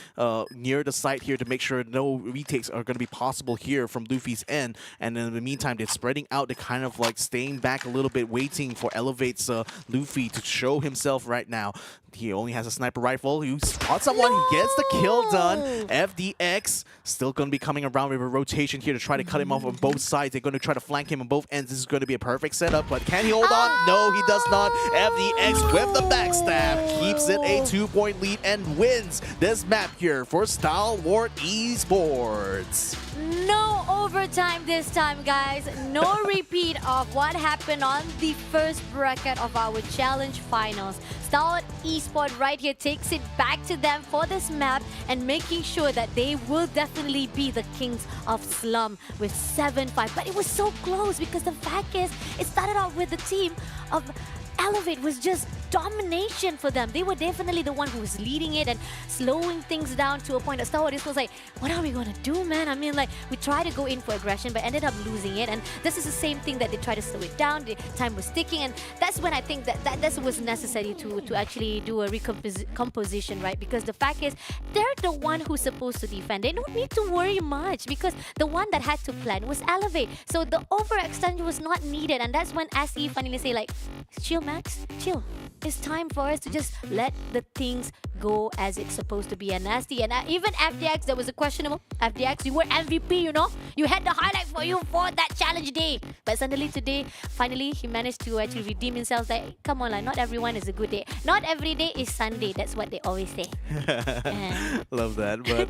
near the site here to make sure no retakes are going to be possible here from Luffy's end. And in the meantime, they're spreading out. They're kind of like staying back a little bit, waiting for Elevate's Luffy to show himself right now. He only has a sniper rifle. He spots someone. He gets the kill done. FDX still going to be coming around with a rotation here to try to cut him off on both sides. They're going to try to flank him on both ends. This is going to be a perfect setup, but can he hold on? No, he does not. FDX with the backstab keeps it a 2-point lead and wins this map here for Star Wars Esports. No overtime this time, guys. No repeat of what happened on the first bracket of our challenge finals. Star Wars Esports right here takes it back to them for this map and making sure that they will definitely be the kings of slum with 7-5. But it was so close because the fact is, it started out with the team of Elevate was just domination for them. They were definitely the one who was leading it and slowing things down to a point that Star Wars was like, what are we going to do, man? I mean, like, we tried to go in for aggression, but ended up losing it. And this is the same thing that they tried to slow it down. The time was ticking. And that's when I think that was necessary to actually do a recomposition, right? Because the fact is, they're the one who's supposed to defend. They don't need to worry much because the one that had to plan was Elevate. So the overextension was not needed. And that's when SE finally say, like, chill, Max, chill. It's time for us to just let the things go as it's supposed to be. And nasty. And even FDX, that was a questionable. FDX, you were MVP, you know? You had the highlight for you for that challenge day. But suddenly today, finally, he managed to actually redeem himself. Like, come on, like, not everyone is a good day. Not every day is Sunday. That's what they always say. Love that. But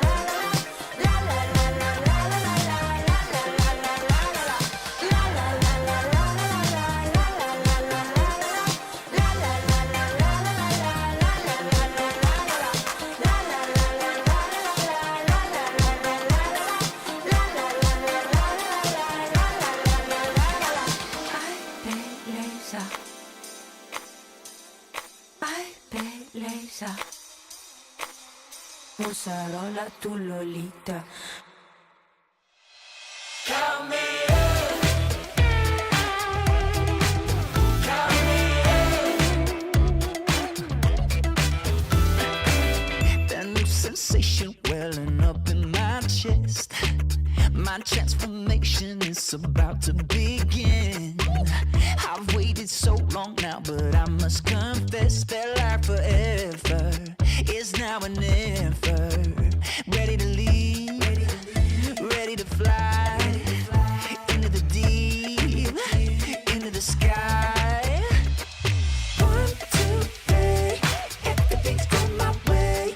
Carola, tu Lolita. That new sensation welling up in my chest. My transformation is about to begin. I've waited so long now, but I must confess that life forever is now and never. Ready to leave, ready to fly into the deep, into the sky. 1, 2, 3, everything's going my way.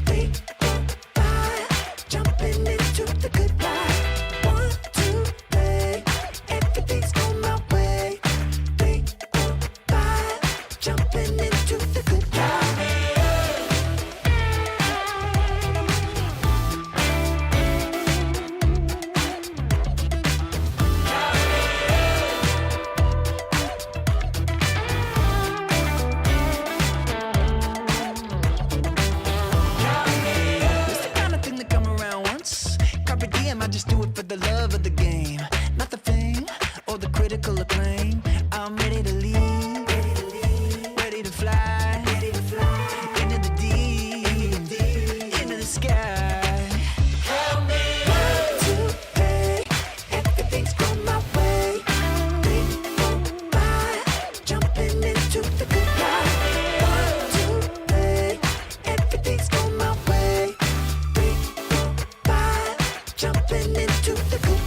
3, 4, 5, jumping into the good life. 1, 2, 3, everything's going my way. 3, 4, 5, jumping into the good life. It's the kind of thing that come around once. Carpe diem, I just do it for the love of the game, not the fame or the critical acclaim. I'm ready to leave, ready to fly, into the deep, into the sky. 1, 2, 3, everything's going my way. 3, 4, 5, jumping into the good life. 1, 2, 3, everything's going my way. 3, 4, 5, jumping into the good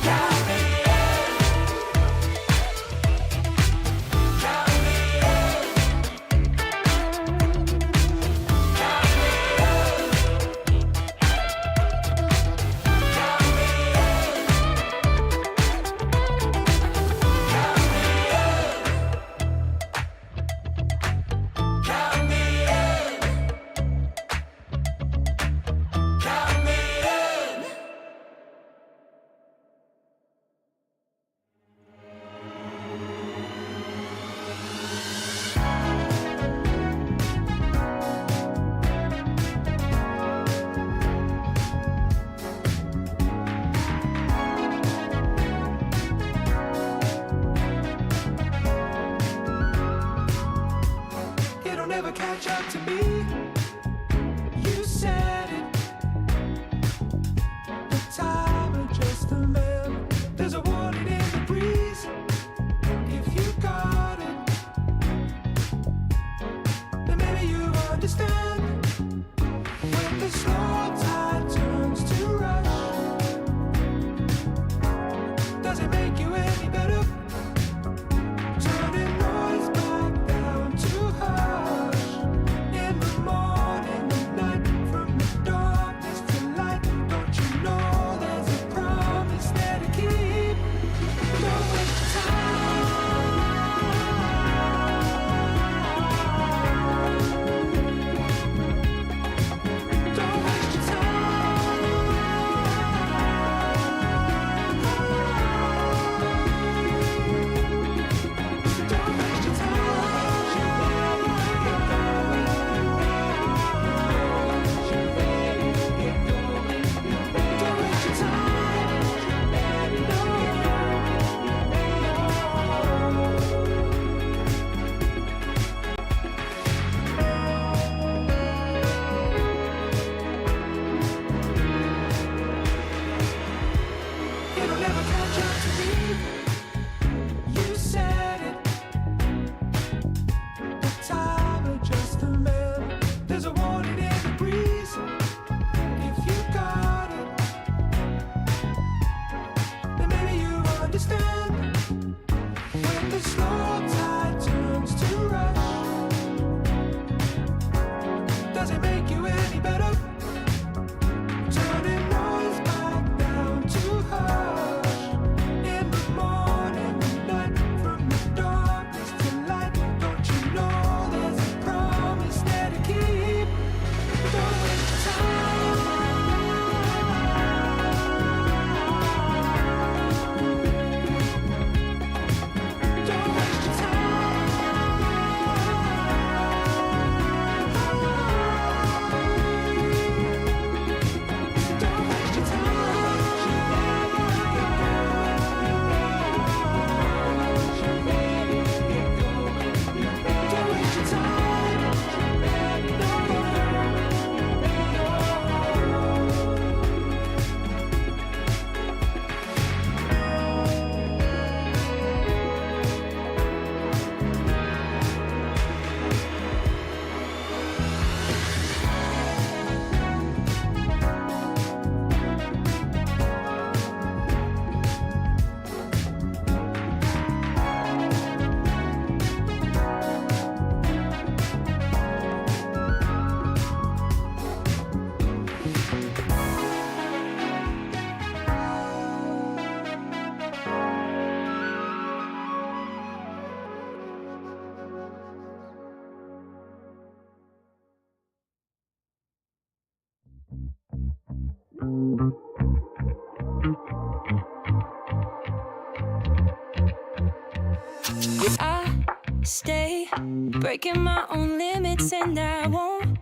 breaking my own limits, and I won't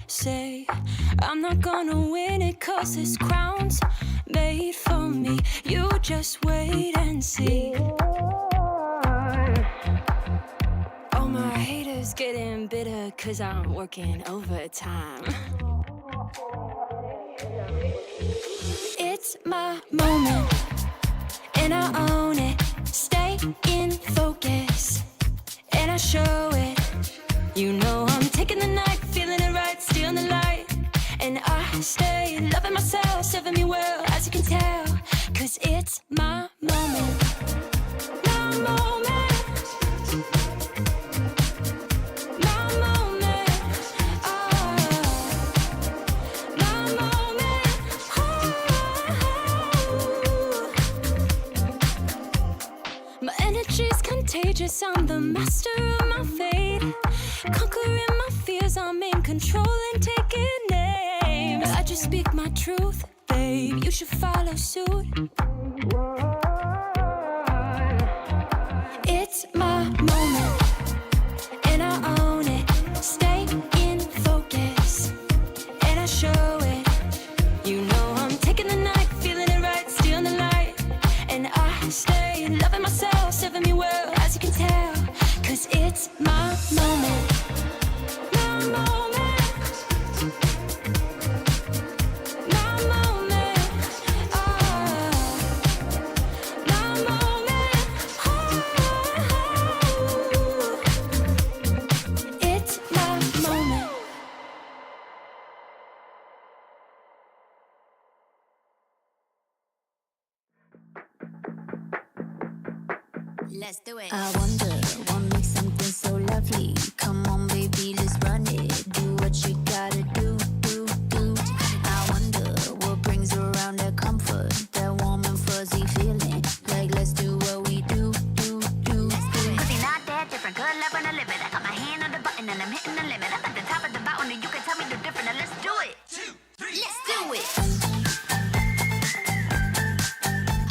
say I'm not gonna win it, 'cause this crown's made for me. You just wait and see. All my haters getting bitter 'cause I'm working overtime. It's my moment, and I own it. Stay in focus, and I show it. You know I'm taking the night, feeling it right, stealing the light. And I stay loving myself, serving me well, as you can tell. 'Cause it's my moment, my moment, my moment, oh, my moment, oh. My energy's contagious, I'm the master of my fate. Conquering my fears, I'm in control and taking names. I just speak my truth, babe, you should follow suit. It's my moment, and I own it. Stay in focus, and I show it. You know I'm taking the night, feeling it right, stealing the light. And I stay loving myself, serving me well, as you can tell. 'Cause it's my moment, my moment, my moment, oh, my moment, oh. It's my moment. Let's do it. I wonder what makes something so lovely. Come on, baby, let's run it. Do what you gotta do, do, do. I wonder what brings around that comfort, that warm and fuzzy feeling. Like, let's do what we do, do, do, do. 'Cause you're not that different. Good love when I live it. I got my hand on the button and I'm hitting the limit. I'm at the top of the mountain and you can tell me the different. Now let's do it. 2, 3, let's do it.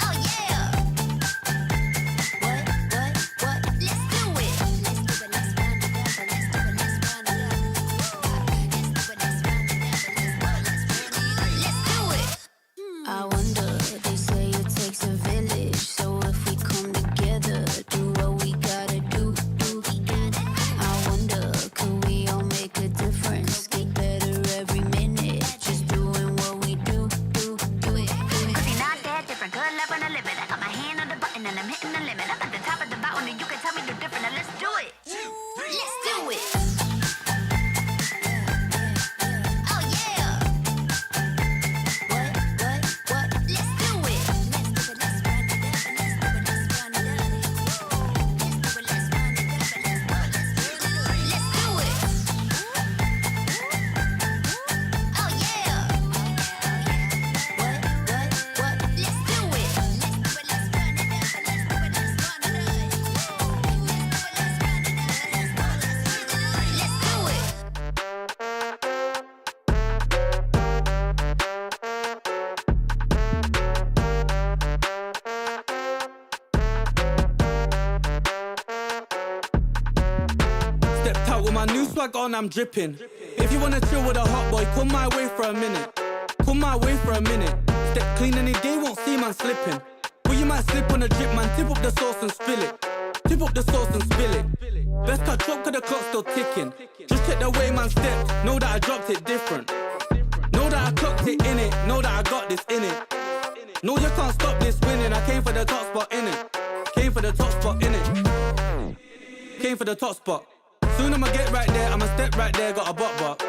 Oh yeah. What? Let's do it. Let's do it. Let's run it up. Let's do it. Let's run it up. Let's do it. Let's run it up. Let's do it. I wonder, they say it takes a village. So if we come together, do what we gotta do, do. I wonder, could we all make a difference? Get better every minute, just doing what we do, do, do it, do it. 'Cause you're not that different. Good love when I live it. I got my hand on the button and I'm hitting the limit. I'm at the top of the mountain and you can tell me the different. Now let's do it. 2, 3, let's do it. Oh yeah. What? Let's do it. Let's do it. Let's run it up. Let's do it. Let's run it up. Let's do it. Let's run it up. Let's do it. Oh yeah. What? Let's do it. Let's do it. Let's run it up. Let's do it. Let's run it up. Let's do it. Let's run it up. Stepped out with my new swag on, I'm dripping. If you wanna chill with a hot boy, come my way for a minute. Come my way for a minute. Step clean any day, won't see man slipping. But you might slip on a drip, man. Tip up the sauce and spill it. Tip up the sauce and spill it. Best cut chop, 'cause the clock's still ticking. Just check the way man stepped. Know that I dropped it different. Know that I clocked it in it. Know that I got this in it. No, you can't stop this winning. I came for the top spot in it. Came for the top spot in it. Came for the top spot. Soon I'ma get right there, I'ma step right there, got a bot.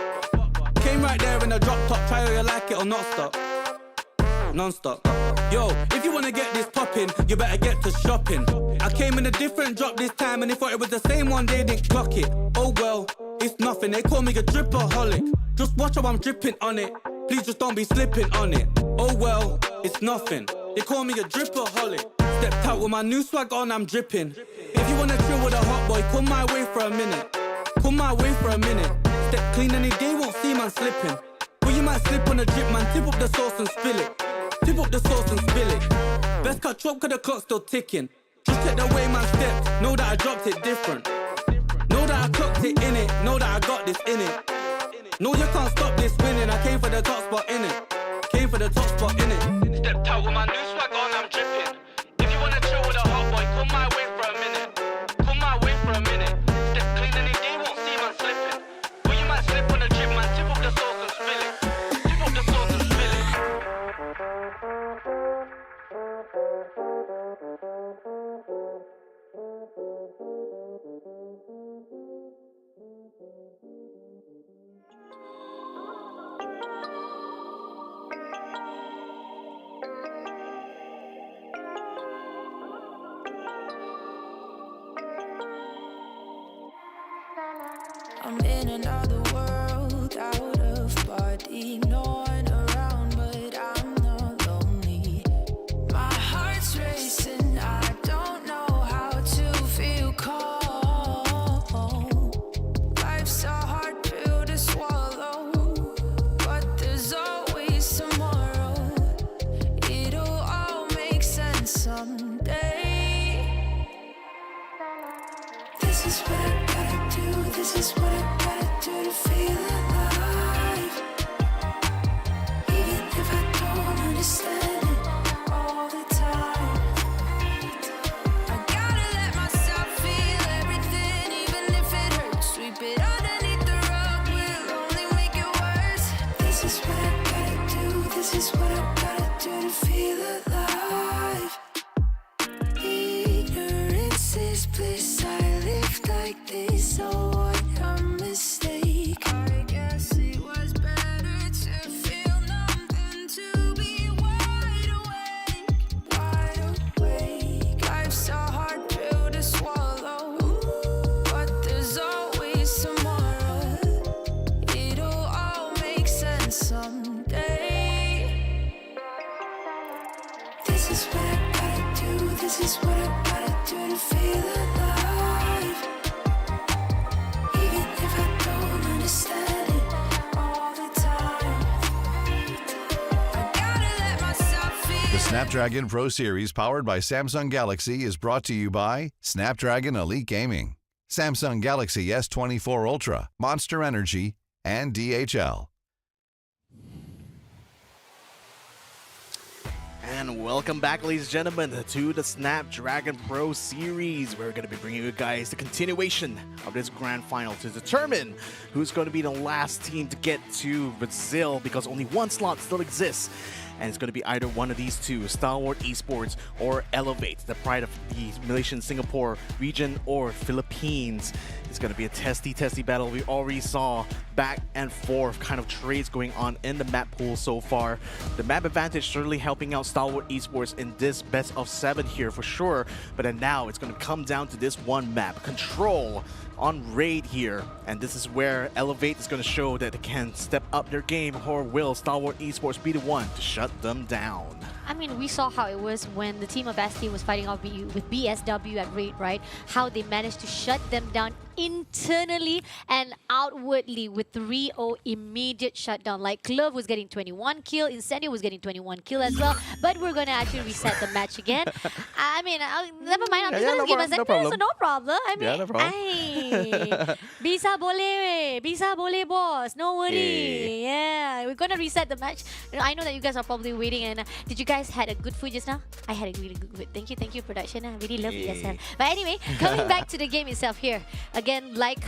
Came right there in a drop top, try how you like it or not stop. Non-stop. Yo, if you wanna get this poppin', you better get to shopping. I came in a different drop this time and they thought it was the same one, they didn't clock it. Oh well, it's nothing, they call me a dripaholic. Just watch how I'm dripping on it, please just don't be slipping on it. Oh well, it's nothing, they call me a dripaholic. Stepped out with my new swag on, I'm dripping. If you wanna chill with a hot boy, come my way for a minute. Come my way for a minute. Step clean any day, won't see man slipping. But you might slip on a drip, man. Tip up the sauce and spill it. Tip up the sauce and spill it. Best cut chop, 'cause the clock's still ticking. Just check the way man stepped. Know that I dropped it different. Know that I clocked sit in it, know that I got this in it. No, you can't stop this winning. I came for the top spot in it. Came for the top spot in it. Stepped out with my new swag on, I'm dripping. If you wanna chill with a hot boy, come my way for a minute. Come my way for a minute. Step clean and they won't see man slipping. But you might slip on the drip, man. Tip up the sauce and spill it. Tip up the sauce and spill it. I'm in another world, out of body. No one around, but I'm not lonely. My heart's racing, I don't know how to feel calm. Life's a hard pill to swallow, but there's always tomorrow. It'll all make sense someday. This is what I gotta do, this is what I gotta do to feel alive. Even if I don't understand it all the time, I gotta let myself feel everything, even if it hurts. Sweep it underneath the rug will only make it worse. This is what I gotta do, this is what I gotta do to feel alive. Ignorance is bliss, I live like this, so what a mistake. I guess it was better to feel numb than to be wide awake. Wide awake. Life's a hard pill to swallow, but there's always tomorrow. It'll all make sense someday. This is what I gotta do, this is what I gotta do to feel alive. Even if I don't understand it all the time, I gotta let myself feel. The Snapdragon Pro Series powered by Samsung Galaxy is brought to you by Snapdragon Elite Gaming, Samsung Galaxy S24 Ultra, Monster Energy, and DHL. And welcome back, ladies and gentlemen, to the Snapdragon Pro Series. We're going to be bringing you guys the continuation of this grand final to determine who's going to be the last team to get to Brazil, because only one slot still exists. And it's going to be either one of these two, Star Wars Esports or Elevate, the pride of the Malaysian Singapore region or Philippines. It's going to be a testy battle. We already saw back and forth kind of trades going on in the map pool so far. The map advantage certainly helping out Star Wars Esports in this best of 7 here for sure. But then now it's going to come down to this one map, Control, on Raid here. And this is where Elevate is going to show that they can step up their game, or will Star Wars Esports be the one to shut them down? I mean, we saw how it was when the team of ST was fighting off with BSW at Raid, right? How they managed to shut them down internally and outwardly with 3-0 immediate shutdown. Like Clove was getting 21 kill, Incendio was getting 21 kill as well. But we're going to actually reset the match again. I mean, never mind. I'm just going to give us a no problem. I mean, no problem. Bisa boleh boss. No worry. Yeah, we're going to reset the match. I know that you guys are probably waiting. And did you guys had a good food just now? I had a really good food. Thank you, production. I really love ESL. But anyway, coming back to the game itself here. Again, like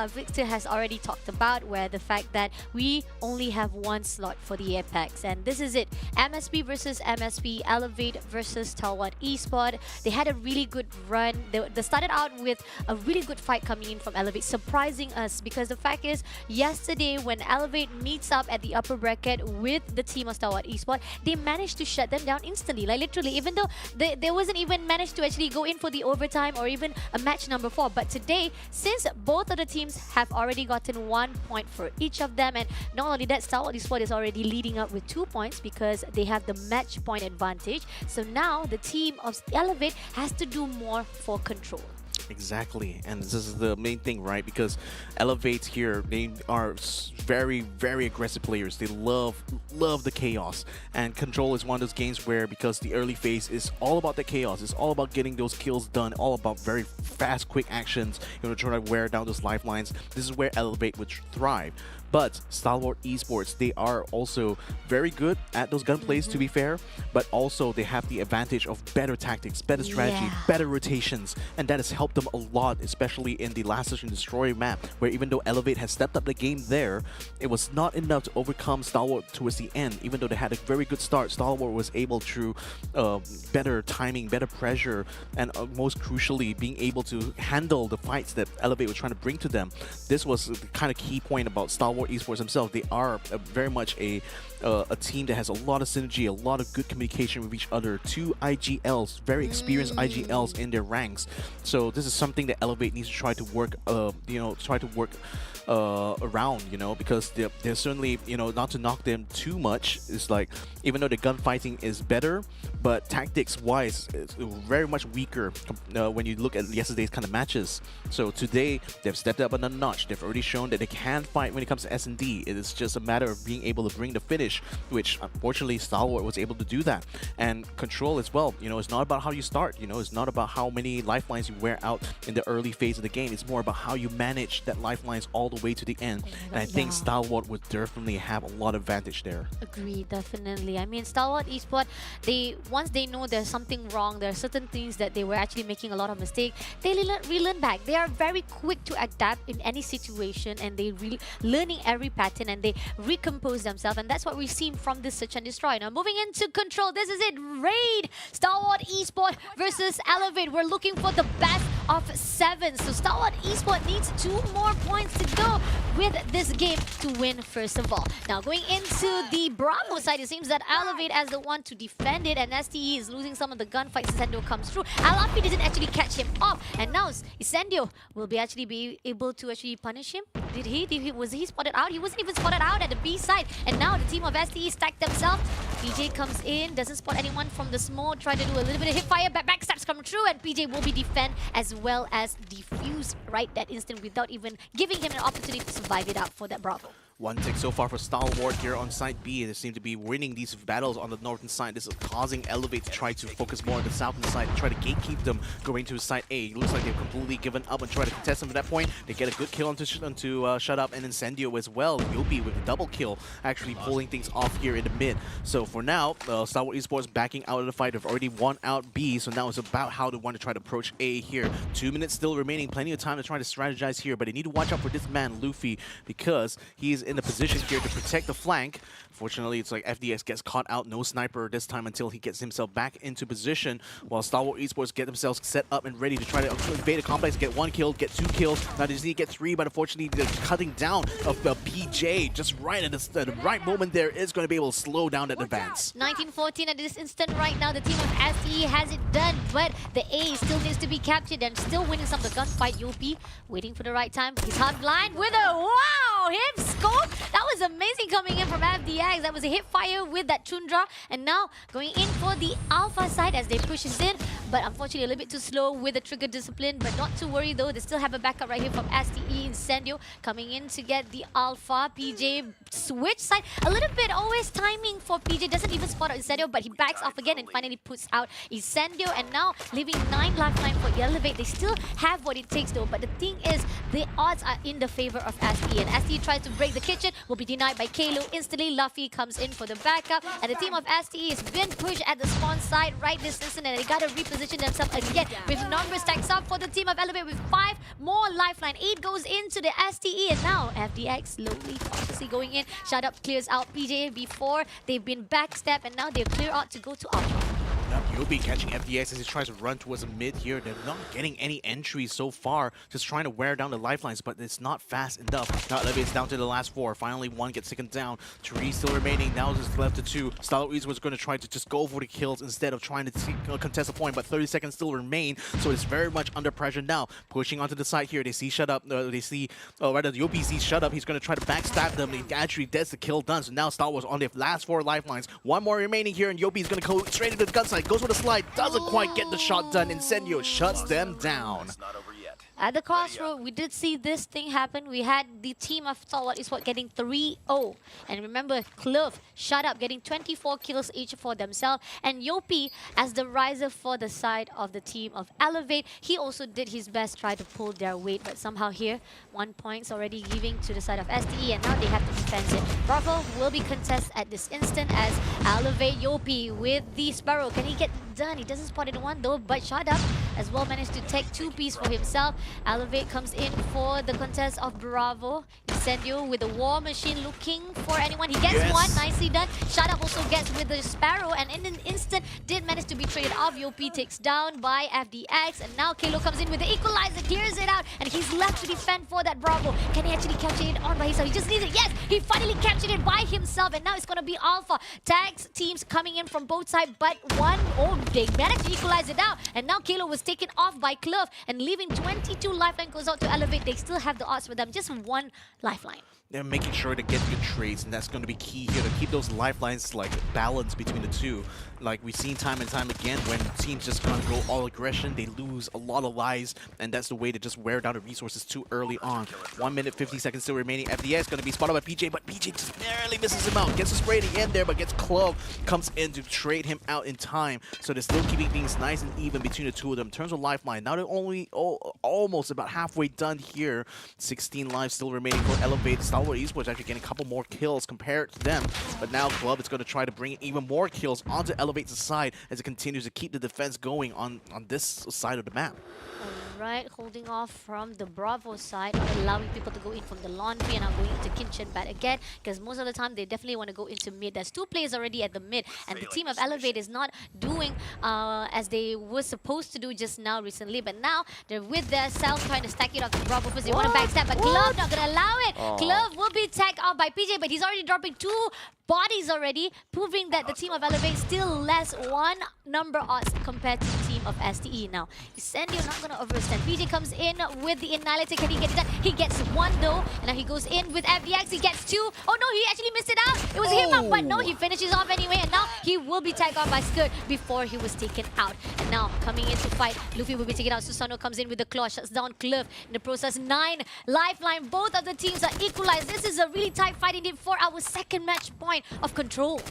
Victor has already talked about, where the fact that we only have one slot for the Apex. And this is it. MSP versus MSP, Elevate versus Talwat Esport. They had a really good run. They started out with a really good fight coming in from Elevate, surprising us, because the fact is, yesterday when Elevate meets up at the upper bracket with the team of Talwat Esport, they managed to shut them down instantly. Like literally, even though they wasn't even managed to actually go in for the overtime or even a match number 4. But today, since both of the teams have already gotten 1 point for each of them, and not only that, Sao Paulo is already leading up with 2 points because they have the match point advantage. So now the team of Elevate has to do more for Control. Exactly, and this is the main thing, right? Because Elevate here, they are very, very aggressive players. They love the chaos, and Control is one of those games where, because the early phase is all about the chaos, it's all about getting those kills done, all about very fast, quick actions, try to wear down those lifelines. This is where Elevate would thrive. But Stalwart Esports, they are also very good at those gunplays, to be fair, but also they have the advantage of better tactics, better strategy, better rotations, and that has helped them a lot, especially in the Last Search and Destroy map, where even though Elevate has stepped up the game there, it was not enough to overcome Stalwart towards the end. Even though they had a very good start, Stalwart was able to better timing, better pressure, and most crucially, being able to handle the fights that Elevate was trying to bring to them. This was the kind of key point about Stalwart Esports themselves. They are very much a team that has a lot of synergy, a lot of good communication with each other. Two IGLs, very experienced IGLs in their ranks. So this is something that Elevate needs to try to work, around, because they're certainly, not to knock them too much. It's like, even though the gunfighting is better, but tactics-wise, it's very much weaker when you look at yesterday's kind of matches. So today, they've stepped up another notch. They've already shown that they can fight when it comes to S&D. It is just a matter of being able to bring the finish, which unfortunately Stalwart was able to do that. And Control as well, it's not about how you start, it's not about how many lifelines you wear out in the early phase of the game. It's more about how you manage that lifelines all the way to the end. And I think Stalwart would definitely have a lot of advantage there. Agreed, definitely. I mean, Stalwart Esports, once they know there's something wrong, there are certain things that they were actually making a lot of mistakes, they relearn back. They are very quick to adapt in any situation, and they learning every pattern, and they recompose themselves, and that's what we've seen from this Search and Destroy. Now moving into Control, this is it. Raid Stalwart Esports versus Elevate. We're looking for the best of 7. So Stalwart Esports needs 2 more points to go with this game to win, first of all. Now going into the Bravo side, it seems that Elevate as the one to defend it, and STE is losing some of the gunfights. Incendio comes through. Alafi didn't actually catch him off, and now Incendio will be able to actually punish him. Was he spotted out? He wasn't even spotted out at the B side, and now the team of STE stacked themselves. PJ comes in, doesn't spot anyone from the smoke, try to do a little bit of hip fire, but backstabs come true, and PJ will be defend as well as defuse right that instant without even giving him an opportunity to survive it out for that Bravo. One tick so far for Stalwart here on side B. They seem to be winning these battles on the northern side. This is causing Elevate to try to focus more on the southern side and try to gatekeep them going to side A. It looks like they've completely given up and try to contest them at that point. They get a good kill onto Shut Up and Incendio as well. Yobi with a double kill, actually pulling things off here in the mid. So for now, Stalwart Esports backing out of the fight. They've already won out B, so now it's about how they want to try to approach A here. 2 minutes still remaining, plenty of time to try to strategize here, but they need to watch out for this man, Luffy, because he's in the position here to protect the flank. Fortunately, it's like FDX gets caught out, no sniper this time until he gets himself back into position, while Stalwart Esports get themselves set up and ready to try to invade the complex, get 1 kill, get 2 kills. Now they just need to get 3, but unfortunately the cutting down of PJ just right at the right moment there is going to be able to slow down that advance. 1914 at this instant right now, the team of SE has it done, but the A still needs to be captured and still winning some of the gunfight. Yopi waiting for the right time. He's hard blind with a wow hip scope. That was amazing coming in from FDX. That was a hip fire with that Tundra, and now going in for the Alpha side as they push us in, but unfortunately a little bit too slow with the trigger discipline. But not to worry though, they still have a backup right here from STE. Incendio coming in to get the Alpha. PJ switch side, a little bit always timing for PJ, doesn't even spot out Incendio, but he backs off again and finally puts out Incendio, and now leaving 9 lifeline for Elevate. They still have what it takes though, but the thing is the odds are in the favor of STE, and STE tries to break the kitchen, will be denied by Kalo instantly. Luffy comes in for the backup, and the team of STE has been pushed at the spawn side right this instant, and they gotta reposition themselves again with numbers stacks up for the team of Elevate with 5 more lifeline. 8 goes into the STE, and now FDX slowly, cautiously going in. Shut Up clears out PJ before they've been backstep, and now they're clear out to go to Alpha. Yobi catching FDX as he tries to run towards the mid here. They're not getting any entries so far, just trying to wear down the lifelines, but it's not fast enough. Now Elevate's down to the last 4. Finally, 1 gets taken down. 3 still remaining. Now it's left to 2. Stalwart Esports was going to try to just go for the kills instead of trying to contest a point, but 30 seconds still remain, so it's very much under pressure now. Pushing onto the side here. They see Shut Up. They see, rather, Yobi sees Shut Up. He's going to try to backstab them. He actually gets the kill done, so now Stalwart on their last 4 lifelines. 1 more remaining here, and Yobi's going to go straight into the gun side. Goes with a slide. Doesn't quite get the shot done. Incendio shuts them down. At the crossroad, we did see this thing happen. We had the team of Stalwart Esports getting 3-0. And remember, Clove, Shut Up, getting 24 kills each for themselves. And Yopi, as the riser for the side of the team of Elevate, he also did his best try to pull their weight. But somehow here, 1 point's already giving to the side of STE. And now they have to defend it. Bravo will be contested at this instant as Elevate Yopi with the Sparrow. Can he get done? He doesn't spot anyone though, but Shut Up as well managed to take 2 pieces for himself. Elevate comes in for the contest of Bravo. Incendio with the War Machine looking for anyone. He gets one, nicely done. Shut Up also gets with the Sparrow, and in an instant did manage to be traded off. Yopi takes down by FDX, and now Kalo comes in with the equalizer, clears it out, and he's left to defend for that Bravo. Can he actually capture it on by himself? He just needs it. Yes, he finally captured it by himself, and now it's going to be Alpha. Tags teams coming in from both sides, but they managed to equalize it out, and now Kalo was taken off by Clove, and leaving 22 lifeline goes out to Elevate. They still have the odds for them, just 1 lifeline. They're making sure to get good trades, and that's going to be key here to keep those lifelines like balanced between the two. Like we've seen time and time again, when teams just kind of go all aggression, they lose a lot of lives, and that's the way to just wear down the resources too early on. 1 minute 50 seconds still remaining. FDS going to be spotted by PJ, but PJ just barely misses him out. Gets a spray at the end there, but gets Clove, comes in to trade him out in time. So they're still keeping things nice and even between the two of them. In terms of lifeline, now they're only almost about halfway done here. 16 lives still remaining for Elevate. Stalwart Esports actually getting a couple more kills compared to them, but now Club is going to try to bring even more kills onto Elevate's side as it continues to keep the defense going on this side of the map. Alright, holding off from the Bravo side, not allowing people to go in from the laundry, and I'm going into kitchen bat again, because most of the time they definitely want to go into mid. There's 2 players already at the mid, and the team of Elevate is not doing as they were supposed to do just now recently, but now they're with their self trying to stack it off to Bravo first. They want to backstab, but Glove not going to allow it. Glove will be tagged off by PJ, but he's already dropping 2 bodies already, proving that the team of Elevate still less 1 number odds compared to the team of STE. Now, Incendio not going to overstand. PJ comes in with the Annihilator. Can he get it done? He gets 1 though, and now he goes in with FDX. He gets 2. Oh no, he actually missed it out. It was him, but no, he finishes off anyway, and now he will be tagged off by Skirt before he was taken out. And now, coming in to fight, Luffy will be taken out. Susano comes in with the claw, shuts down Cliff. In the process, 9 lifeline. Both of the teams are equalized. This is a really tight fight indeed for our 2nd match point of control.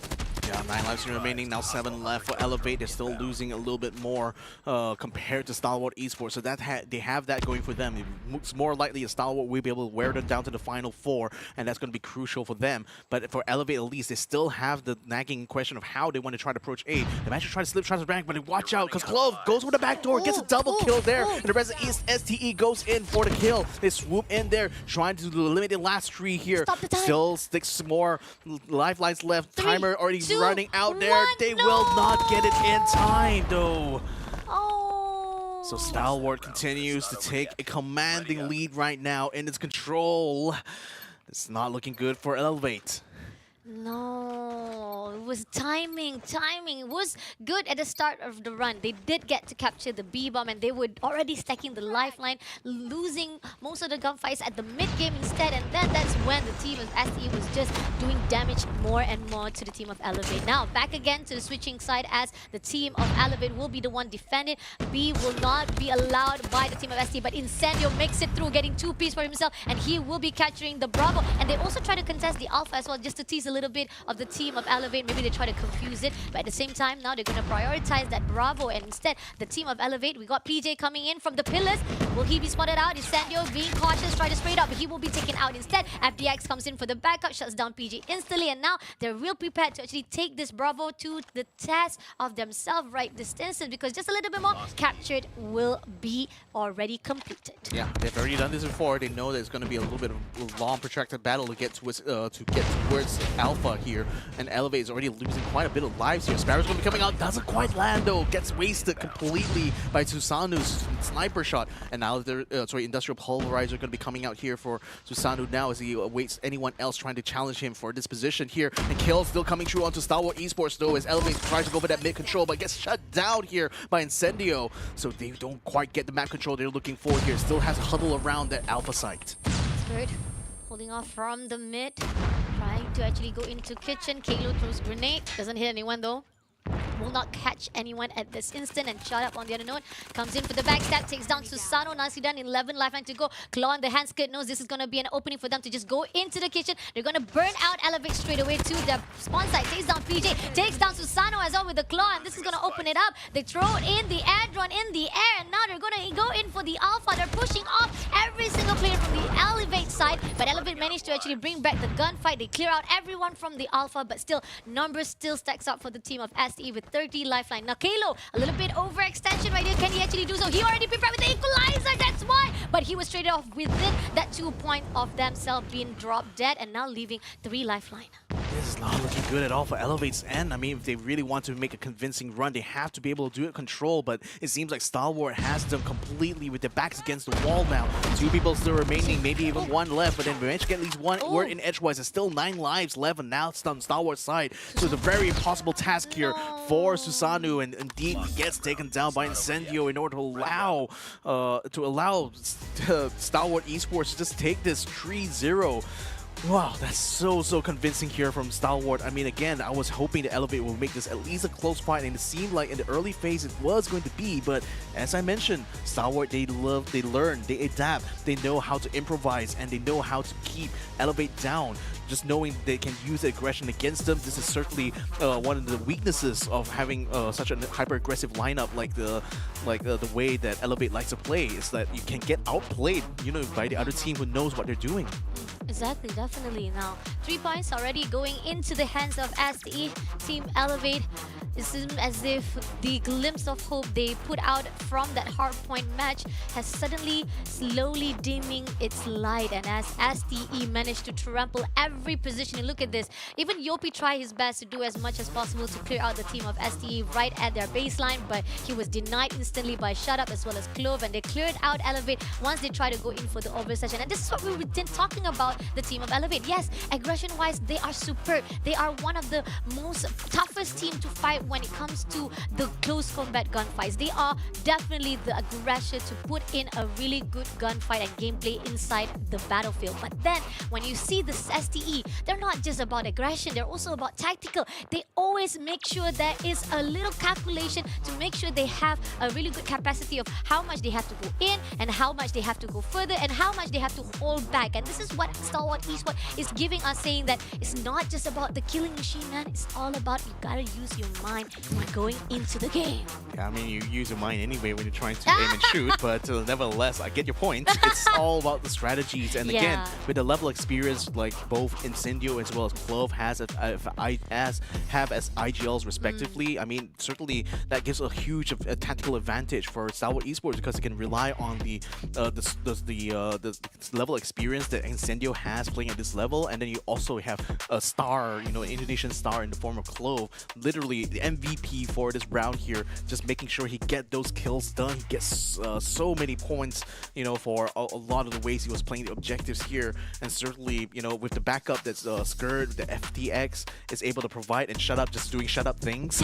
Yeah, 9 lives remaining, now 7 left for Elevate. They're still losing a little bit more compared to Stalwart Esports, so that they have that going for them. It's more likely a Stalwart will be able to wear them down to the final 4, and that's going to be crucial for them. But for Elevate at least, they still have the nagging question of how they want to try to approach A. They might try to slip, try to rank, but watch out, because Clove goes for the back door, gets a double kill there, and the rest of East STE goes in for the kill. They swoop in there, trying to eliminate the last 3 here. Stop the time. Still 6 more lifelines left. 3, Timer already 2, running out there. 1, They will not get it in time though. Oh. So Stalwart continues to take a commanding lead right now in its control. It's not looking good for Elevate. No, it was timing. It was good at the start of the run. They did get to capture the B-bomb, and they were already stacking the lifeline, losing most of the gunfights at the mid-game instead, and then that's when the team of SE was just doing damage more and more to the team of Elevate. Now, back again to the switching side as the team of Elevate will be the one defending. B will not be allowed by the team of SE, but Incendio makes it through, getting 2 pieces for himself, and he will be capturing the Bravo, and they also try to contest the Alpha as well, just to tease a little bit of the team of Elevate. Maybe they try to confuse it, but at the same time now they're going to prioritize that Bravo, and instead the team of Elevate, we got PJ coming in from the pillars. Will he be spotted out? Incendio being cautious, try to spray it up, but he will be taken out instead. FDX comes in for the backup, shuts down PJ instantly, and now they're real prepared to actually take this Bravo to the test of themselves right this instant, because just a little bit more captured will be already completed. Yeah, they've already done this before. They know there's going to be a little bit of a long protracted battle to get towards Alpha here, and Elevate is already losing quite a bit of lives here. Sparrow's going to be coming out, doesn't quite land though, gets wasted completely by Susanu's sniper shot, and now they're Industrial Pulverizer going to be coming out here for Susanu now as he awaits anyone else trying to challenge him for this position here, and kill still coming through onto Stalwart Esports though as Elevate tries to go for that mid control, but gets shut down here by Incendio, so they don't quite get the map control they're looking for here. Still has a huddle around that Alpha site. Good. Holding off from the mid, trying to actually go into kitchen. Kalo throws grenade, doesn't hit anyone though. will not catch anyone at this instant. And Shut Up on the other note comes in for the backstab, takes down Susano. Nicely done, 11 lifeline to go. Claw on the hand skirt knows this is going to be an opening for them to just go into the kitchen. They're going to burn out Elevate straight away to their spawn side. Takes down PJ, takes down Susano as well with the claw, and this is going to open it up. They throw it in the air drone in the air, and now they're going to go in for the Alpha. They're pushing off every single player from the Elevate side, but Elevate managed to actually bring back the gunfight. They clear out everyone from the Alpha, but still, numbers still stacks up for the team of STE with 30 lifeline. Now, Kalo, a little bit overextension right here. Can he actually do so? He already prepared with the equalizer, that's why! But he was traded off within that 2 point of themselves being dropped dead and now leaving 3 lifeline. This is not looking good at all for Elevate's end. I mean, if they really want to make a convincing run, they have to be able to do it control, but it seems like Stalwart has them completely with their backs against the wall now. 2 people still remaining, maybe even 1 left, but then we managed to get at least 1 word in edgewise. There's still 9 lives left, and now it's on Stalwart's side. So it's a very impossible task here for Susanu, and indeed he gets taken down by Incendio in order to allow Stalwart Esports to just take this 3-0. Wow, that's so convincing here from Stalwart. I mean, again, I was hoping the Elevate will make this at least a close fight, and it seemed like in the early phase it was going to be, but as I mentioned, Stalwart, they learn, they adapt, they know how to improvise, and they know how to keep Elevate down. Just knowing they can use aggression against them, this is certainly one of the weaknesses of having such a hyper-aggressive lineup like the way that Elevate likes to play, is that you can get outplayed, by the other team who knows what they're doing. Exactly, definitely. Now, 3 points already going into the hands of STE. Team Elevate. It seems as if the glimpse of hope they put out from that hardpoint match has suddenly slowly dimming its light, and as STE managed to trample every position. And look at this. Even Yopi tried his best to do as much as possible to clear out the team of STE right at their baseline, but he was denied instantly by Shut Up as well as Clove, and they cleared out Elevate once they tried to go in for the oversession. And this is what we've been talking about the team of Elevate. Yes, aggression-wise, they are superb. They are one of the most toughest team to fight when it comes to the close combat gunfights. They are definitely the aggression to put in a really good gunfight and gameplay inside the battlefield. But then, when you see the STE, they're not just about aggression, they're also about tactical. They always make sure there is a little calculation to make sure they have a really good capacity of how much they have to go in and how much they have to go further and how much they have to hold back. And this is what Stalwart Esports is giving us, saying that it's not just about the killing machine, man. It's all about you gotta use your mind when going into the game. Yeah, I mean, you use your mind anyway when you're trying to aim and shoot, but nevertheless, I get your point. It's all about the strategies, and again, with the level of experience like both Incendio as well as Clove have as IGLs respectively, I mean, certainly that gives a huge tactical advantage for Stalwart Esports, because it can rely on the level of experience that Incendio has playing at this level, and then you also have a star, an Indonesian star in the form of Clove, literally the MVP for this round here, just making sure he get those kills done. He gets so many points, for a lot of the ways he was playing the objectives here, and certainly, with the backup that's Skirt, the FTX is able to provide, and Shut Up just doing Shut Up things.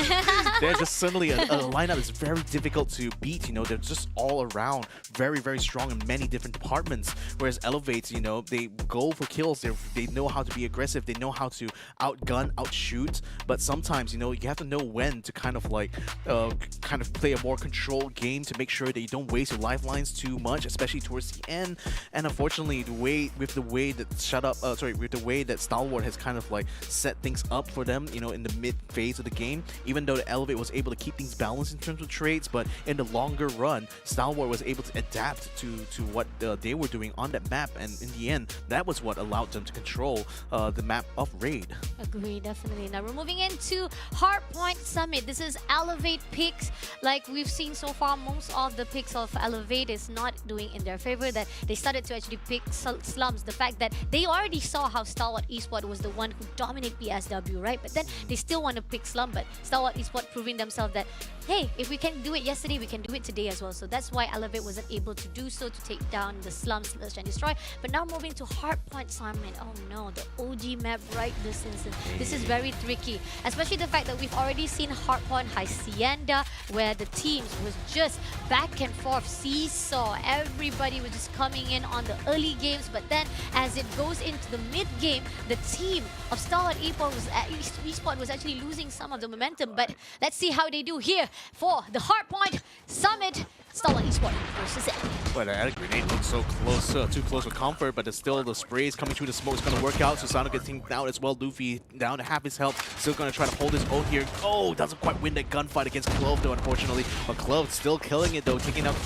They're just suddenly a lineup that's very difficult to beat. They're just all around very strong in many different departments. Whereas Elevate, they go for kills. They know how to be aggressive. They know how to outgun, outshoot. But sometimes, you have to know when to kind of play a more controlled game to make sure that you don't waste your lifelines too much, especially towards the end. And unfortunately, with the way that Stalwart has kind of set things up for them, in the mid phase of the game, even though the Elevate was able to keep things balanced in terms of trades, but in the longer run, Stalwart was able to adapt to what they were doing on that map, and in the end, that was what allowed them to control the map of Raid. Agree, definitely. Now we're moving into Hardpoint Summit. This is Elevate picks. Like we've seen so far, most of the picks of Elevate is not doing in their favor, that they started to actually pick slums. The fact that they already saw how Stalwart Esports was the one who dominated PSW, right? But then they still want to pick slum, but Stalwart Esports proving themselves that hey, if we can do it yesterday, we can do it today as well. So that's why Elevate wasn't able to do so to take down the Slums, Search and Destroy. But now moving to Hardpoint, Simon. Oh no, the OG map right this instant. This is very tricky, especially the fact that we've already seen Hardpoint Hacienda, where the teams was just back and forth, seesaw. Everybody was just coming in on the early games, but then as it goes into the mid game, the team of Starlight Esport was actually losing some of the momentum. But let's see how they do here for the Hardpoint Summit. Starlight Esport versus it. But that grenade looks so close, too close for comfort, but it's still the sprays coming through the smoke is going to work out. Susano gets taken down as well. Luffy down to half his health, still going to try to hold his own here. Oh, doesn't quite win that gunfight against Clove though, unfortunately. But Clove still killing it though, taking out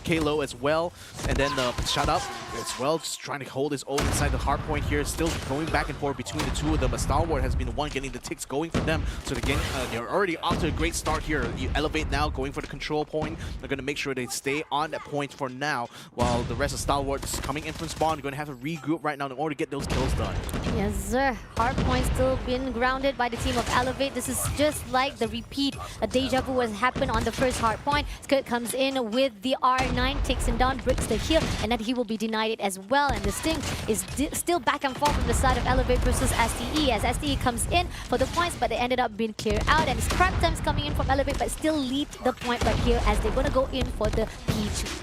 Kalo as well. And then Shut Up as well, just trying to hold his own inside the hard point here. Still going back and forth between the two of them, but Star Wars has been the one getting the ticks going for them. So again, they're already off to a great start here. You Elevate now, going for the control point. They're going to make sure they stay on that point for now, while the rest of Star Wars is coming in from spawn. They're going to have to regroup right now in order to get those kills done. Yes, sir. Hardpoint still been grounded by the team of Elevate. This is just like the repeat. A deja vu has happened on the first Hardpoint. Skirt comes in with the R9, takes him down, breaks the heal, and then he will be denied it as well. And the Sting is still back and forth from the side of Elevate versus STE, as STE comes in for the points, but they ended up being cleared out. And Scrap Time's coming in from Elevate, but still lead the point right here as they're going to go in for the P2.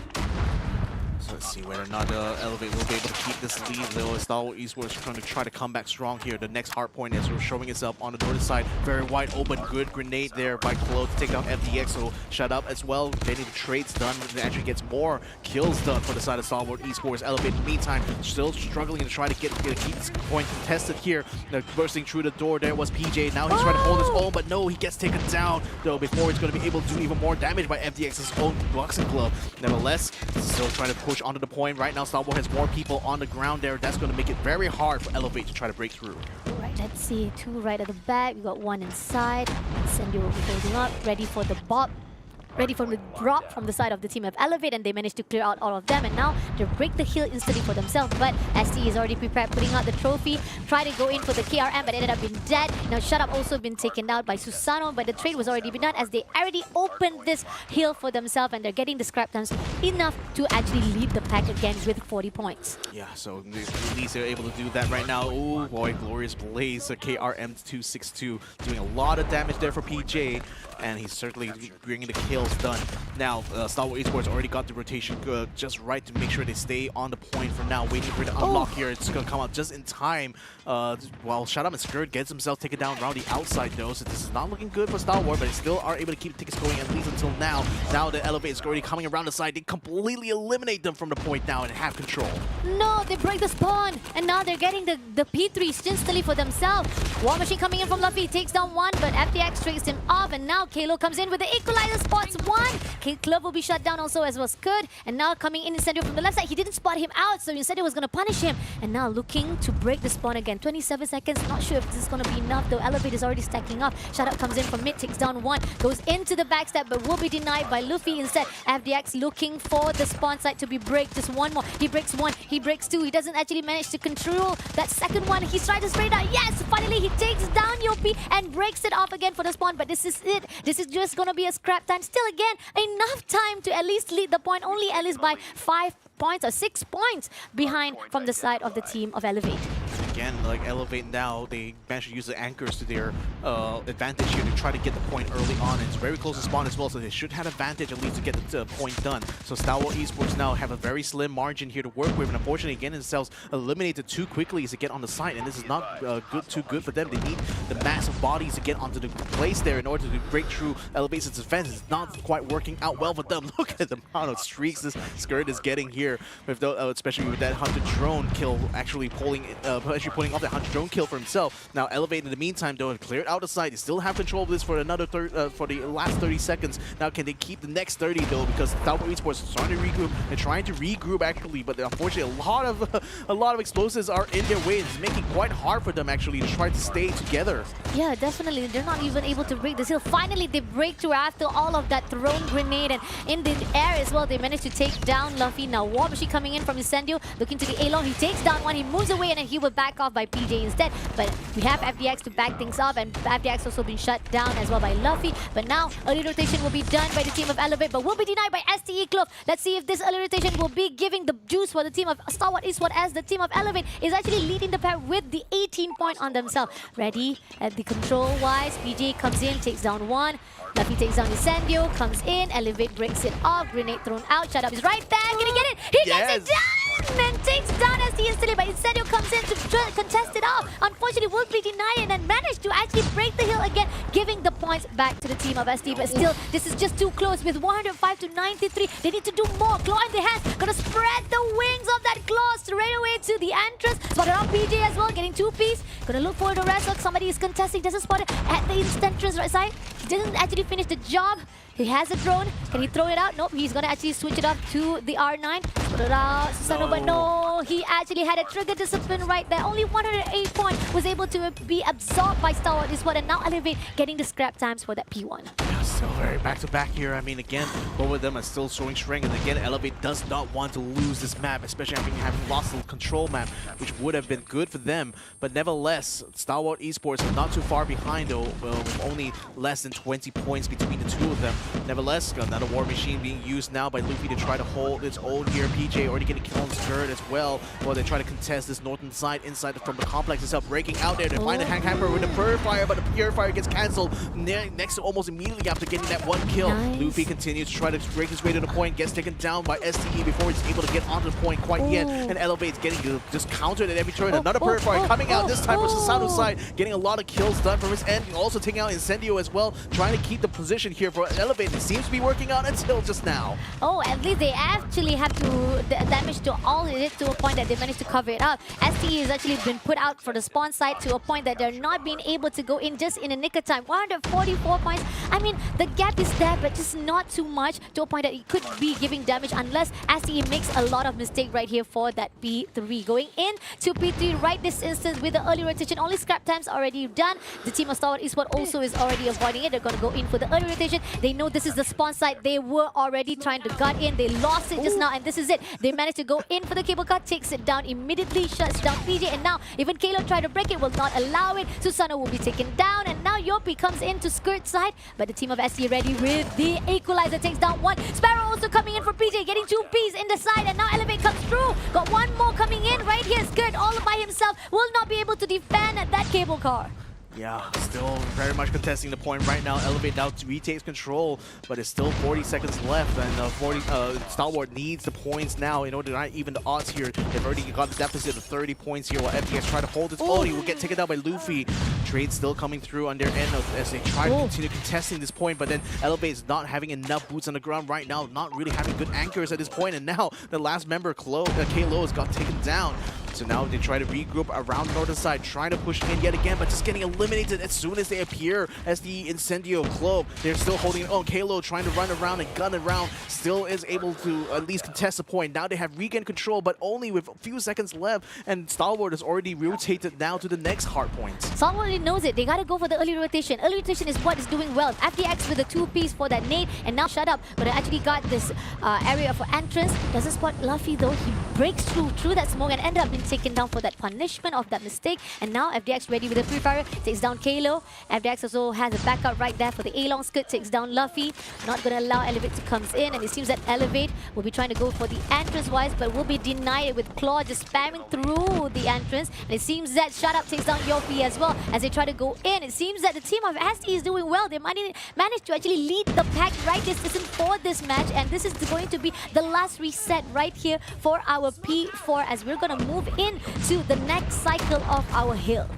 So let's see whether or not Elevate will be able to keep this lead. Though Star Wars Esports trying to try to come back strong here. The next hard point is showing itself on the northern side. Very wide open, good grenade there by Klo to take down FDX. So Shut Up as well, getting the trades done. And actually gets more kills done for the side of Star Wars Esports. Elevate in the meantime still struggling to try to keep this point contested here. Bursting through the door there was PJ. Now he's trying to hold his own, but no, he gets taken down though before he's going to be able to do even more damage by FDX's own boxing glove. Nevertheless, still trying to push onto the point. Right now, Star Wars has more people on the ground there. That's going to make it very hard for Elevate to try to break through. Right, let's see. Two right at the back. We got one inside. Sendu will be holding up, ready for the bop. Ready for the drop from the side of the team of Elevate, and they managed to clear out all of them, and now they break the hill instantly for themselves. But ST is already prepared, putting out the trophy, try to go in for the KRM, but ended up being dead. Now Shut Up also been taken out by Susano, but the trade was already been done as they already opened this hill for themselves, and they're getting the scrap times enough to actually lead the pack again with 40 points. Yeah, so at least they're able to do that right now. Oh boy, Glorious Blaze, KRM 262, doing a lot of damage there for PJ, and he's certainly bringing the kills done. Now, Star Wars Esports already got the rotation just right to make sure they stay on the point for now, waiting for the unlock here. It's going to come out just in time. While Shut Up and Skirt gets himself taken down around the outside though, so this is not looking good for Star Wars, but they still are able to keep tickets going at least until now. Now the Elevate is already coming around the side. They completely eliminate them from the point now and have control. No, they break the spawn, and now they're getting the P3s instantly for themselves. War Machine coming in from Luffy, takes down one, but FDX trades him off, and now Kalo comes in with the equalizer, spots one. Club will be shut down also as well as Skirt, and now coming in Incendio from the left side. He didn't spot him out, so Incendio was going to punish him, and now looking to break the spawn again. 27 seconds, not sure if this is going to be enough though. Elevate is already stacking up. Shut Up comes in from mid, takes down one, goes into the backstab, but will be denied by Luffy instead. FDX looking for the spawn site to be break. Just one more. He breaks one, he breaks two. He doesn't actually manage to control that second one. He's trying to spray down. Yes, finally he takes down Yopi and breaks it off again for the spawn, but this is it. This is just going to be a scrap time. Still again, enough time to at least lead the point, only at least by 5 points or 6 points behind from the side of the team of Elevate. Again, like Elevate now, they managed to use the anchors to their advantage here to try to get the point early on. It's very close to spawn as well, so they should have advantage at least to get the point done. So Star Wars Esports now have a very slim margin here to work with, and unfortunately, again, themselves eliminated too quickly to get on the side, and this is not too good for them. They need the massive bodies to get onto the place there in order to break through Elevate's defense. It's not quite working out well for them. Look at the amount of streaks this Skirt is getting here, with the, especially with that Hunter Drone kill actually pulling off that Hunter Drone kill for himself. Now Elevate in the meantime though, cleared out the side. They still have control of this for another for the last 30 seconds. Now can they keep the next 30 though? Because Sao Paulo Esports is starting to regroup. They're trying to regroup actually, but unfortunately a lot of explosives are in their way. It's making it quite hard for them actually to try to stay together. Yeah, definitely. They're not even able to break this hill. Finally, they break through after all of that thrown grenade, and in the air as well, they managed to take down Luffy. Now War Machine coming in from Incendio, looking to the A-long. He takes down one, he moves away, and then he will back back off by PJ instead. But we have FDX to back things up, and FDX also been shut down as well by Luffy. But now early rotation will be done by the team of Elevate, but will be denied by STE Clove. Let's see if this early rotation will be giving the juice for the team of Star Wars Eastward, as the team of Elevate is actually leading the pair with the 18 point on themselves. Ready at the control-wise, PJ comes in, takes down one. Luffy takes down Incendio, comes in, Elevate breaks it off, grenade thrown out, Shut Up is right there, can he get it? He gets it down! And takes down ST instantly, but Incendio comes in to contest it off. Unfortunately, will be denied and then managed to actually break the hill again, giving the points back to the team of ST. But still, this is just too close with 105 to 93. They need to do more. Claw in their hands, gonna spread the wings of that claw straight away to the entrance. Spotted out PJ as well, getting 2-piece. Gonna look for the rest of somebody is contesting, doesn't spot it at the entrance right side. He doesn't actually finish the job. He has a drone. Can he throw it out? Nope, he's gonna actually switch it up to the R9. Put it out, Susano, but no, he actually had a trigger discipline right there. Only 108 points was able to be absorbed by Star Wars Eastward, and now Elevate getting the scrap times for that P1. Yeah, still very back-to-back here. I mean, again, both of them are still showing strength, and again, Elevate does not want to lose this map, especially having lost the control map, which would have been good for them. But nevertheless, Star Wars Esports are not too far behind, though, with only less than 20 points between the two of them. Nevertheless, another war machine being used now by Luffy to try to hold its own here. PJ already getting killed on the skirt as well, while they try to contest this northern side inside from the complex itself, breaking out there to find a Hank Hamper with a Purifier, but the Purifier gets cancelled next to almost immediately after getting that one kill. Nice. Luffy continues to try to break his way to the point, gets taken down by STE before he's able to get onto the point quite yet, and Elevate's getting just countered at every turn. Another Purifier coming out, this time versus Sano's side, getting a lot of kills done from his end, also taking out Incendio as well, trying to keep the position here for Elevate. It seems to be working out until just now. Oh, at least they actually have to damage to all it to a point that they managed to cover it up. STE has actually been put out for the spawn side to a point that they're not being able to go in just in a nick of time. 144 points. I mean, the gap is there, but just not too much to a point that it could be giving damage unless STE makes a lot of mistake right here for that P3. Going in to P3 right this instance with the early rotation. Only scrap times already done. The team of Star Wars Eastward also is already avoiding it. They're going to go in for the early rotation. They know this is the spawn side. They were already trying to gut in. They lost it just now, and this is it. They managed to go in for the cable car, takes it down immediately, shuts down PJ, and now even Kalo tried to break it, will not allow it. Susano will be taken down, and now Yopi comes in to skirt side, but the team of SC ready with the equalizer, takes down one. Sparrow also coming in for PJ, getting 2-piece in the side, and now Elevate comes through. Got one more coming in right here. Skirt all by himself, will not be able to defend that cable car. Yeah, still very much contesting the point right now. Elevate now retakes control, but it's still 40 seconds left, and Star Wars needs the points now in order to not even the odds here. They've already got the deficit of 30 points here, while FDX try to hold its own. He will get taken down by Luffy. Trade still coming through on their end as they try to continue contesting this point, but then Elevate is not having enough boots on the ground right now, not really having good anchors at this point, and now the last member, Kalo, has got taken down. So now they try to regroup around the northern side, trying to push in yet again, but just getting eliminated as soon as they appear as the Incendio Club. They're still holding it on. Kalo trying to run around and gun around, still is able to at least contest the point. Now they have regained control, but only with a few seconds left, and Star Wars has already rotated now to the next hard point. Star Wars knows it. They gotta go for the early rotation. Early rotation is what is doing well. FDX with a 2-piece for that nade, and now Shut Up, but I actually got this area for entrance. Doesn't spot Luffy though. He breaks through that smoke and ended up being taken down for that punishment of that mistake. And now FDX ready with a Free Fire, takes down Kalo. FDX also has a backup right there for the A-long skirt, takes down Luffy. Not gonna allow Elevate to come in, and it seems that Elevate will be trying to go for the entrance wise, but will be denied with Claw just spamming through the entrance. And it seems that Shut Up takes down Yopi as well as they try to go in. It seems that the team of ST is doing well. They managed to actually lead the pack right this season for this match, and this is going to be the last reset right here for our P4 as we're gonna move in to the next cycle of our hill.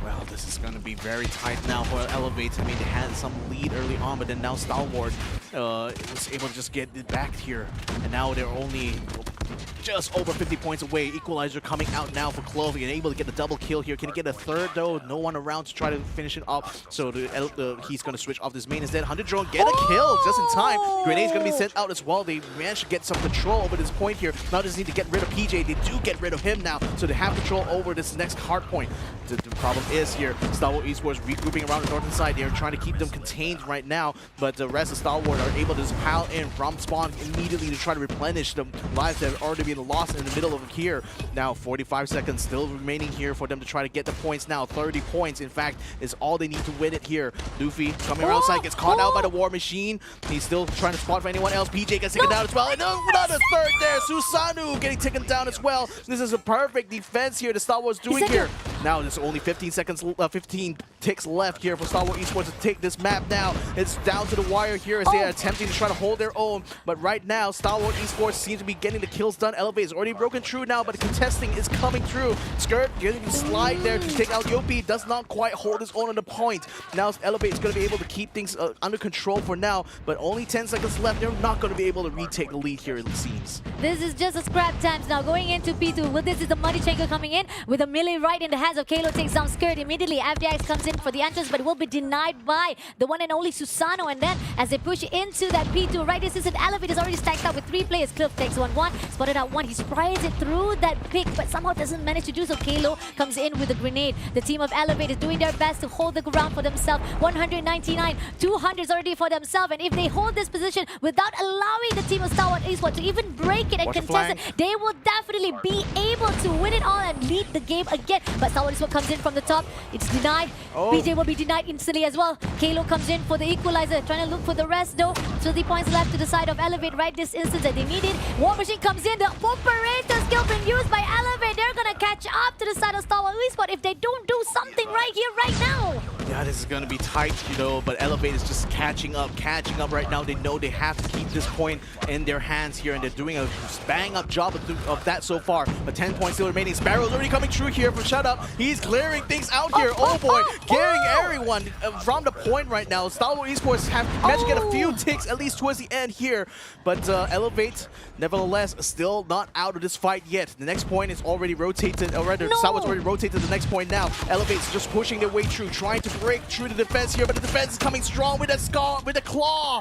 Well, this is going to be very tight now for Elevate. I mean, they had some lead early on, but then now Star Wars was able to just get it back here, and now they're only just over 50 points away. Equalizer coming out now for Clove, and able to get the double kill here. Can he get a third though? No one around to try to finish it off, so he's going to switch off this main instead. 100 drone get a kill just in time. Grenade's going to be sent out as well. They managed to get some control over this point here. Now just need to get rid of PJ. They do get rid of him now, so they have control over this next hard point. The problem is here, Star Wars Esports regrouping around the northern side. They're trying to keep them contained right now, but the rest of Star Wars are able to just pile in from spawn immediately to try to replenish the lives that already been lost in the middle of here. Now 45 seconds still remaining here for them to try to get the points now. 30 points, in fact, is all they need to win it here. Luffy coming around side, gets caught out by the War Machine. He's still trying to spot for anyone else. PJ gets taken down as well. And another third there. Susanoo getting taken down as well. This is a perfect defense here that Star Wars doing here. Now there's only 15 seconds, 15 ticks left here for Star Wars Esports to take this map now. It's down to the wire here as they are attempting to try to hold their own. But right now, Star Wars Esports seems to be getting the kills done. Elevate is already broken through now, but the contesting is coming through. Skirt getting the slide there to take out Yopi. Does not quite hold his own on the point. Now Elevate is going to be able to keep things under control for now, but only 10 seconds left. They're not going to be able to retake the lead here, it seems. This is just a scrap times now. Going into P2. Well, this is the Money Changer coming in with a melee right in the hands of Kalo. Takes down Skirt immediately. FDX comes in for the entrance, but will be denied by the one and only Susanoo. And then as they push into that P2, right, this is an Elevate is already stacked up with 3 players. Cliff takes 1-1, spotted out 1. He sprays it through that pick, but somehow doesn't manage to do so. Kalo comes in with a grenade. The team of Elevate is doing their best to hold the ground for themselves. 199, 200s already for themselves. And if they hold this position without allowing the team of Star Wars Esports to even break it and contest it, they will definitely be able to win it all and lead the game again. But Star Wars Esports comes in from the top. It's denied. PJ will be denied instantly as well. Kalo comes in for the equalizer, trying to look for the rest though. 30 points left to the side of Elevate right this instant that they need it. War Machine comes in. The operator skill being used by Elevate. They're gonna catch up to the side of Star Wars Esports if they don't do something right here, right now. Yeah, this is going to be tight, you know, but Elevate is just catching up right now. They know they have to keep this point in their hands here, and they're doing a bang-up job of that so far. But 10 points still remaining. Sparrow's already coming through here from Shut Up. He's clearing things out here. Oh boy, carrying everyone from the point right now. Star Wars Esports have managed to get a few ticks, at least towards the end here. But Elevate, nevertheless, still not out of this fight yet. The next point is already rotated, or rather, Star Wars already rotated to the next point now. Elevate's just pushing their way through, trying to break through the defense here, but the defense is coming strong with a claw.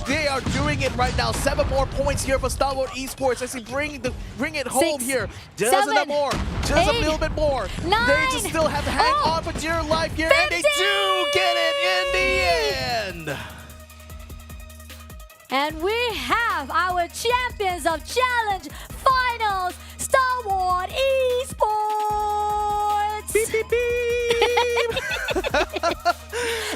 They are doing it right now. 7 more points here for Star Wars Esports as they bring it home 6, here. Just 7, a little more, just 8, a little bit more. 9, They just still have to hang on for dear life here, 15. and they do get it in the end. And we have our champions of Challenge Finals, Star Wars Esports. Beep, beep, beep.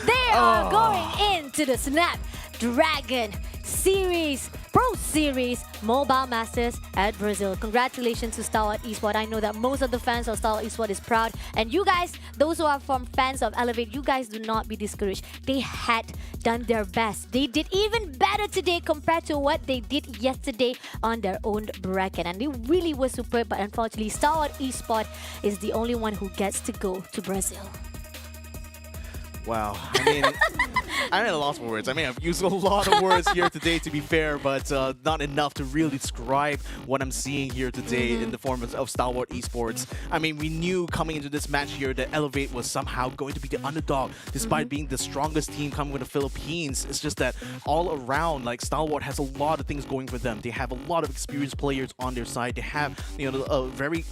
They are going into the Snapdragon Series, Pro Series Mobile Masters at Brazil. Congratulations to Star Wars Esports. I know that most of the fans of Star Wars Esports is proud. And you guys, those who are from fans of Elevate, you guys do not be discouraged. They had done their best. They did even better today compared to what they did yesterday on their own bracket. And they really were superb, but unfortunately, Star Wars Esports is the only one who gets to go to Brazil. Wow, I mean, I'm at a loss for words. I mean, I've used a lot of words here today, to be fair, but not enough to really describe what I'm seeing here today in the form of Star Wars Esports. I mean, we knew coming into this match here that Elevate was somehow going to be the underdog, despite being the strongest team coming with the Philippines. It's just that all around, like, Star Wars has a lot of things going for them. They have a lot of experienced players on their side. They have, you know, a very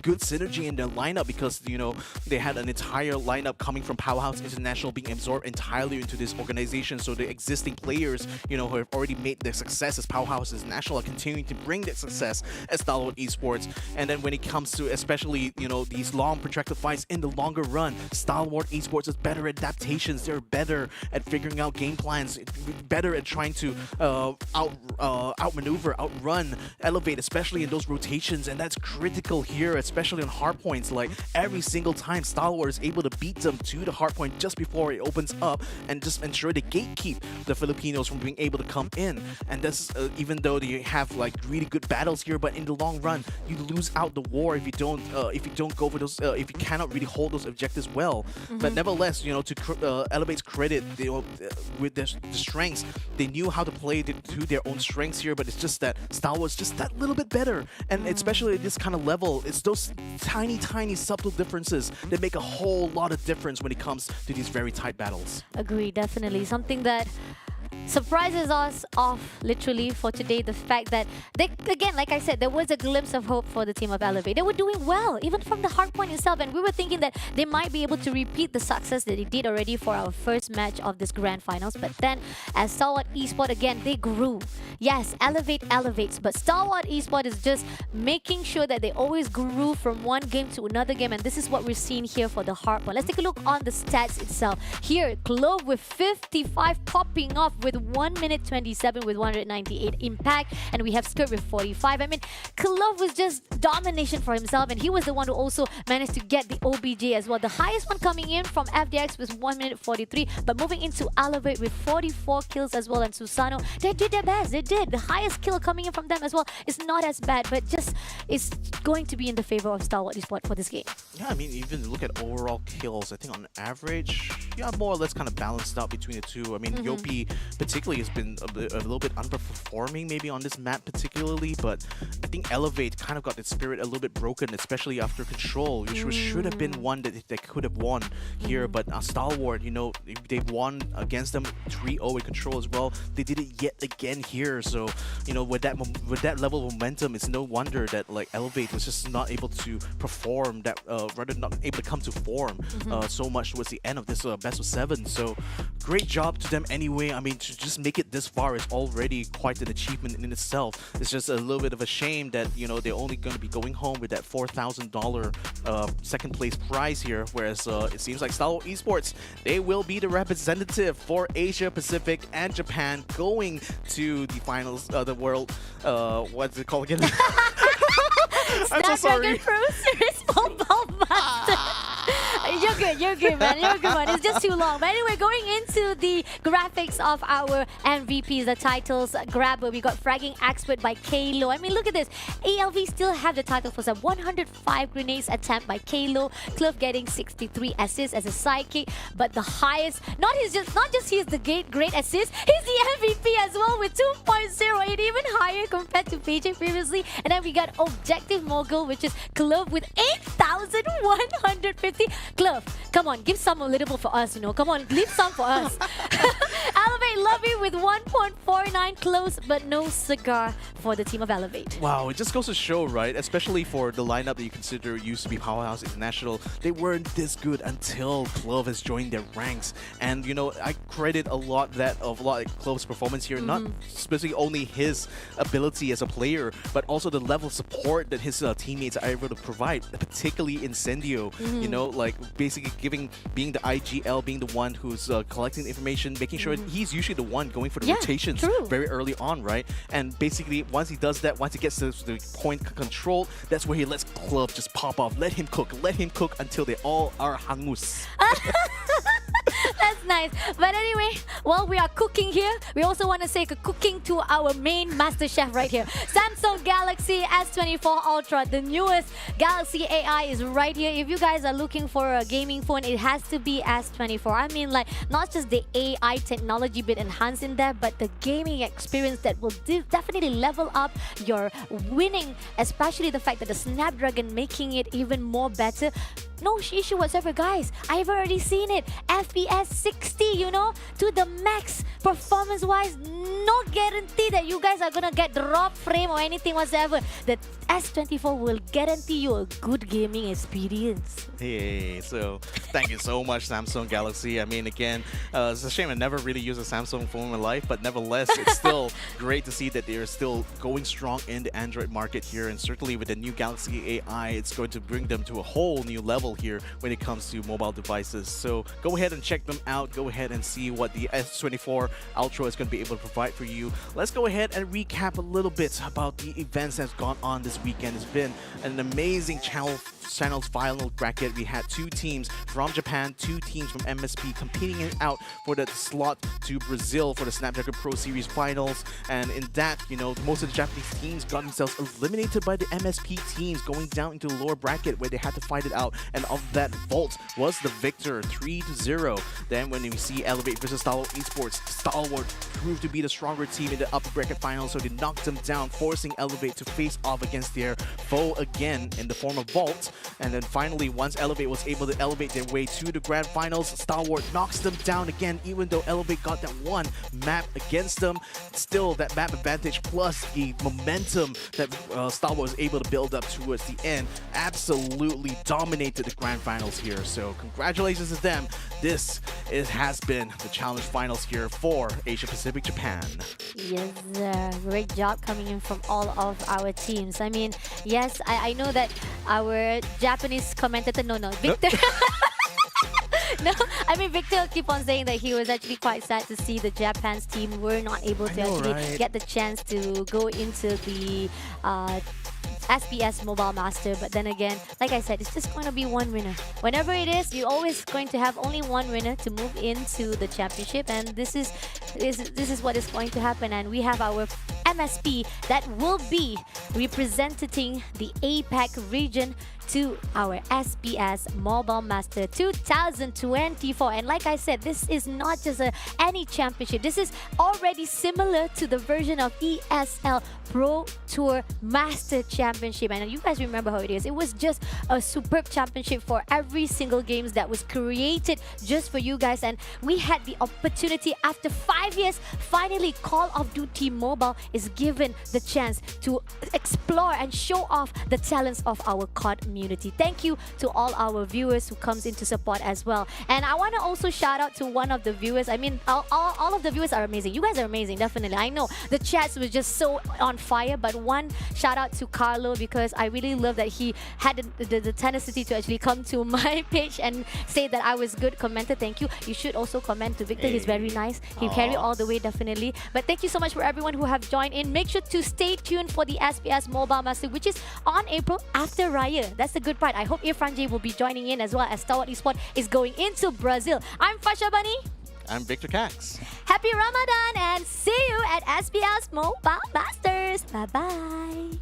good synergy in their lineup because, you know, they had an entire lineup coming from Powerhouse International being absorbed entirely into this organization. So the existing players, you know, who have already made their success as Powerhouse International are continuing to bring their success as Star Wars Esports. And then when it comes to especially, you know, these long protracted fights in the longer run, Star Wars Esports is better at adaptations. They're better at figuring out game plans, better at trying to outmaneuver, outrun, Elevate, especially in those rotations. And that's critical here, especially on hardpoints. Like every single time Star Wars is able to beat them to the hardpoint just before it opens up and just ensure they gatekeep the Filipinos from being able to come in. And that's even though they have like really good battles here, but in the long run, you lose out the war if you don't go for those, if you cannot really hold those objectives well. But nevertheless, you know, to Elevate's credit, they, with their strengths, they knew how to play to their own strengths here. But it's just that Star Wars just that little bit better, and especially at this kind of level, it's those tiny subtle differences that make a whole lot of difference when it comes to these very tight battles. Agree, definitely. Something that surprises us off literally for today, the fact that they, again, like I said, there was a glimpse of hope for the team of Elevate. They were doing well even from the hardpoint itself, and we were thinking that they might be able to repeat the success that they did already for our first match of this grand finals. But then as Star Wars Esports, again, they grew. yes, Elevate elevates, but Star Wars Esports is just making sure that they always grew from one game to another game, and this is what we're seeing here for the hard one. Let's take a look on the stats itself. Here, Clove with 55 popping off with 1 minute 27 with 198 impact, and we have Skirt with 45. I mean, Clove was just domination for himself, and he was the one who also managed to get the OBJ as well. The highest one coming in from FDX was 1 minute 43, but moving into Elevate with 44 kills as well, and Susano, they did their best. They did. The highest kill coming in from them as well is not as bad, but just it's going to be in the favor of Star Wars Esports for this game. Yeah, I mean, even look at overall kills. I think on average, yeah, more or less kind of balanced out between the two. I mean, Yopi particularly has been a little bit underperforming maybe on this map particularly, but I think Elevate kind of got its spirit a little bit broken, especially after Control, which should have been one that they could have won here. But Stalwart, you know, they won against them 3-0 in Control as well. They did it yet again here. So, you know, with that level of momentum, it's no wonder that like Elevate was just not able to perform that, rather not able to come to form so much towards the end of this best of 7. So great job to them anyway. I mean, to just make it this far is already quite an achievement in itself. It's just a little bit of a shame that, you know, they're only going to be going home with that $4,000 second place prize here, whereas it seems like Star Wars Esports, they will be the representative for Asia Pacific and Japan going to the finals, the world, what's it called again? I'm so sorry. Snapdragon Pro Series Mobile Masters. You're good, man. You're good, man. It's just too long. But anyway, going into the graphics of our MVPs, the titles grabber, we got Fragging Expert by Kalo. I mean, look at this. ALV still have the title for some 105 grenades attempt by Kalo. Cliff getting 63 assists as a sidekick, but the highest, not just he's the great assist, he's the MVP as well with 2.08, even higher compared to PJ previously. And then we got Objective Mogul, which is Cliff with 8,150. Cliff, come on, give some a little bit for us, you know. Come on, leave some for us. Elevate Lovey with 1.49, close but no cigar for the team of Elevate. Wow, it just goes to show, right? Especially for the lineup that you consider used to be Powerhouse International, they weren't this good until Clove has joined their ranks. And you know, I credit a lot of Clove's performance here, not specifically only his ability as a player, but also the level of support that his teammates are able to provide, particularly Incendio. You know, like basically being the IGL, being the one who's collecting the information, making sure he's usually the one going for the rotations very early on, right? And basically, once he does that, once he gets to the point control, that's where he lets Clove just pop off. Let him cook until they all are hangus. That's nice. But anyway, while we are cooking here, we also want to say cooking to our main master chef right here. Samsung Galaxy S24 Ultra, the newest Galaxy AI is right here. If you guys are looking for a gaming phone, it has to be S24. I mean, like, not just the AI technology bit enhanced in there, but the gaming experience that will definitely level up your winning, especially the fact that the Snapdragon making it even more better. No issue whatsoever, guys. I've already seen it. FPS 60, you know, to the max. Performance-wise, no guarantee that you guys are gonna get drop frame or anything whatsoever. The S24 will guarantee you a good gaming experience. Hey, so thank you so much, Samsung Galaxy. I mean, again, it's a shame I never really used a Samsung phone in my life, but nevertheless, it's still great to see that they're still going strong in the Android market here, and certainly with the new Galaxy AI, it's going to bring them to a whole new level here when it comes to mobile devices. So go ahead and check them out. Go ahead and see what the S24 Ultra is going to be able to provide for you. Let's go ahead and recap a little bit about the events that's gone on this weekend. It's been an amazing channels final bracket. We had 2 teams from Japan, 2 teams from MSP competing it out for the slot to Brazil for the Snapdragon Pro Series Finals. And in that, you know, most of the Japanese teams got themselves eliminated by the MSP teams, going down into the lower bracket where they had to fight it out. And of that, Volt was the victor, 3-0. Then when we see Elevate versus Stalwart Esports, Stalwart proved to be the stronger team in the upper bracket final, so they knocked them down, forcing Elevate to face off against their foe again in the form of Volt. And then finally, once Elevate was able to elevate their way to the grand finals, Stalwart knocks them down again. Even though Elevate got that one map against them, still that map advantage plus the momentum that Stalwart was able to build up towards the end absolutely dominated the grand finals here. So congratulations to them. This has been the challenge finals here for Asia Pacific Japan. Yes, great job coming in from all of our teams. I mean, yes, I know that our Japanese commentator, no, Victor. No, I mean, Victor keep on saying that he was actually quite sad to see the Japan's team were not able to actually get the chance to go into the SPS Mobile Master. But then again, like I said, it's just going to be one winner. Whenever it is, you're always going to have only one winner to move into the championship, and this is what is going to happen. And we have our MSP that will be representing the APAC region to our SPS Mobile Master 2024. And like I said, this is not just any championship. This is already similar to the version of ESL Pro Tour Master Championship. And you guys remember how it is. It was just a superb championship for every single games that was created just for you guys. And we had the opportunity after 5 years, finally Call of Duty Mobile is given the chance to explore and show off the talents of our COD community. Thank you to all our viewers who comes in to support as well. And I want to also shout out to one of the viewers. I mean, all of the viewers are amazing. You guys are amazing, definitely. I know the chats was just so on fire, but one shout out to Carlo, because I really love that he had the tenacity to actually come to my page and say that I was good commenter. Thank you. You should also comment to Victor. He's very nice. He carried all the way, definitely. But thank you so much for everyone who have joined in. Make sure to stay tuned for the SPS Mobile Master, which is on April after Raya. That's the good part. I hope Irfan J will be joining in, as well as Stalwart Esport is going into Brazil. I'm Fasha Bunny. I'm Victor Cax. Happy Ramadan and see you at SPS Mobile Masters. Bye-bye.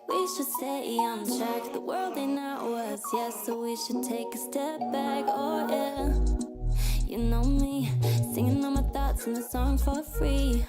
We should stay on track. The world ain't ours, yes, so we should take a step back. Oh yeah, you know me, singing all my thoughts in the song for free.